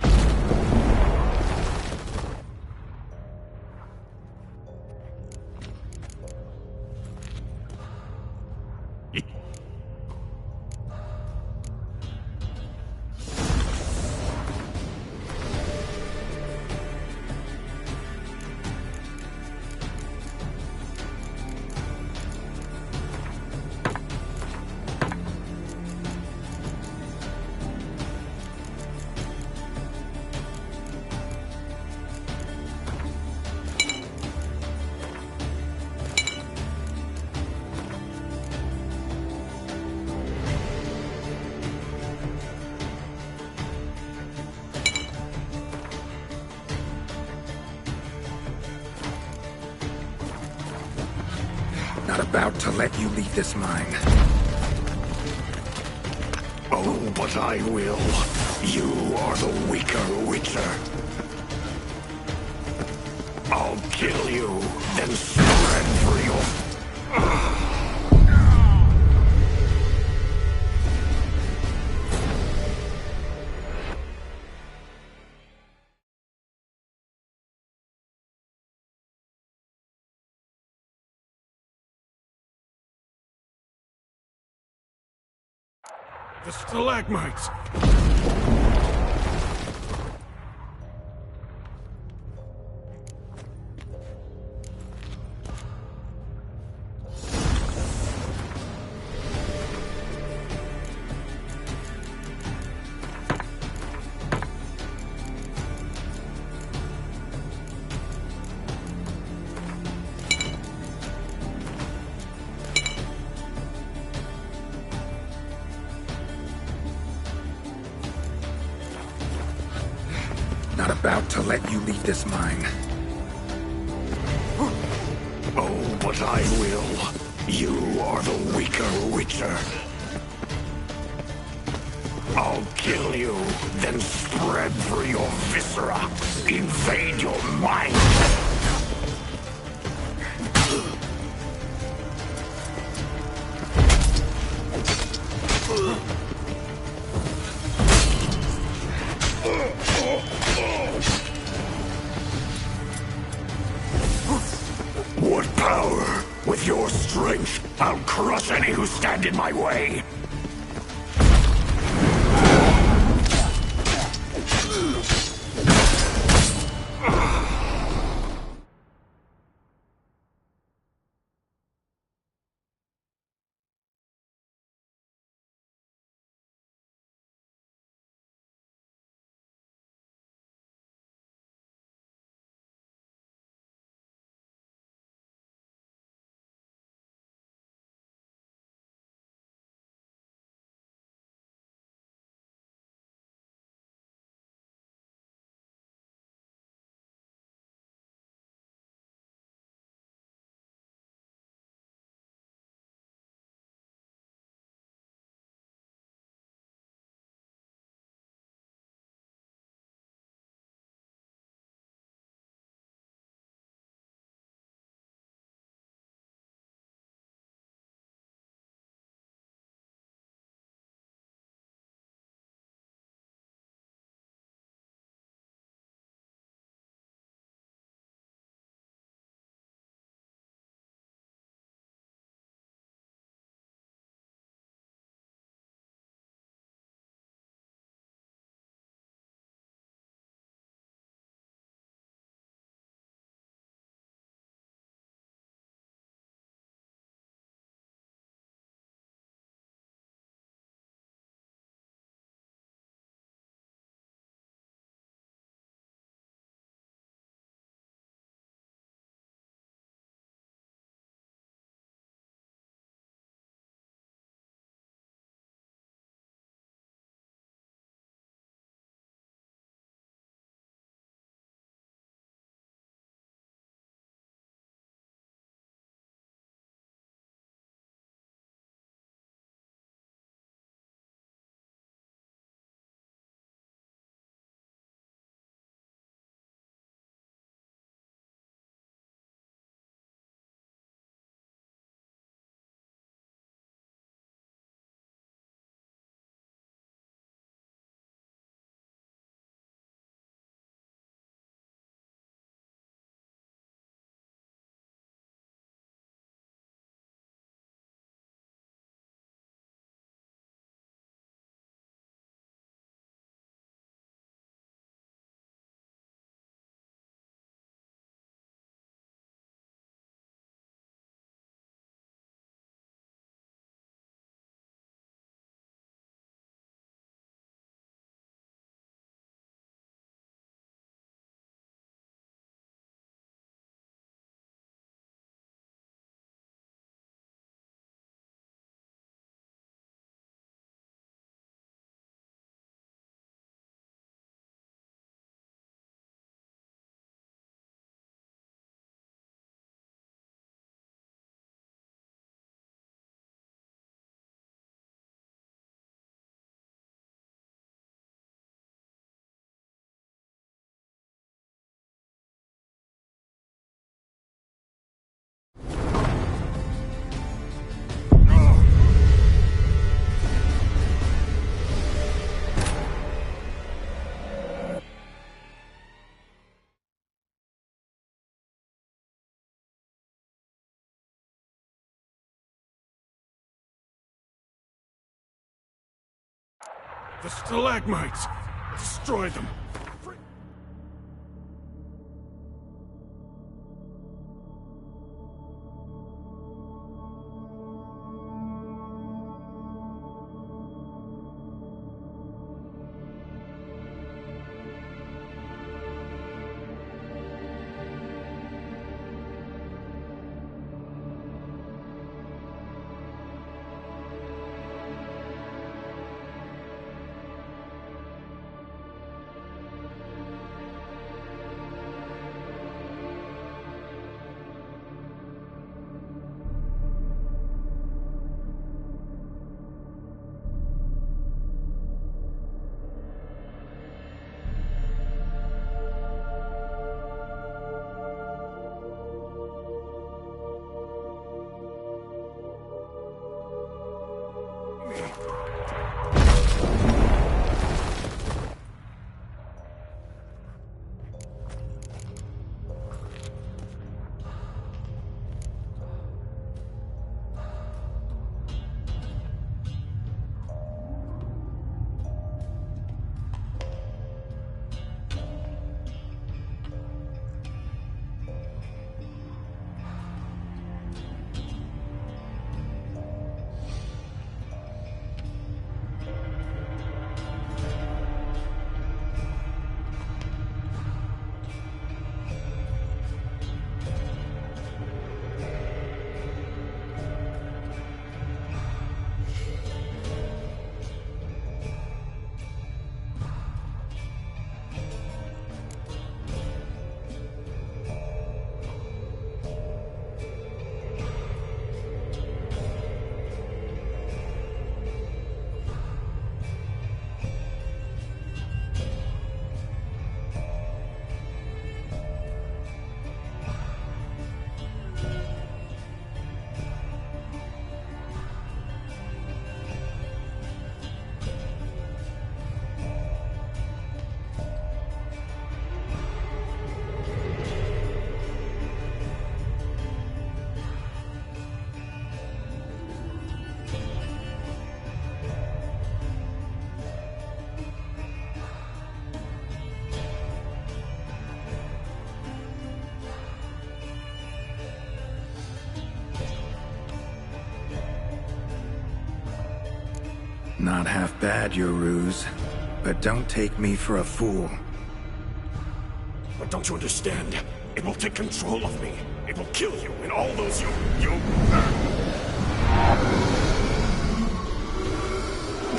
Not about to let you leave this mine. Oh, but I will. You are the weaker Witcher. I'll kill you, then spread for your... The stalagmites! Not about to let you leave this mine. Oh, but I will. You are the weaker Witcher. I'll kill you, then spread through your viscera. Invade your mind. What power? With your strength, I'll crush any who stand in my way. The stalagmites! Destroy them! Not half bad, your ruse. But don't take me for a fool. But don't you understand? It will take control of me. It will kill you and all those you...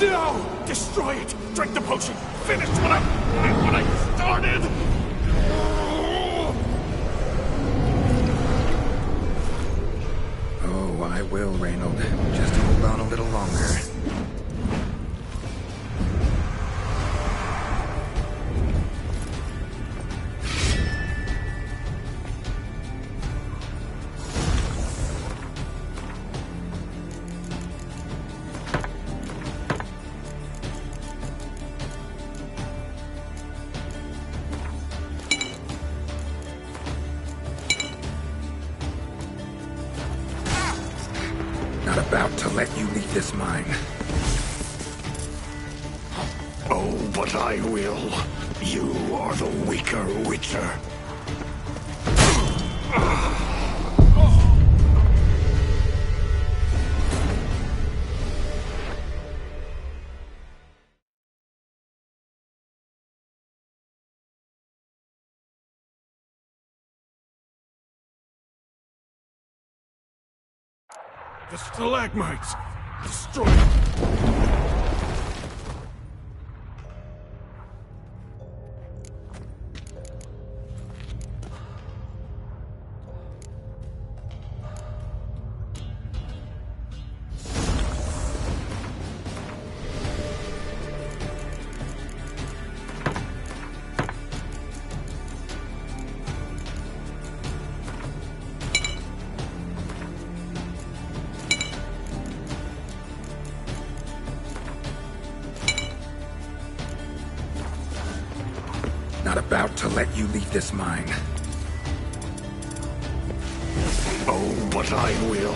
No! Destroy it! Drink the potion! Finish what I started! Oh, I will, Reynold. Just hold on a little longer. Not about to let you leave this mine. Oh, but I will. You are the weaker Witcher. The stalagmites! Destroy them! Not about to let you leave this mine. Oh, but I will.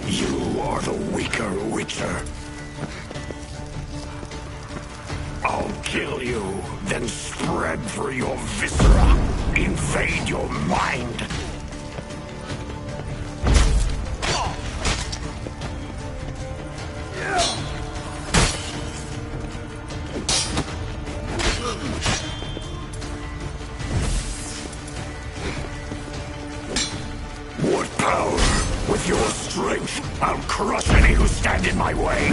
You are the weaker Witcher. kill you, then spread through your viscera, invade your mind. What power? With your strength, I'll crush any who stand in my way.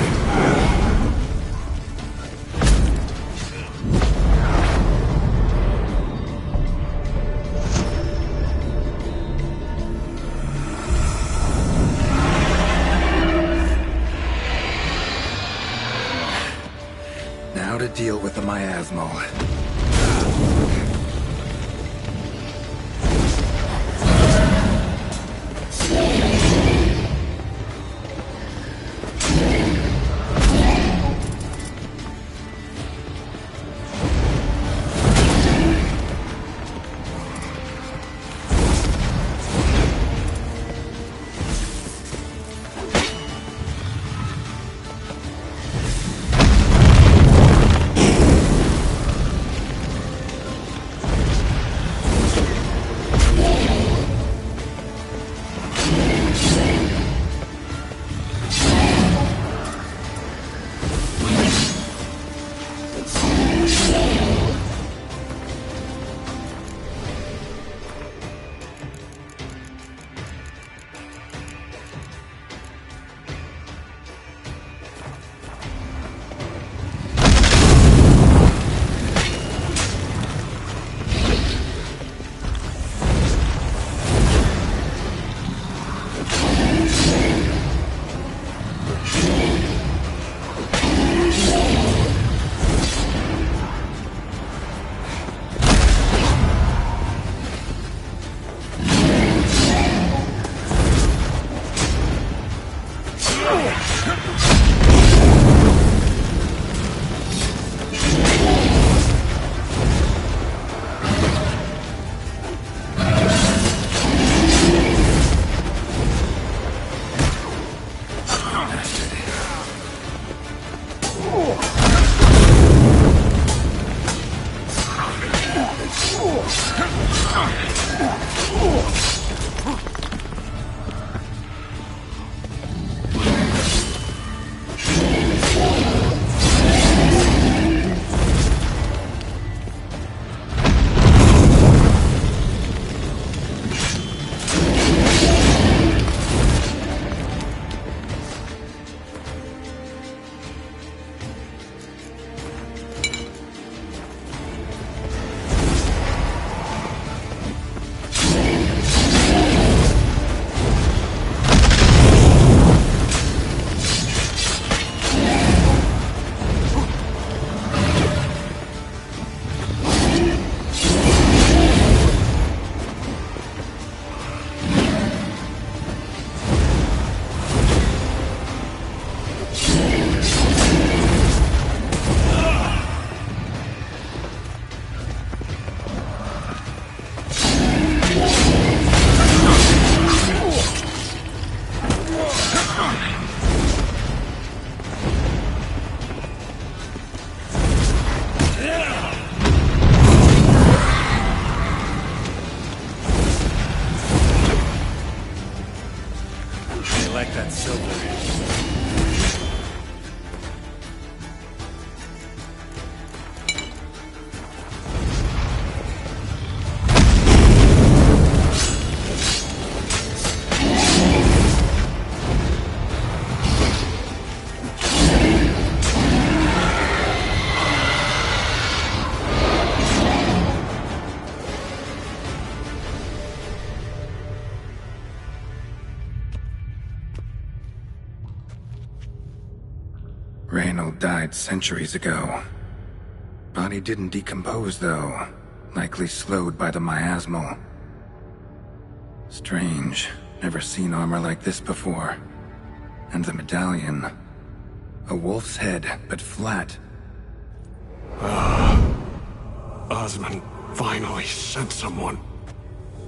Now to deal with the miasmal. Reynold died centuries ago. Body didn't decompose, though. Likely slowed by the miasmal. Strange. Never seen armor like this before. And the medallion. A wolf's head, but flat. Osmond finally sent someone.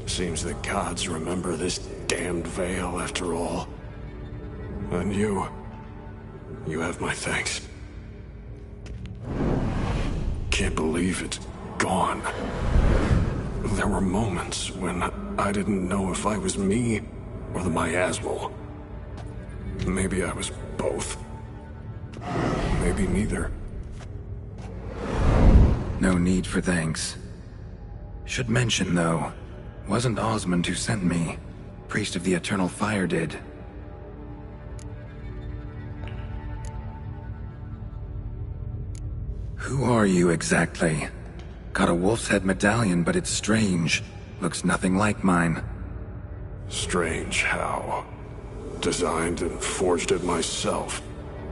Seems the gods remember this damned veil after all. And you have my thanks. can't believe it's gone. There were moments when I didn't know if I was me or the miasmal. Maybe I was both. Maybe neither. No need for thanks. Should mention, though, wasn't Osmond who sent me. Priest of the Eternal Fire did. Who are you exactly? Got a wolf's head medallion, but it's strange. Looks nothing like mine. Strange how? Designed and forged it myself,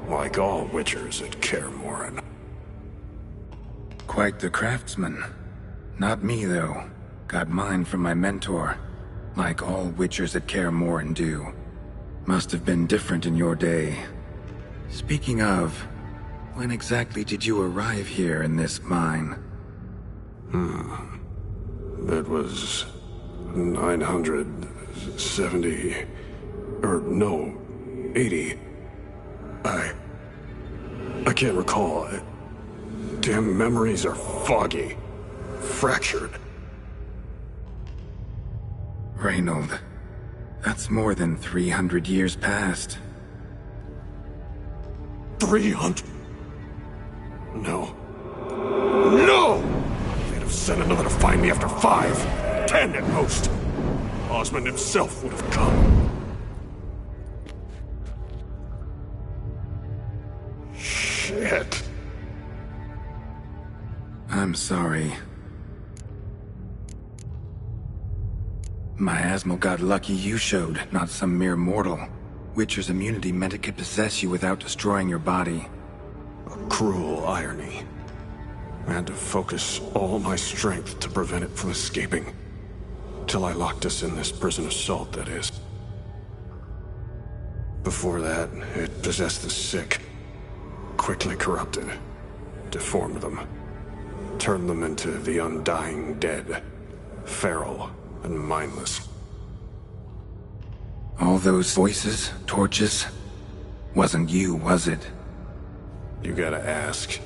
like all witchers at Kaer Morhen. Quite the craftsman. Not me, though. Got mine from my mentor, like all witchers at Kaer Morhen do. Must have been different in your day. Speaking of, when exactly did you arrive here in this mine? It was 970... or no, 80. I can't recall. Damn memories are foggy. Fractured. Reynold, that's more than 300 years past. 300? No. No! They'd have sent another to find me after 5, 10 at most. Osmond himself would have come. Shit. I'm sorry. Miasmal got lucky you showed, not some mere mortal. Witcher's immunity meant it could possess you without destroying your body. A cruel irony. I had to focus all my strength to prevent it from escaping. Till I locked us in this prison assault, that is. Before that, it possessed the sick. Quickly corrupted. Deformed them. Turned them into the undying dead. Feral and mindless. All those voices, torches, wasn't you, was it? You gotta ask.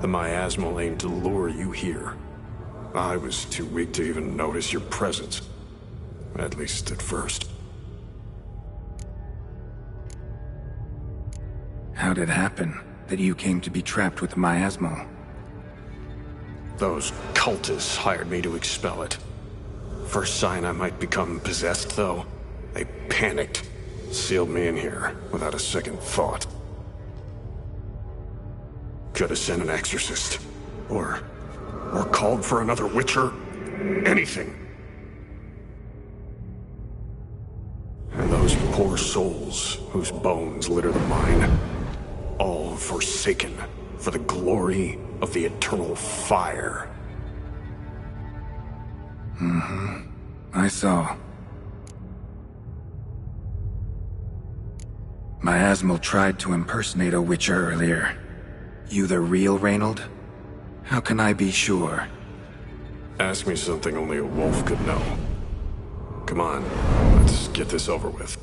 The miasmal aimed to lure you here. I was too weak to even notice your presence. At least at first. How'd it happen that you came to be trapped with the miasmal? Those cultists hired me to expel it. First sign I might become possessed, though, they panicked. Sealed me in here without a second thought. Could have sent an exorcist. Or called for another witcher. Anything. And those poor souls whose bones litter the mine. All forsaken for the glory of the Eternal Fire. I saw. Miasmal tried to impersonate a witcher earlier. You the real Reynold? How can I be sure? Ask me something only a wolf could know. Come on, let's get this over with.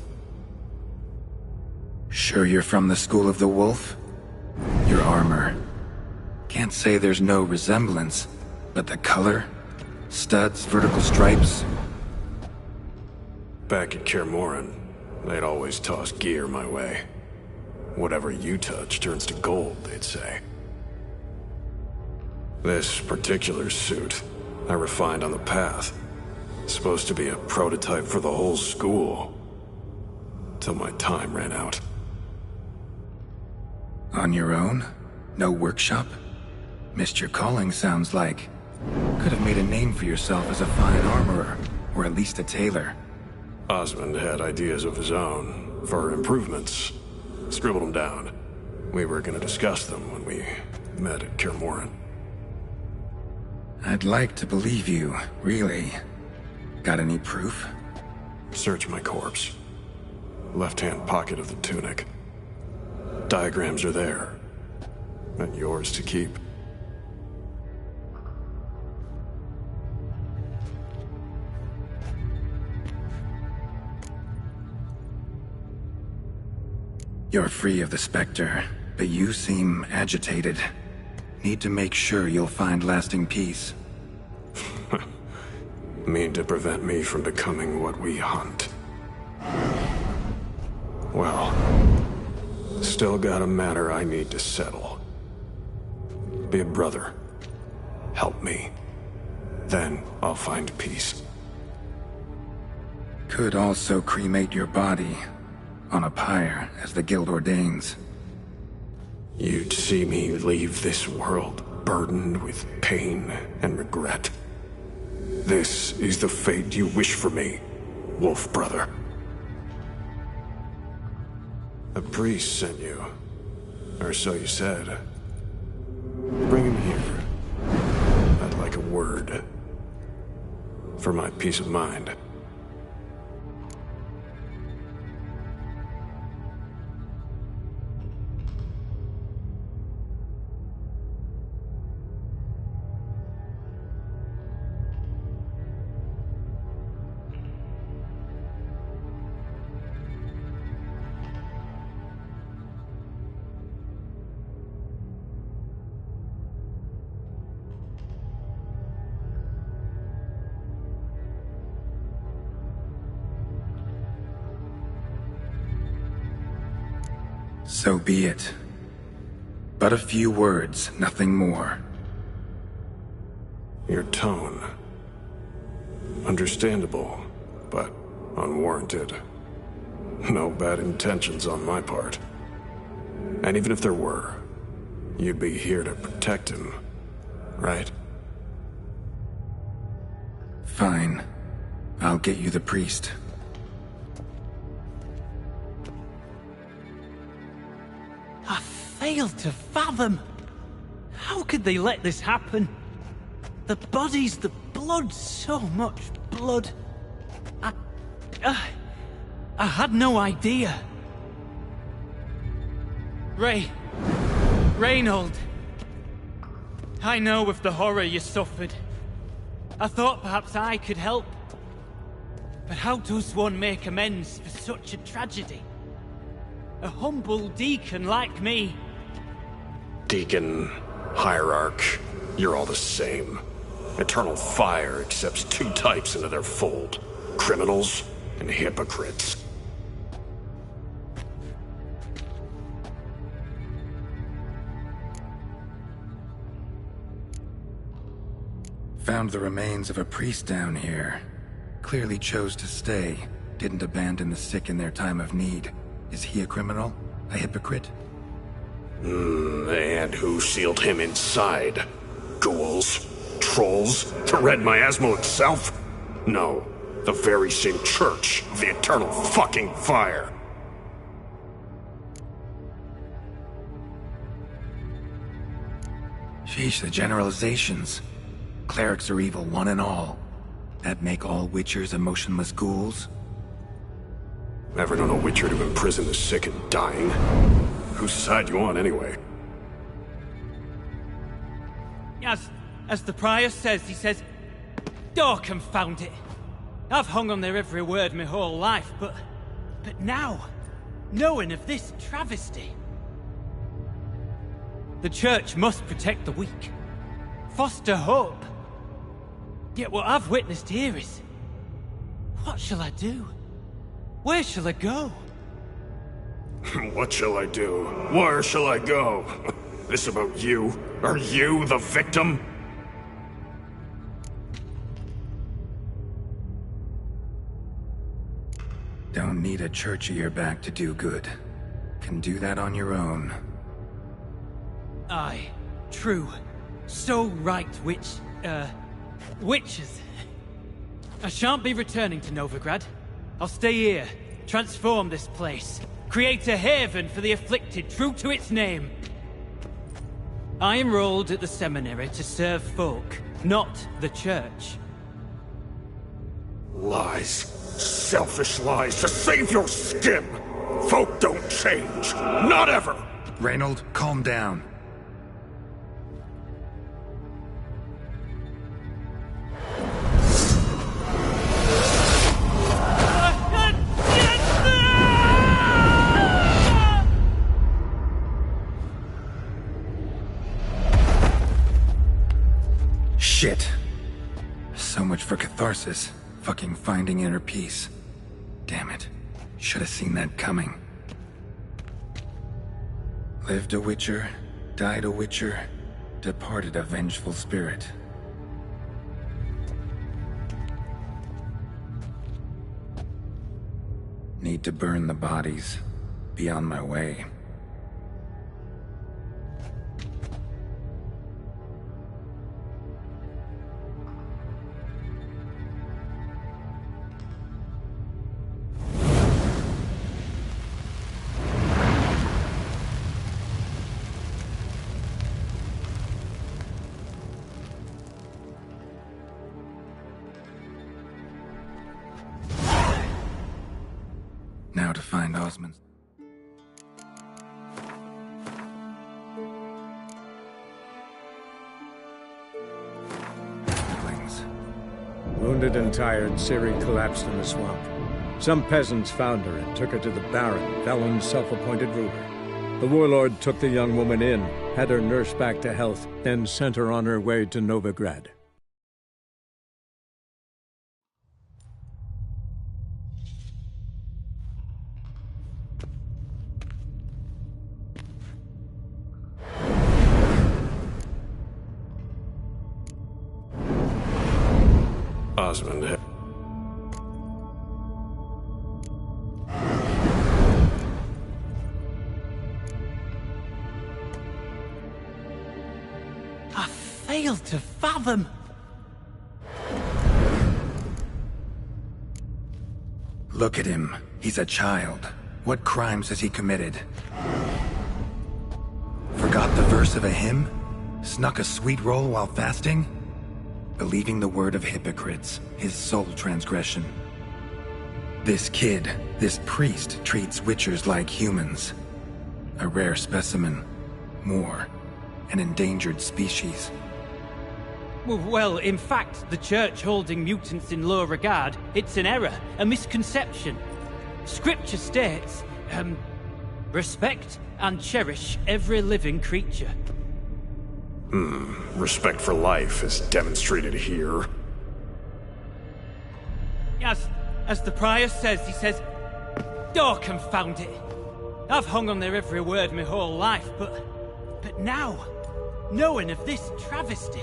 Sure you're from the School of the Wolf? Your armor. Can't say there's no resemblance, but the color? Studs, vertical stripes? Back at Kaer Morhen, they'd always toss gear my way. Whatever you touch turns to gold, they'd say. This particular suit, I refined on the path. Supposed to be a prototype for the whole school. Till my time ran out. On your own? No workshop? Missed your calling, sounds like. Could have made a name for yourself as a fine armorer, or at least a tailor. Osmond had ideas of his own, for improvements. Scribbled them down. We were gonna discuss them when we met at Kaer Morhen. I'd like to believe you, really. Got any proof? Search my corpse. Left-hand pocket of the tunic. Diagrams are there. And yours to keep. You're free of the Spectre, but you seem agitated. Need to make sure you'll find lasting peace. Mean to prevent me from becoming what we hunt. Well, still got a matter I need to settle. Be a brother. Help me. Then I'll find peace. Could also cremate your body on a pyre, as the guild ordains. You'd see me leave this world burdened with pain and regret. This is the fate you wish for me, Wolf Brother. A priest sent you, or so you said. Bring him here. I'd like a word. For my peace of mind. So be it. But a few words, nothing more. Your tone. Understandable, but unwarranted. No bad intentions on my part. And even if there were, you'd be here to protect him, right? Fine. I'll get you the priest. I failed to fathom. How could they let this happen? The bodies, the blood, so much blood. I had no idea. Reynold. I know of the horror you suffered. I thought perhaps I could help. But how does one make amends for such a tragedy? A humble deacon like me. Deacon, hierarch, you're all the same. Eternal Fire accepts two types into their fold. Criminals and hypocrites. Found the remains of a priest down here. Clearly chose to stay. Didn't abandon the sick in their time of need. Is he a criminal? A hypocrite? And who sealed him inside? Ghouls? Trolls? The Red Miasmal itself? No. The very same Church of the Eternal fucking Fire. Sheesh, the generalizations. Clerics are evil, one and all. That make all Witchers emotionless ghouls? Ever known a Witcher to imprison the sick and dying? Whose side you on, anyway? As the prior says, he says... Oh, confound it. I've hung on their every word my whole life, but now, knowing of this travesty... The Church must protect the weak. Foster hope. Yet what I've witnessed here is... What shall I do? Where shall I go? What shall I do? Where shall I go? This about you? Are you the victim? Don't need a church at your back to do good. Can do that on your own. Aye, true. So right, witches. I shan't be returning to Novigrad. I'll stay here, transform this place, create a haven for the afflicted, true to its name. I enrolled at the seminary to serve folk, not the Church. Lies. Selfish lies to save your skin! Folk don't change. Not ever! Reynold, calm down. So much for catharsis. Fucking finding inner peace. Damn it. Should have seen that coming. Lived a witcher, died a witcher, departed a vengeful spirit. Need to burn the bodies. Be on my way. Now to find Osmond. Wounded and tired, Ciri collapsed in the swamp. Some peasants found her and took her to the Baron, Velen's self-appointed ruler. The warlord took the young woman in, had her nursed back to health, then sent her on her way to Novigrad. Osmond. I failed to fathom. Look at him. He's a child. What crimes has he committed? Forgot the verse of a hymn? Snuck a sweet roll while fasting? Believing the word of hypocrites, his sole transgression. This kid, this priest, treats witchers like humans. A rare specimen. More, an endangered species. Well, in fact, the Church holding mutants in low regard, it's an error, a misconception. Scripture states, respect and cherish every living creature. Respect for life is demonstrated here. As the prior says, he says, oh, confound it. I've hung on their every word my whole life, but now, knowing of this travesty.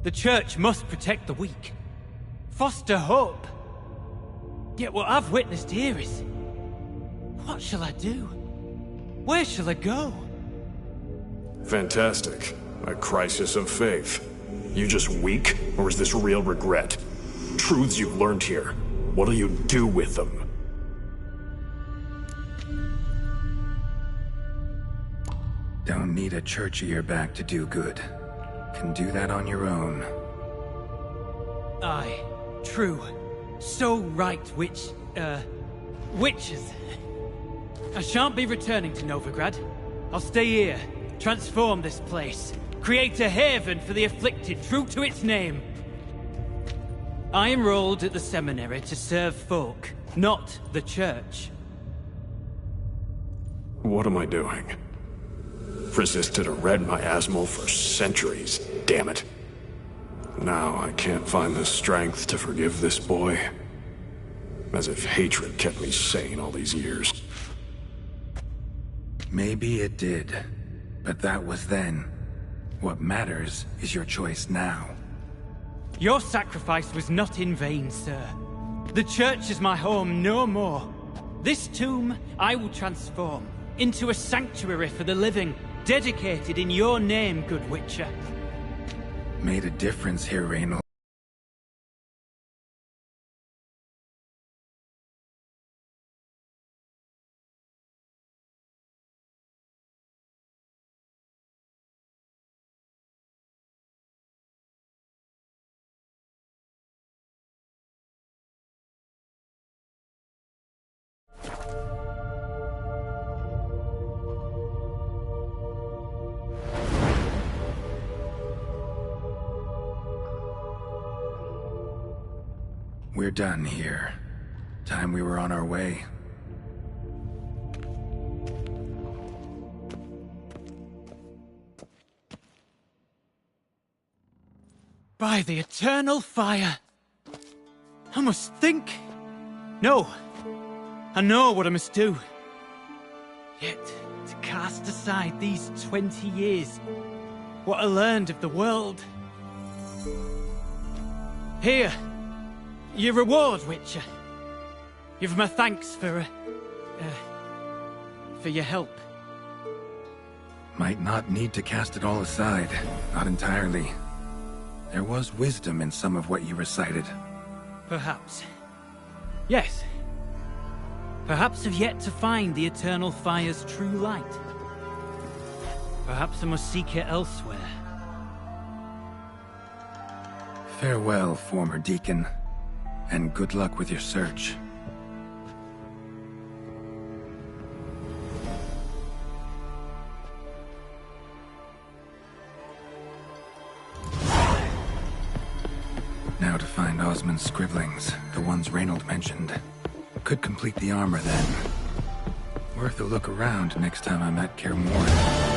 The Church must protect the weak, foster hope. Yet what I've witnessed here is, what shall I do? Where shall I go? Fantastic. A crisis of faith. You just weak, or is this real regret? Truths you've learned here. What'll you do with them? Don't need a church at your back to do good. Can do that on your own. Aye, true. So right, witches. I shan't be returning to Novigrad. I'll stay here. Transform this place. Create a haven for the afflicted, true to its name. I enrolled at the seminary to serve folk, not the Church. What am I doing? Resisted a red miasmal for centuries, damn it. Now I can't find the strength to forgive this boy. As if hatred kept me sane all these years. Maybe it did. But that was then. What matters is your choice now. Your sacrifice was not in vain, sir. The Church is my home no more. This tomb I will transform into a sanctuary for the living, dedicated in your name, good Witcher. Made a difference here, Reynold. We're done here. Time we were on our way. By By the eternal fire. I must think. No. I know what I must do. Yet, to cast aside these 20 years, what I learned of the world. Here, your reward, Witcher. Give my thanks for your help. Might not need to cast it all aside. Not entirely. There was wisdom in some of what you recited. Perhaps. Yes. Perhaps I've yet to find the eternal fire's true light. Perhaps I must seek it elsewhere. Farewell, former deacon. And good luck with your search. Now to find Osmond's scribblings, the ones Reynold mentioned. Could complete the armor then. Worth a look around next time I'm at Kaer Morhen.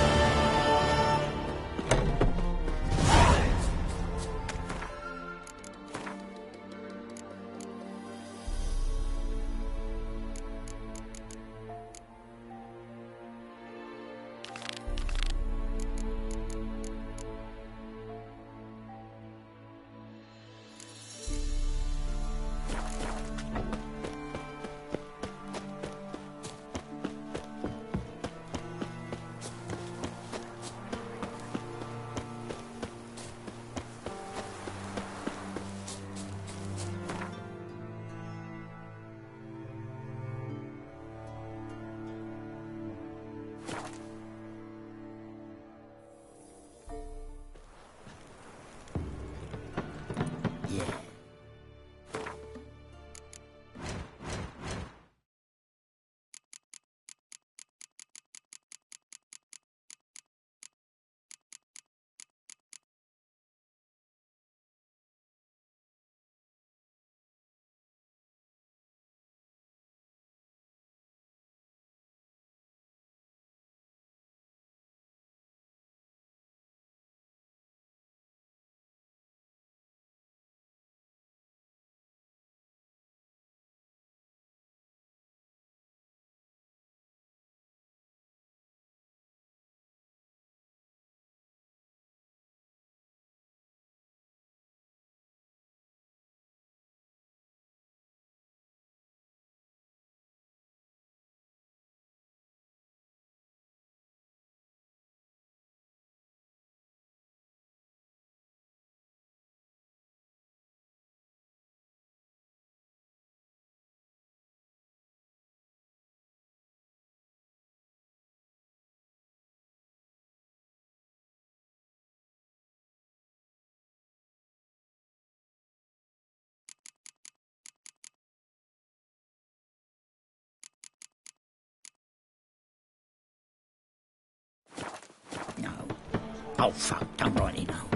Oh, fuck, don't write it now.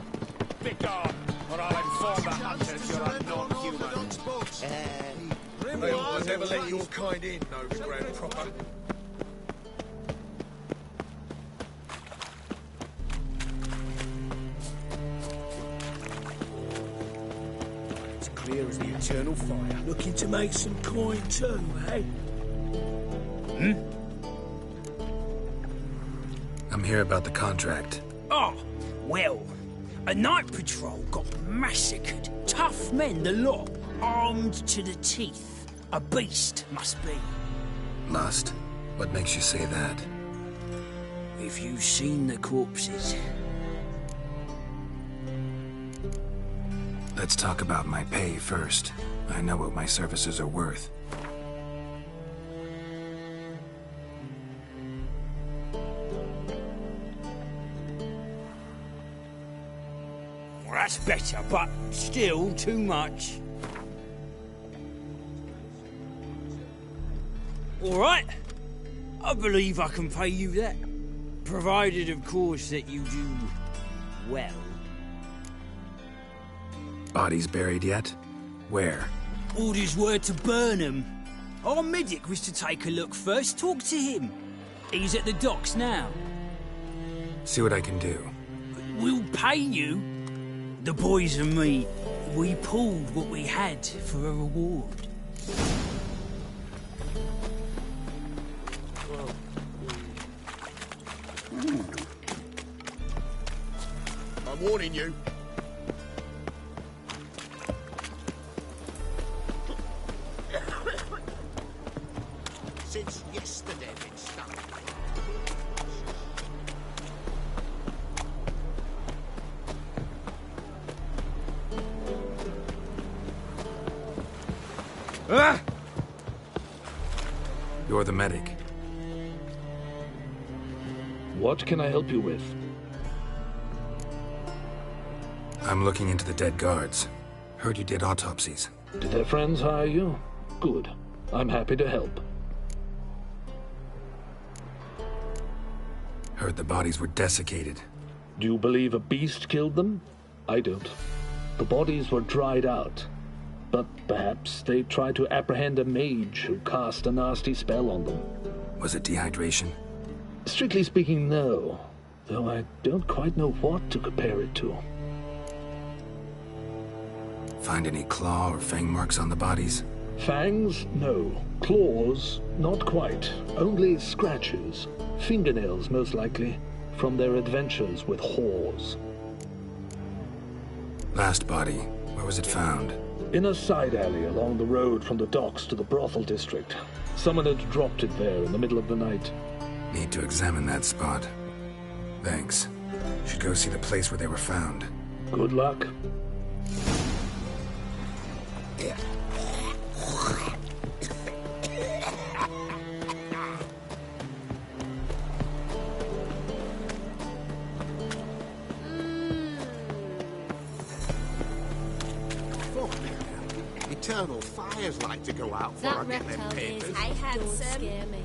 Begone, or I'll inform the hunters you're a non-human. They always ever let your kind in, Novigrad proper. It's clear as the eternal fire. Looking to make some coin too, eh? I'm here about the contract. Oh, well, a night patrol got massacred. Tough men, the lot, armed to the teeth. A beast, must be. Lust? What makes you say that? If you've seen the corpses. Let's talk about my pay first. I know what my services are worth. Well, that's better, but still too much. All right. I believe I can pay you that. Provided, of course, that you do well. Bodies buried yet? Where? Orders were to burn them. Our medic was to take a look first, talk to him. He's at the docks now. See what I can do. We'll pay you The boys and me, we pulled what we had for a reward. I'm warning you. Since yesterday been stuck. Ah! You're the medic. What can I help you with? I'm looking into the dead guards. Heard you did autopsies. Did their friends hire you? Good. I'm happy to help. Heard the bodies were desiccated. Do you believe a beast killed them? I don't. The bodies were dried out. But perhaps they tried to apprehend a mage who cast a nasty spell on them. Was it dehydration? Strictly speaking, no. Though I don't quite know what to compare it to. Find any claw or fang marks on the bodies? Fangs? No. Claws? Not quite. Only scratches. Fingernails, most likely. From their adventures with whores. Last body, where was it found? In a side alley along the road from the docks to the brothel district. Someone had dropped it there in the middle of the night. Need to examine that spot. Thanks. Should go see the place where they were found. Good luck. Eternal fires like to go out before I get them papers. Hey, handsome. Scare me.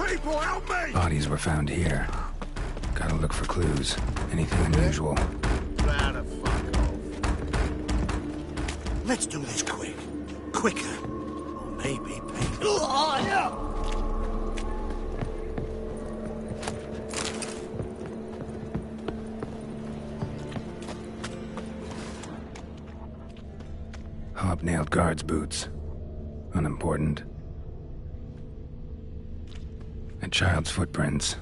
People, help me! Bodies were found here. Gotta look for clues. Anything unusual. Right the fuck off. Let's do this quick. Quicker. Or maybe painful. Oh, no! Hobnailed guards' boots. Unimportant. A child's footprints.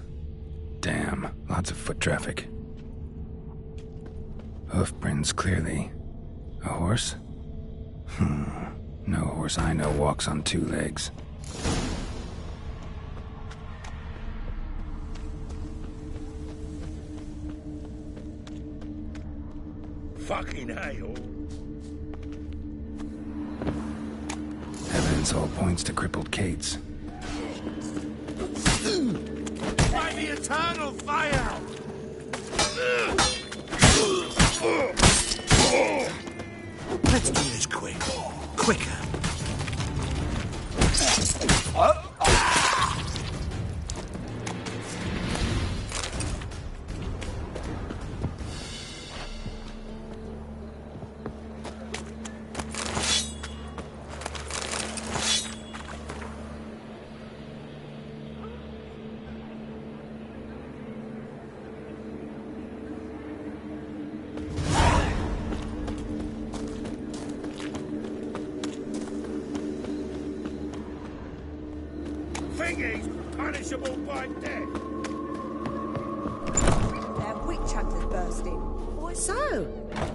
Damn, lots of foot traffic. Hoof prints, clearly. A horse? No horse I know walks on two legs. Fucking hell. Evidence all points to crippled Kate's. By the eternal fire! Let's do this quick. Quicker. Thingies punishable by death. Their witch hunters burst in. So,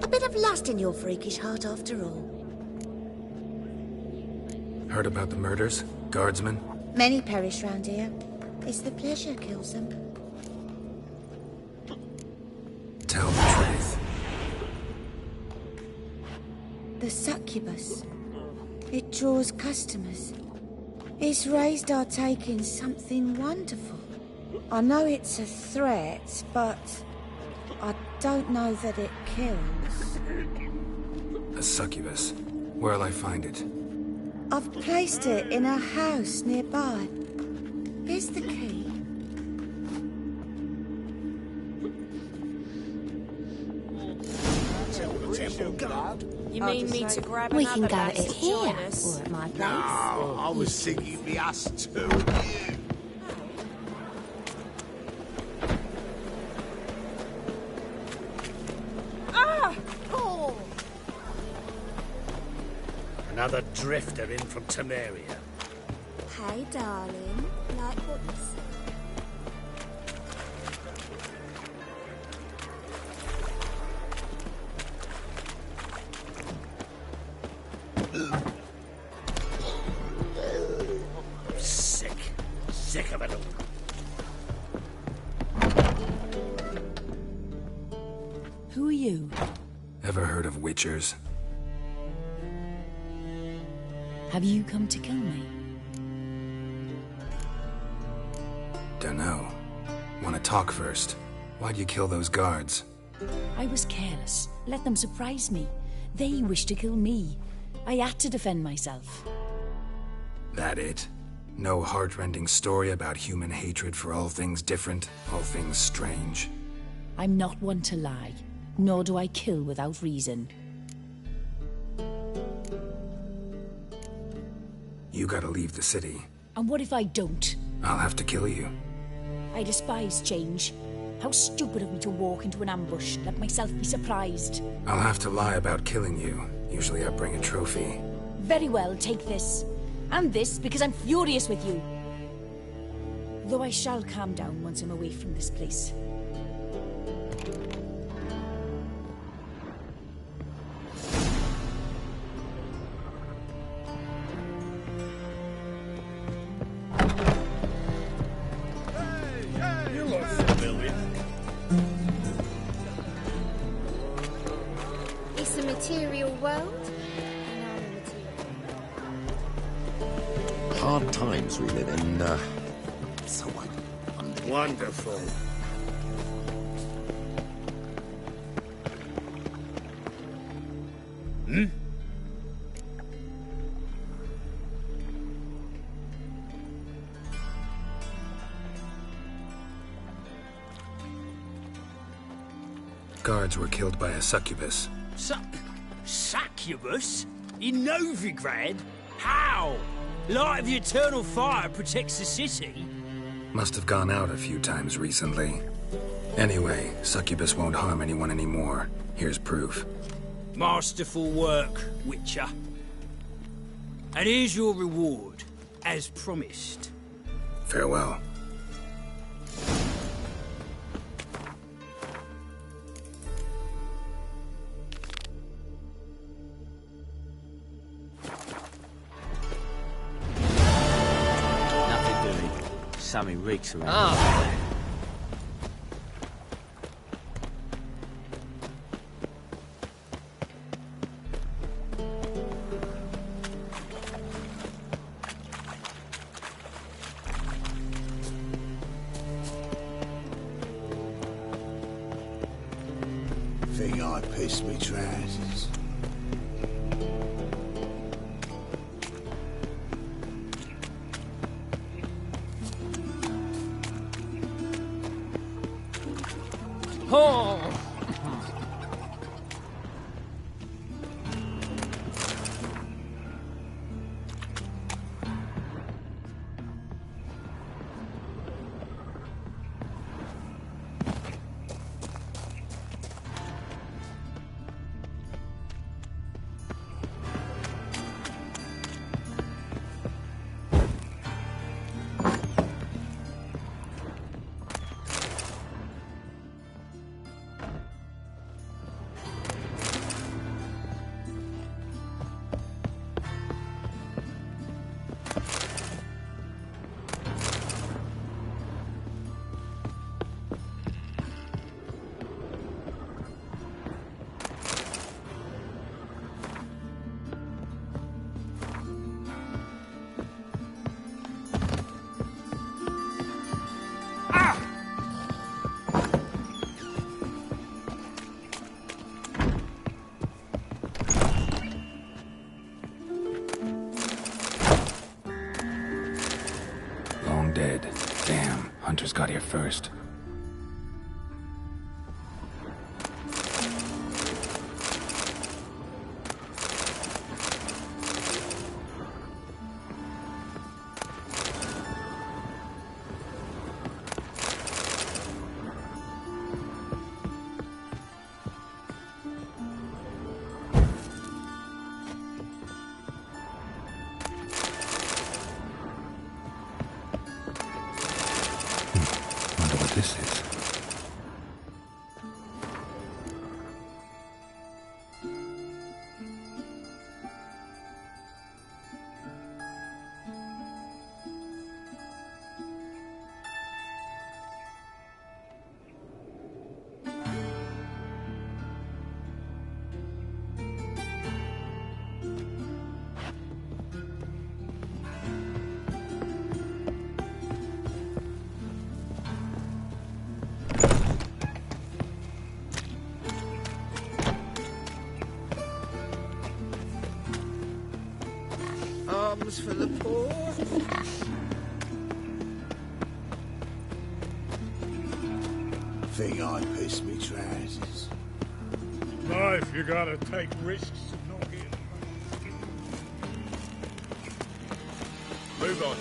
a bit of lust in your freakish heart after all. Heard about the murders? Guardsmen? Many perish round here. It's the pleasure kills them. Tell the truth. The succubus. It draws customers. Its raised our taking something wonderful. I know it's a threat, but I don't know that it kills. A succubus. Where'll I find it? I've placed it in a house nearby. Here's the key. You mean me to grab We another can go lass at it to here, join us? or at my place. No, I was thinking me us two. Ah! Oh! Another drifter in from Temeria. Hey, darling. Like what you said. Sick of it all. Who are you? Ever heard of witchers? Have you come to kill me? Dunno. Wanna talk first? Why'd you kill those guards? I was careless. Let them surprise me. They wished to kill me. I had to defend myself. That it? No heartrending story about human hatred for all things different, all things strange? I'm not one to lie, nor do I kill without reason. You gotta leave the city. And what if I don't? I'll have to kill you. I despise change. How stupid of me to walk into an ambush, let myself be surprised. I'll have to lie about killing you. Usually I bring a trophy. Very well, take this. And this, because I'm furious with you. Though I shall calm down once I'm away from this place. You look familiar. It's a material world. Hard times we live in, so wonderful. Hmm? Guards were killed by a succubus. Succubus? In Novigrad? How? Light of the eternal fire protects the city? Must have gone out a few times recently. Anyway, succubus won't harm anyone anymore. Here's proof. Masterful work, Witcher. And here's your reward, as promised. Farewell. Something reeks around. Ah. Think I pissed me trousers. Oh! first. Wonder what this is. Arms for the poor. Think I pissed me trousers. Life, you gotta take risks and not get... Move on.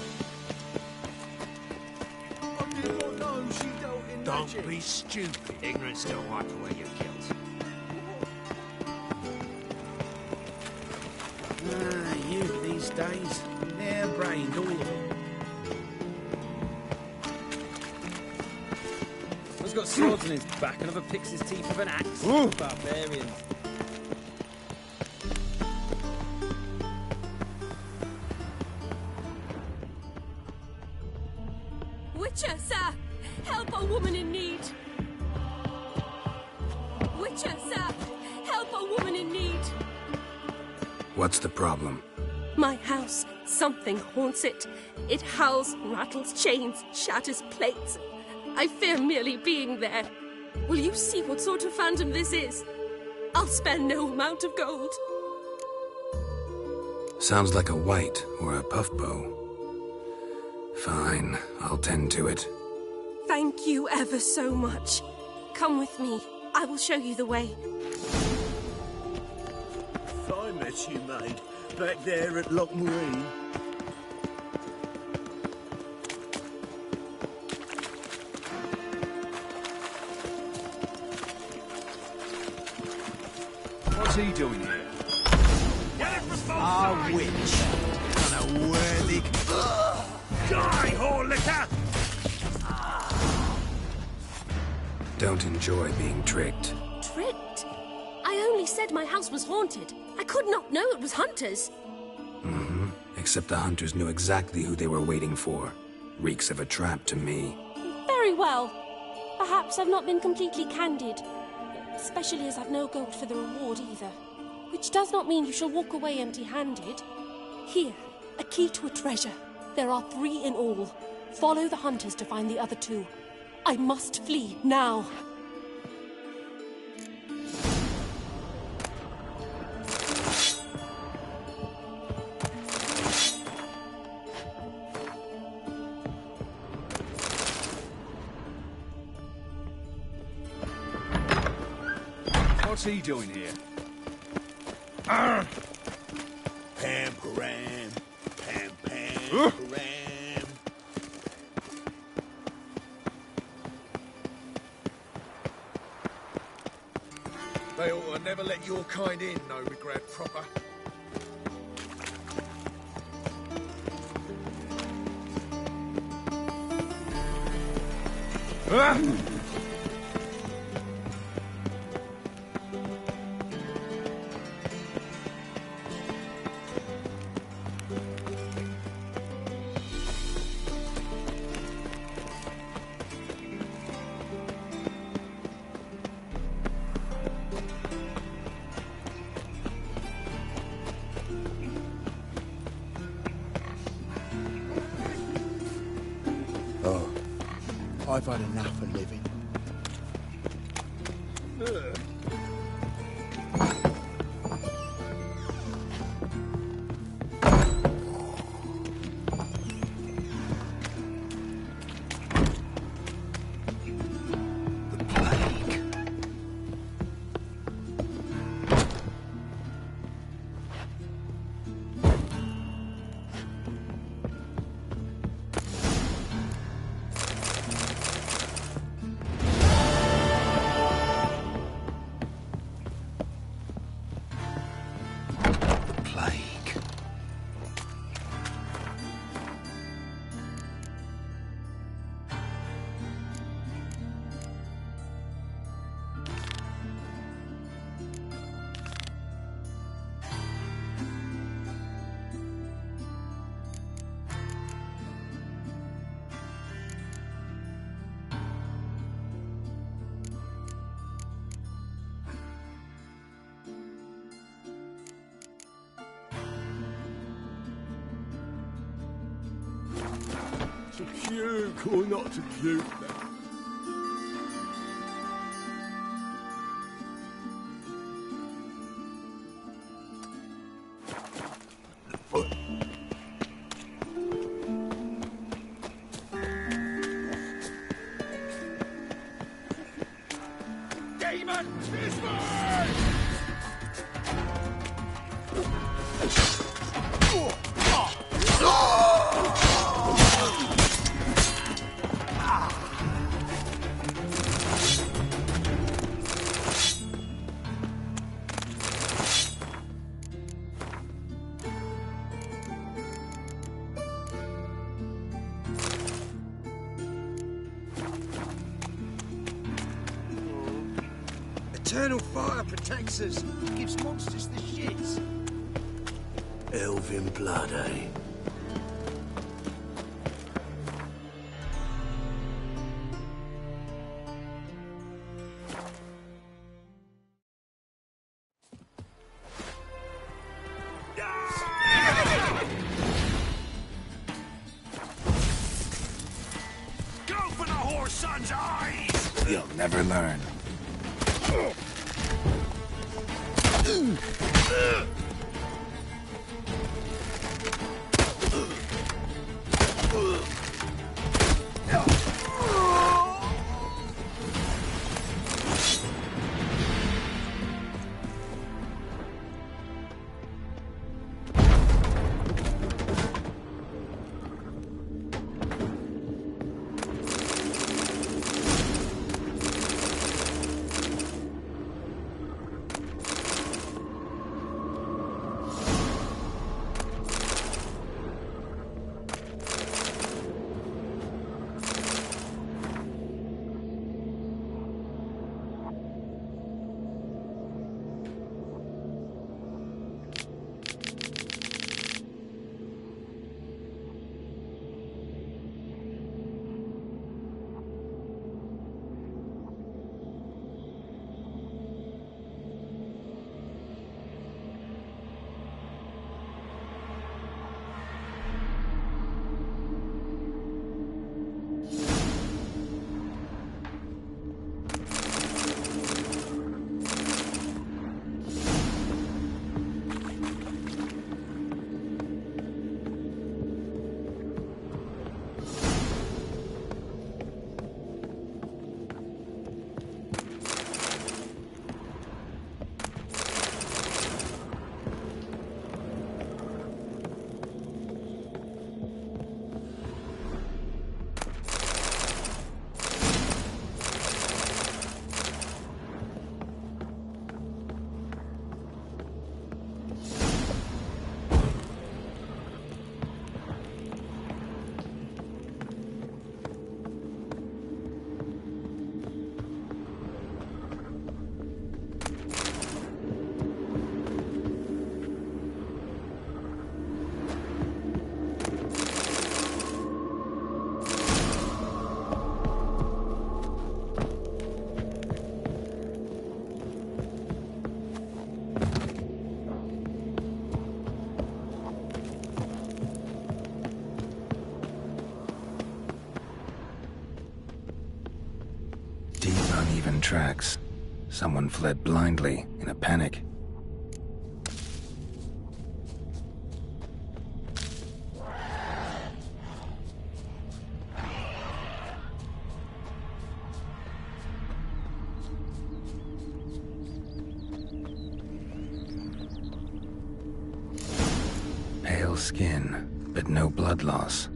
I did not know she dealt in magic. Don't be stupid. Ignorance don't wipe away your guilt. Youth these days, hair-brained, all of them. One's got swords in his back, another picks his teeth with an axe. Ooh. Barbarians. Witcher, sir! Help a woman in need! Witcher, sir! Help a woman in need! What's the problem? My house. Something haunts it. It howls, rattles chains, shatters plates. I fear merely being there. Will you see what sort of phantom this is? I'll spare no amount of gold. Sounds like a white or a puff bow. Fine, I'll tend to it. Thank you ever so much. Come with me. I will show you the way. Fine mess you made back there at Loch Marine. What's he doing here? Ah, witch. And a worthy... Die, whore liquor! Don't enjoy being tricked. Tricked? I only said my house was haunted. I could not know it was hunters. Mm-hmm. Except the hunters knew exactly who they were waiting for. Reeks of a trap to me. Very well. Perhaps I've not been completely candid. Especially as I've no gold for the reward either. Which does not mean you shall walk away empty-handed. Here, a key to a treasure. There are 3 in all. Follow the hunters to find the other 2. I must flee now. What's he doing here? Pam, param. Pam, pam, param. They ought to never let your kind in, Novigrad proper. I've had enough of living. To puke or not to puke? Demon! This way! Eternal fire protects us. Gives monsters the shits. Elven blood, eh? Go for the whore's son's eyes! You'll never learn. Uneven tracks. Someone fled blindly in a panic. Pale skin, but no blood loss.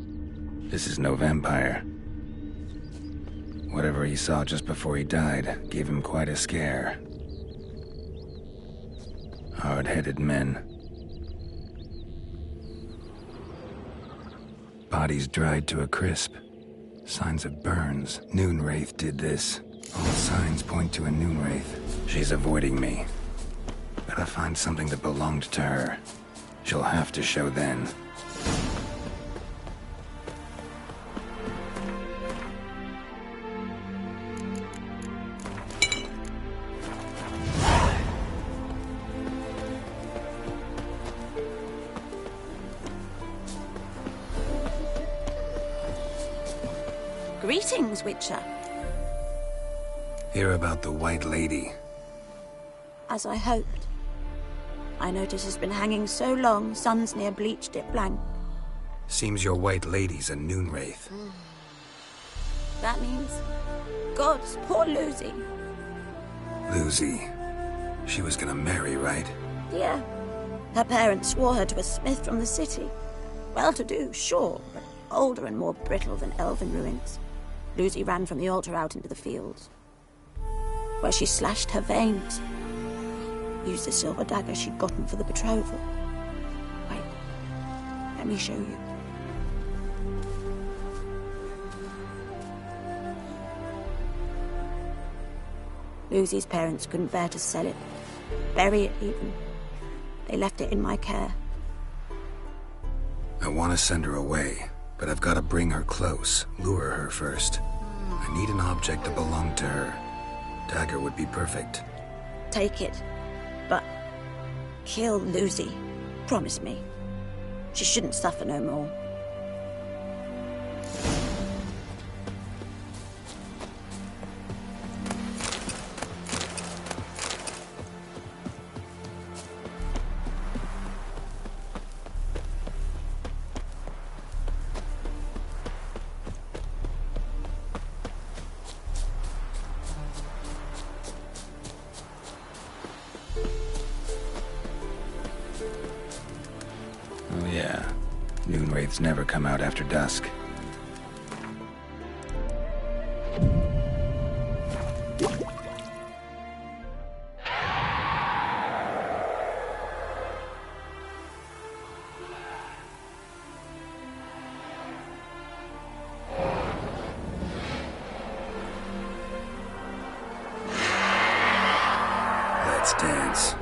This is no vampire. Whatever he saw just before he died gave him quite a scare. Hard-headed men. Bodies dried to a crisp. Signs of burns. Noonwraith did this. All signs point to a Noonwraith. She's avoiding me. Gotta find something that belonged to her. She'll have to show then. Greetings, Witcher. Hear about the White Lady. As I hoped. I notice it's been hanging so long, sun's near bleached it blank. Seems your White Lady's a noon wraith. That means... Gods, poor Lucy. Lucy. She was gonna marry, right? Yeah. Her parents swore her to a smith from the city. Well-to-do, sure, but older and more brittle than elven ruins. Lucy ran from the altar out into the fields, where she slashed her veins. Used the silver dagger she'd gotten for the betrothal. Wait, let me show you. Lucy's parents couldn't bear to sell it, bury it even. They left it in my care. I want to send her away, but I've got to bring her close, lure her first. I need an object to belong to her. Dagger would be perfect. Take it, but kill Lucy. Promise me. She shouldn't suffer no more. Oh yeah, noon wraiths never come out after dusk. Let's dance.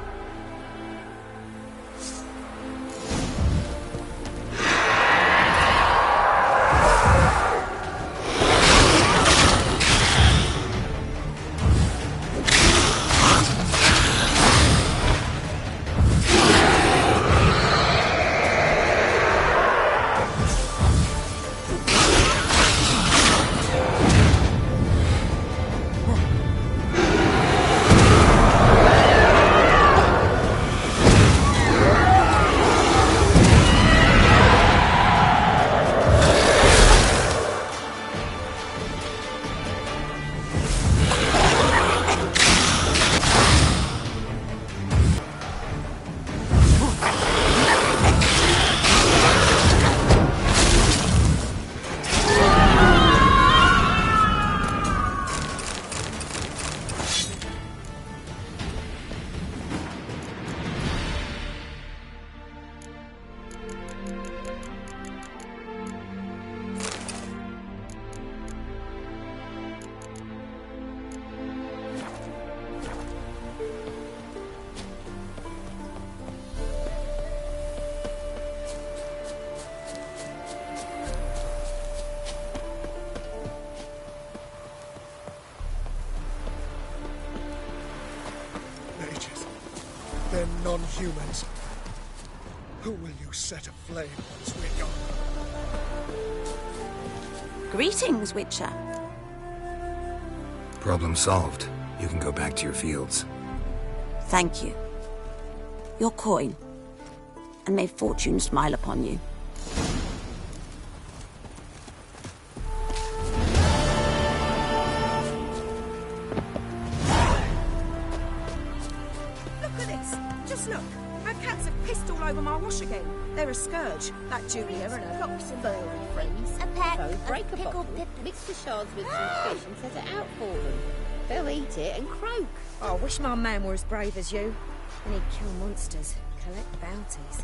They're non-humans. Who will you set aflame once we're gone? Greetings, Witcher. Problem solved. You can go back to your fields. Thank you. Your coin. And may fortune smile upon you. Look at this. Just look. Her cats have pissed all over my wash again. They're a scourge. That Julia and her Lots of furry friends. A pack Break of a pickled bottle, peppers. mix the shards with some fish and set it out for them. They'll eat it and croak. Oh, I wish my man were as brave as you. And he'd kill monsters, collect bounties.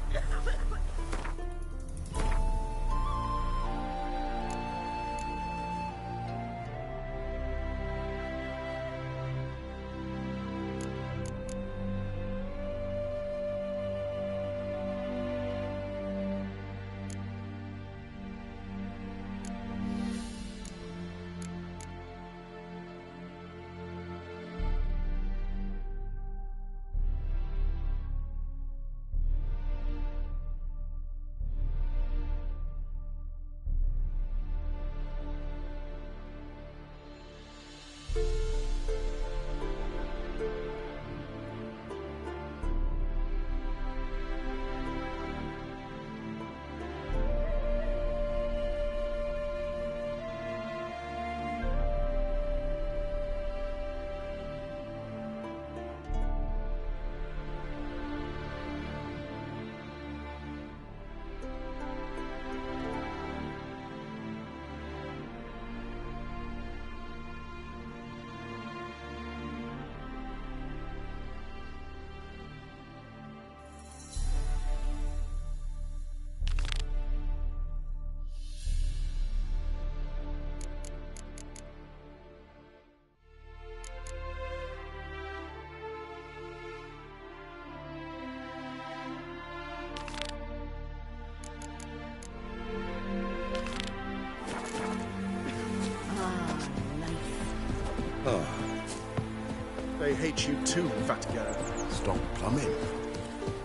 teach you too, Vatigo. Stop plumbing.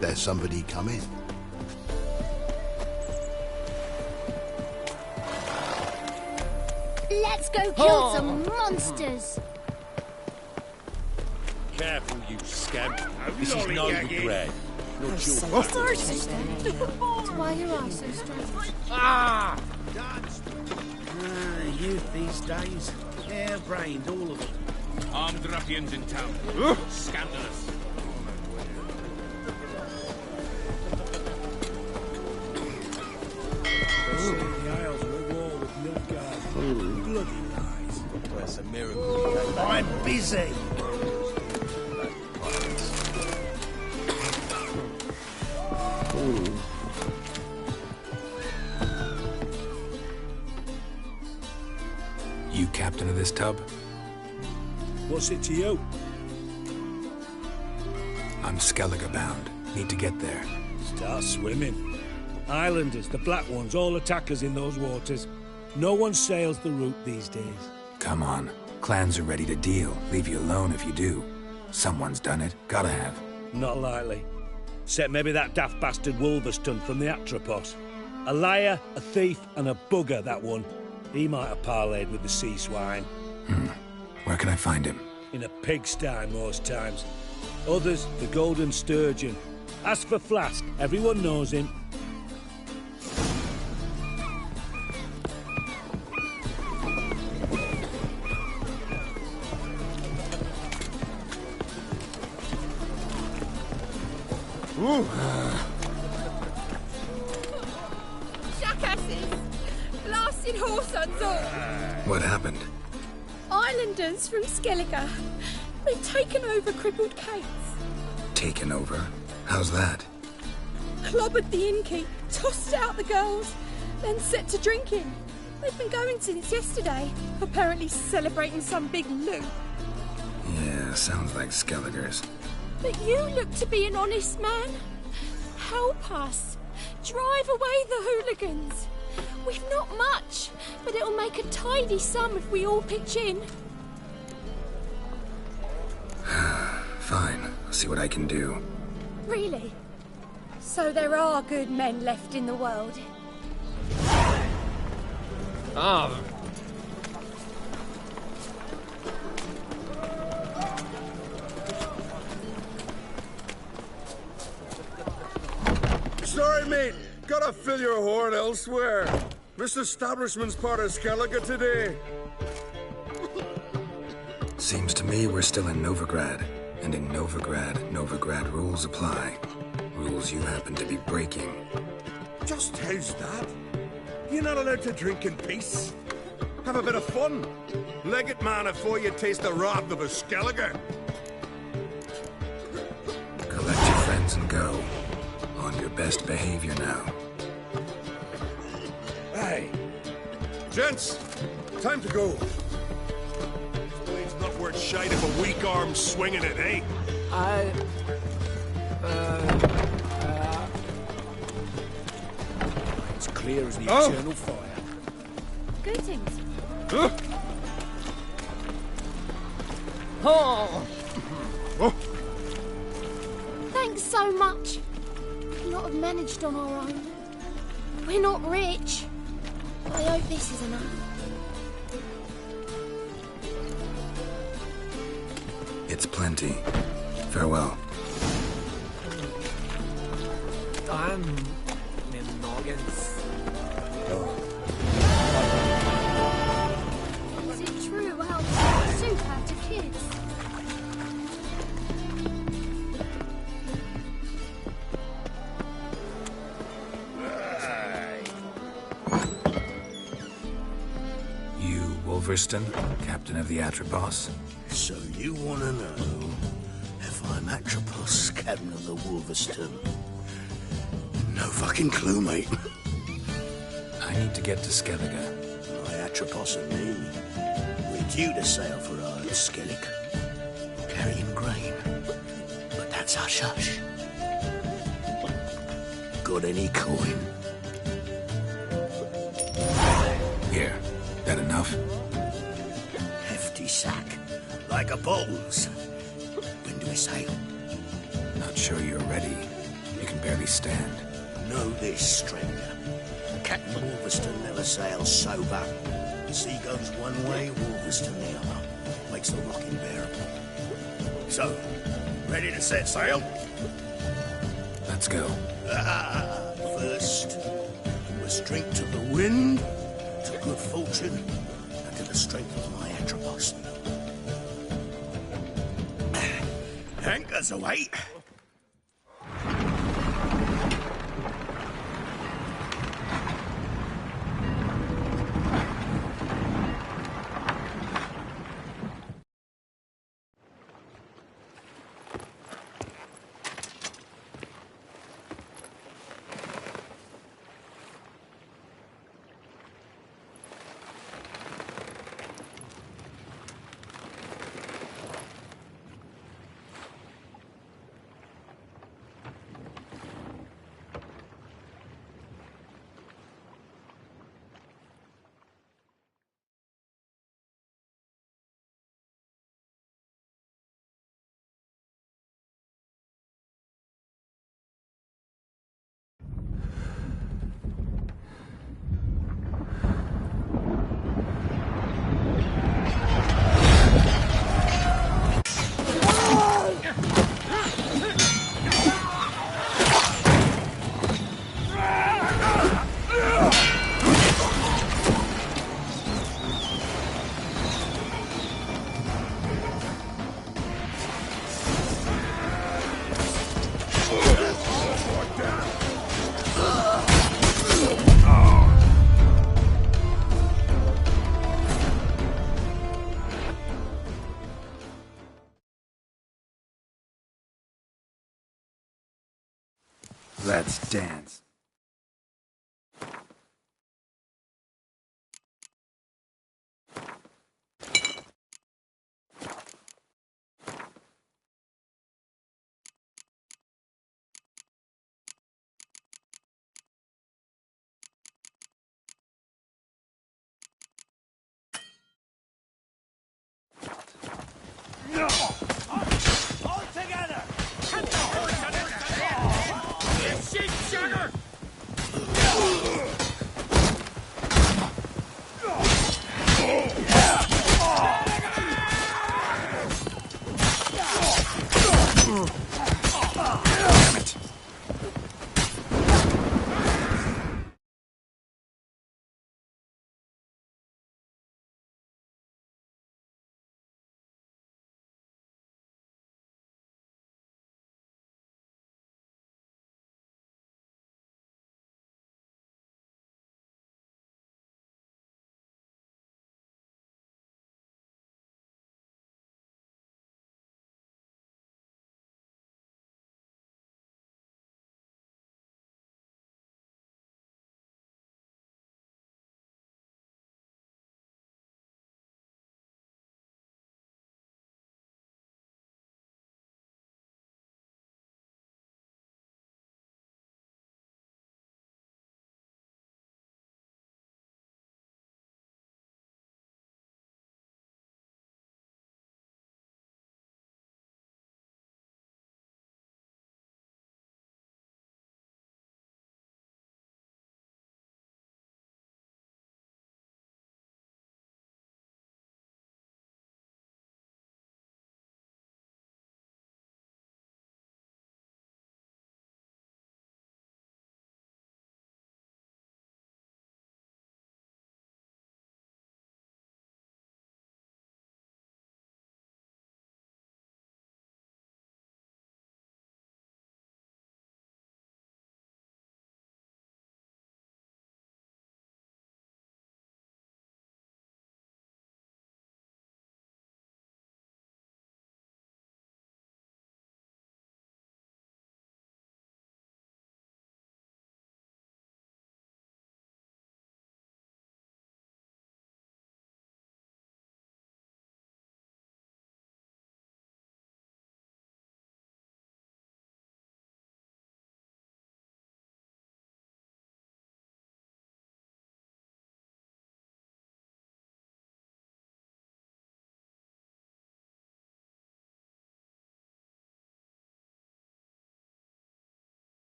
There's somebody coming. Let's go kill some monsters. Careful, you scamp. This is Novigrad. Not your Why are your eyes so strange? Ah! Youth these days. Hair-brained, all of them. Armed ruffians in town. Scandalous. That's a miracle. I'm busy. You captain of this tub? What's it to you? I'm Skellige bound. Need to get there. Start swimming. Islanders, the black ones, all attackers in those waters. No one sails the route these days. Come on. Clans are ready to deal. Leave you alone if you do. Someone's done it. Gotta have. Not likely. Except maybe that daft bastard Wolverston from the Atropos. A liar, a thief, and a bugger, that one. He might have parlayed with the sea swine. Where can I find him? In a pigsty most times. Others, the Golden Sturgeon. Ask for Flask. Everyone knows him. Jackasses! Blasted horse and all! What happened? Islanders from Skellige. They've taken over crippled Kate's. Taken over? How's that? Clobbered the innkeep, tossed out the girls, then set to drinking. They've been going since yesterday, apparently celebrating some big loot. Yeah, sounds like Skelligers. But you look to be an honest man. Help us. Drive away the hooligans. We've not much, but it'll make a tidy sum if we all pitch in. Fine. I'll see what I can do. Really? So there are good men left in the world? Ah. Sorry, mate. Gotta fill your horn elsewhere. This establishment's part of Skellige today. Seems to me we're still in Novigrad. And in Novigrad rules apply. Rules you happen to be breaking. Just how's that? You're not allowed to drink in peace. Have a bit of fun. Leg it, man, before you taste the wrath of a Skellige. Collect your friends and go. On your best behavior now. Hey. Gents, time to go. This blade's not worth shite if a weak arm's swinging it, eh? It's clear as the eternal fire. Greetings. Thanks so much. We'd not have managed on our own. We're not rich. I hope this is enough. It's plenty. Farewell. Is it true how super to kids? You, Wolverston, captain of the Atropos? So you want to know if I'm Atropos, captain of the Wolverston? No fucking clue, mate. I need to get to Skellige. My Atropos and me, we're due to sail for our Skellig, carrying grain. But that's hush-hush. Got any coin? Here. That enough? Hefty sack, like a bull's. sail. Not sure you're ready. You can barely stand. Know this, stranger. Captain Wolverston never sails sober. The sea goes one way, Wolverston the other. Makes the rock unbearable. So, ready to set sail? Let's go. First, we must drink to the wind, to good fortune, and to the strength of my Atropos. Anchors away. Let's dance.